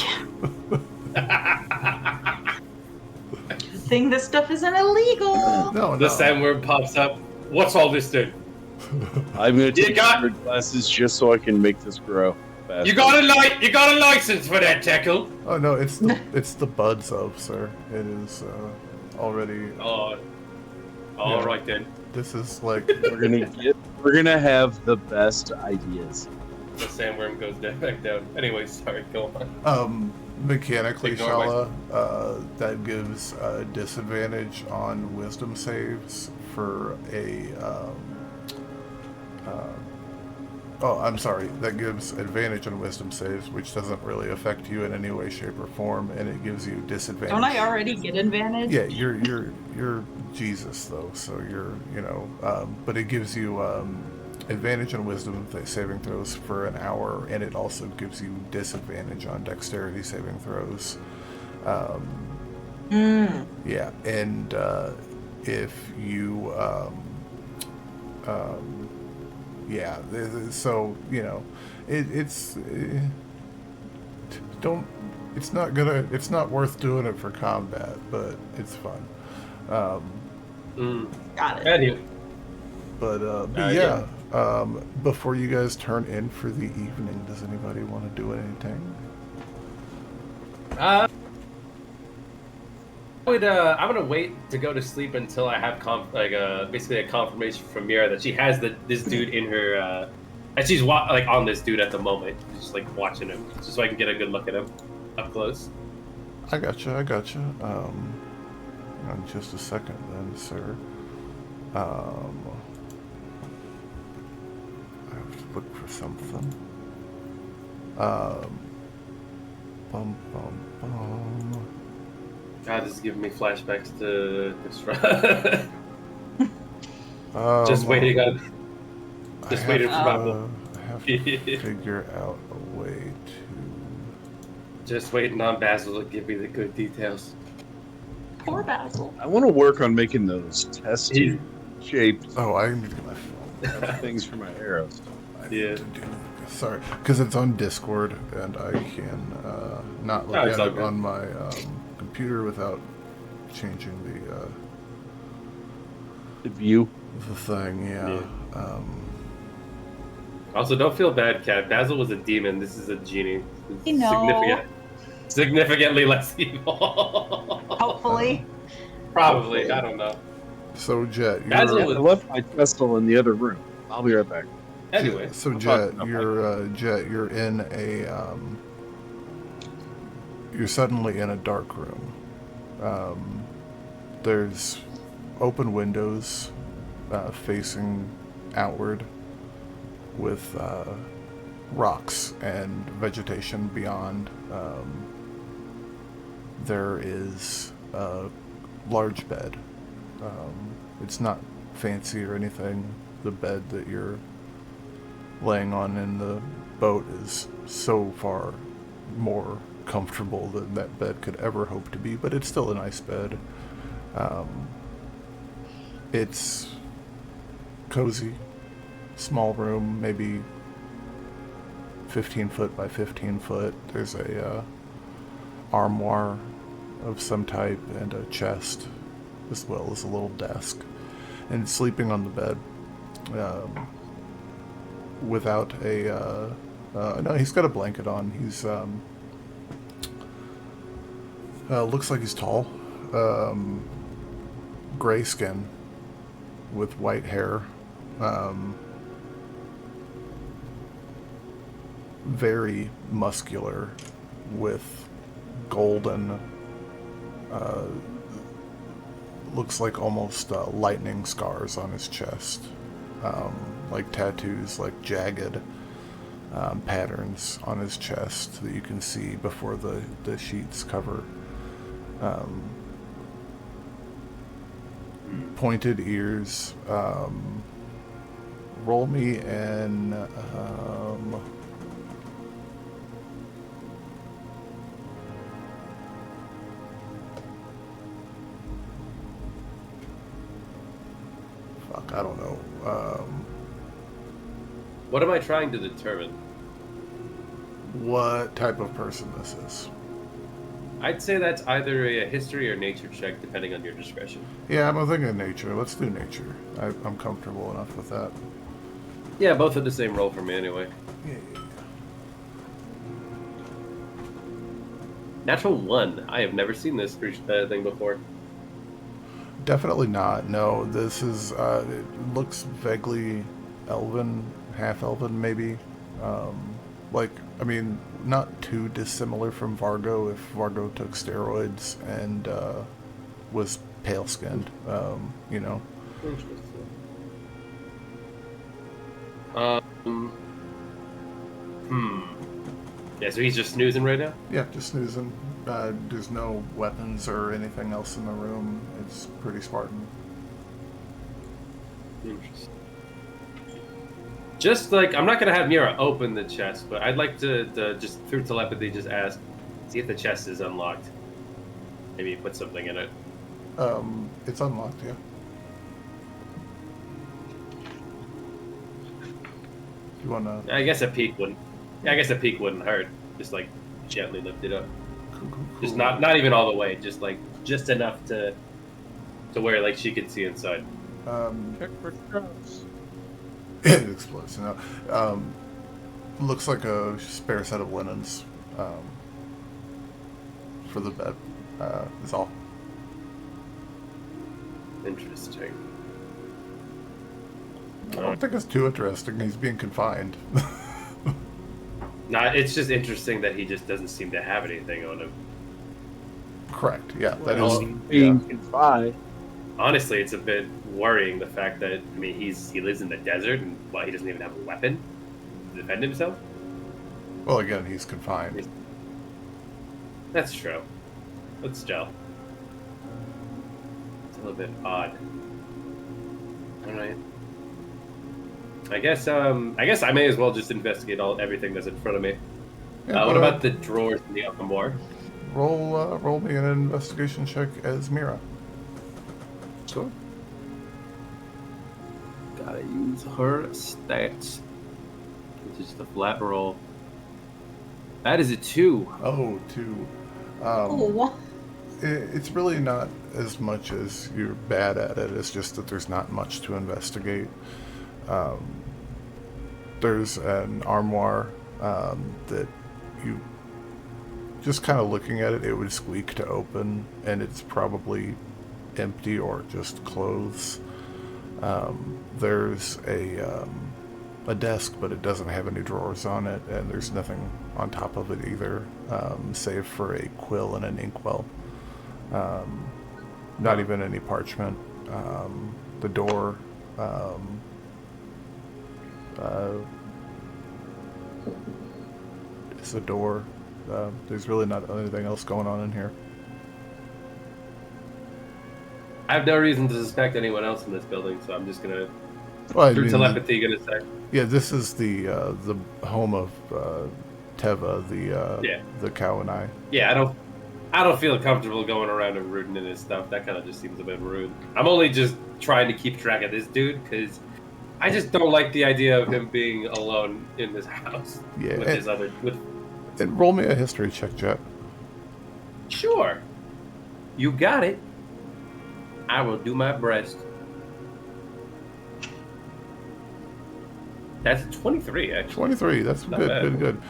Good thing this stuff isn't illegal. No. The sandworm pops up. What's all this thing? I'm going to You take got- 100 glasses just so I can make this grow faster. You got a license for that, Teckle? Oh no, it's the buds of, sir. It is already. Oh, all Yeah. right then. This is like We're gonna have the best ideas. The sandworm goes back down. Anyway, sorry. Go on. Mechanically, Ignore Shalla, that gives a disadvantage on wisdom saves for a. Oh, I'm sorry. That gives advantage on wisdom saves, which doesn't really affect you in any way, shape, or form, and it gives you disadvantage. Don't I already get advantage? Yeah, you're Jesus though, so but it gives you advantage on wisdom saving throws for an hour, and it also gives you disadvantage on dexterity saving throws. Yeah, and if you yeah, so it's not worth doing it for combat, but it's fun. Got it. Anyway, But yeah. Before you guys turn in for the evening, does anybody want to do anything? I'm gonna wait to go to sleep until I have basically a confirmation from Mira that she has this dude in her, and she's on this dude at the moment, just like watching him, just so I can get a good look at him up close. I gotcha. Just a second then, sir. I have to look for something. Bum. God, this is giving me flashbacks to this run. Just waiting for my book. I have to figure out a way to. Just waiting on Basil to give me the good details. Poor Basil. I want to work on making those test tube shaped Oh, I need to get my phone. things for my arrows. Yeah. Sorry, because it's on Discord, and I can not look it's at all it good. on my computer without changing The view. the thing. Yeah. Also, don't feel bad, Kat. Basil was a demon. This is a genie. I know. Significantly less evil. Hopefully. Probably. I don't know. So Jet, Basil you're, was- I left my pestle in the other room. I'll be right back. Anyway. so I'll Jet, talk- you're in a you're suddenly in a dark room. There's open windows facing outward with rocks and vegetation beyond. There is a large bed. It's not fancy or anything. The bed that you're laying on in the boat is so far more comfortable than that bed could ever hope to be, but it's still a nice bed. It's cozy, small room, maybe 15 foot by 15 foot. There's a armoire of some type and a chest, as well as a little desk. And sleeping on the bed, without a no, he's got a blanket on. He's looks like he's tall, gray skin with white hair, very muscular with golden looks like almost lightning scars on his chest, like tattoos, like jagged patterns on his chest that you can see before the sheets cover. Pointed ears. Roll me an fuck, I don't know. What am I trying to determine? What type of person this is? I'd say that's either a history or nature check, depending on your discretion. Yeah, I'm thinking nature. Let's do nature. I'm comfortable enough with that. Yeah, both at the same roll for me anyway. Yeah. Natural 1. I have never seen this thing before. Definitely not. No, this is. It looks vaguely elven, half elven, maybe. Like, I mean, not too dissimilar from Vargo if Vargo took steroids and was pale skinned. You know. Interesting. Yeah, so he's just snoozing right now? Yeah, just snoozing. There's no weapons or anything else in the room. It's pretty Spartan. Interesting. Just like, I'm not going to have Mira open the chest, but I'd like to just through telepathy just ask, see if the chest is unlocked. Maybe put something in it. It's unlocked, yeah. You wanna? I guess a peek wouldn't. Yeah, I guess a peek wouldn't hurt. Just like gently lift it up. Cool. Just not even all the way. Just like just enough to where like she could see inside. Check for traps. It explodes. No. Looks like a spare set of linens for the bed. Is all. Interesting. I don't think it's too interesting. He's being confined. It's just interesting that he just doesn't seem to have anything on him. Correct. Yeah, that Well, is. Being confined. Honestly, it's a bit worrying the fact that he lives in the desert and he doesn't even have a weapon to defend himself. Well, again, he's confined. That's true. But still, it's a little bit odd. All right. I guess I may as well just investigate everything that's in front of me. Yeah, what about the drawers in the upper more? Roll me an investigation check as Mira. Sure. Gotta use her stats, which is the flat roll. That is a 2. Oh, 2. Oh, It's really not as much as you're bad at it. It's just that there's not much to investigate. There's an armoire that you just kind of looking at it, it would squeak to open, and it's probably empty or just clothes. There's a desk, but it doesn't have any drawers on it, and there's nothing on top of it either, save for a quill and an inkwell. Not even any parchment. The door. It's a door. There's really not anything else going on in here. I have no reason to suspect anyone else in this building, so I'm just gonna Well, through telepathy gonna say. Yeah, this is the home of Teva, the cow and I. Yeah, I don't feel comfortable going around and rooting in his stuff. That kind of just seems a bit rude. I'm only just trying to keep track of this dude because I just don't like the idea of him being alone in this house. Yeah, with his other. And roll me a history check, Jet. Sure, you got it. I will do my best. That's 23, actually. 23. That's Not good. bad. Good.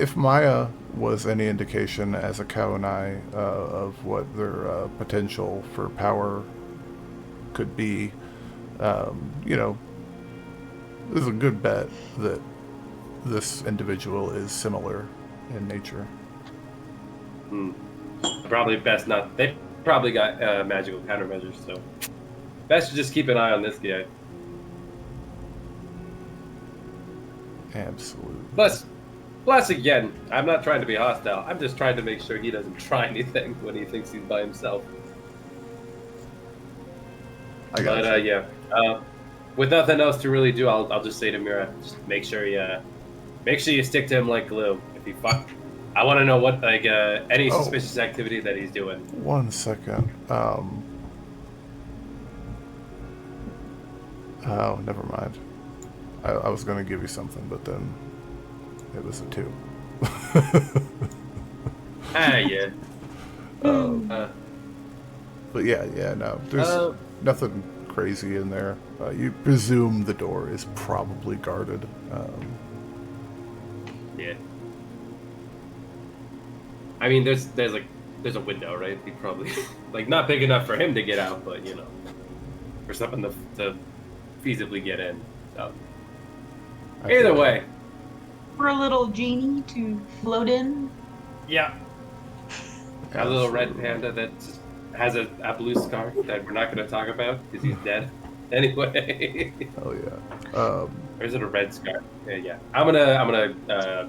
If Maya was any indication as a cow and I of what their potential for power could be, you know, there's a good bet that this individual is similar in nature. Probably best not. They probably got magical countermeasures, so best to just keep an eye on this guy. Absolutely. Plus again, I'm not trying to be hostile. I'm just trying to make sure he doesn't try anything when he thinks he's by himself. I got But yeah, with nothing else to really do, I'll just say to Mira, just make sure you stick to him like glue. If he fuck, I want to know what any suspicious activity that he's doing. 1 second. Oh, never mind. I was going to give you something, but then it was a 2. Yeah. But yeah, no. There's nothing crazy in there. You presume the door is probably guarded. Yeah. I mean, there's a window, right? He probably like not big enough for him to get out, but you know, for something to feasibly get in. So either way, For a little genie to float in. yeah. Got a little red panda that has a blue scar that we're not going to talk about because he's dead. Anyway. Oh yeah. Or is it a red scar? Yeah. I'm gonna.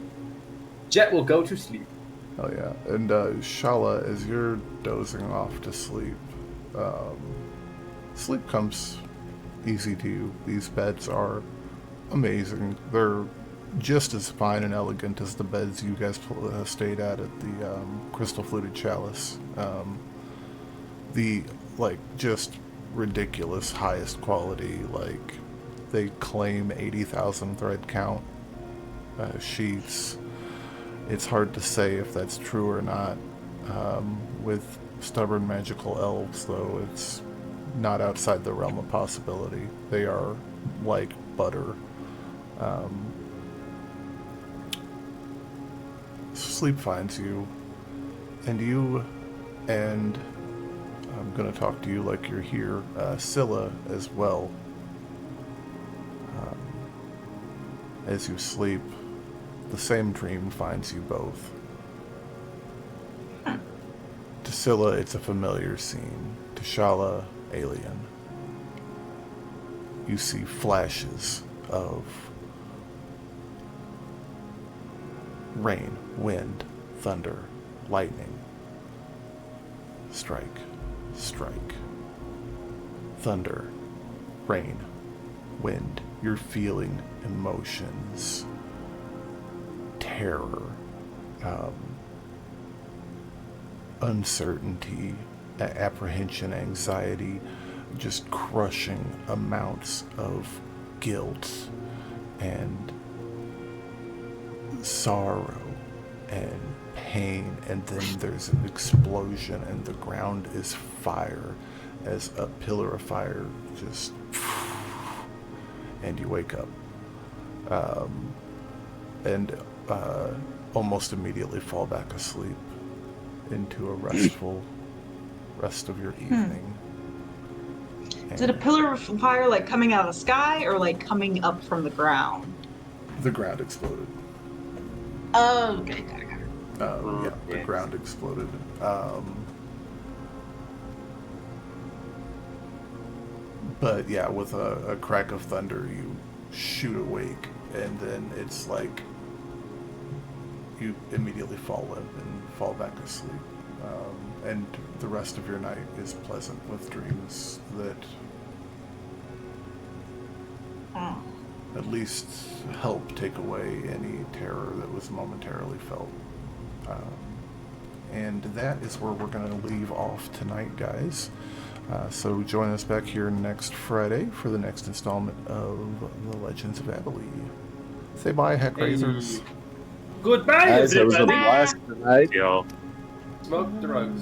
Jet will go to sleep. Oh yeah. And Shalla, as you're dozing off to sleep, sleep comes easy to you. These beds are amazing. They're just as fine and elegant as the beds you guys stayed at the Crystal Fluted Chalice. The just ridiculous highest quality, they claim 80,000 thread count sheets. It's hard to say if that's true or not. With stubborn magical elves, though, it's not outside the realm of possibility. They are like butter. Sleep finds you, and I'm going to talk to you like you're here, Scylla as well. As you sleep, the same dream finds you both. To Scylla, it's a familiar scene. To Shalla, alien. You see flashes of rain, wind, thunder, lightning. Strike, strike. Thunder, rain, wind. You're feeling emotions, terror, uncertainty, apprehension, anxiety, just crushing amounts of guilt and sorrow and pain, and then there's an explosion and the ground is fire as a pillar of fire just, and you wake up and almost immediately fall back asleep into a restful rest of your evening. Is it a pillar of fire coming out of the sky or coming up from the ground? The ground exploded. Oh, okay, got it. Yeah, the ground exploded. But yeah, with a crack of thunder, you shoot awake, and then it's like you immediately fall limp and fall back asleep. And the rest of your night is pleasant with dreams that at least help take away any terror that was momentarily felt. And that is where we're going to leave off tonight, guys. So join us back here next Friday for the next installment of the Legends of Abhaile. Say bye, HeckRazors. Goodbye, Guys, it was a everybody. blast tonight. Y'all. Smoke drugs.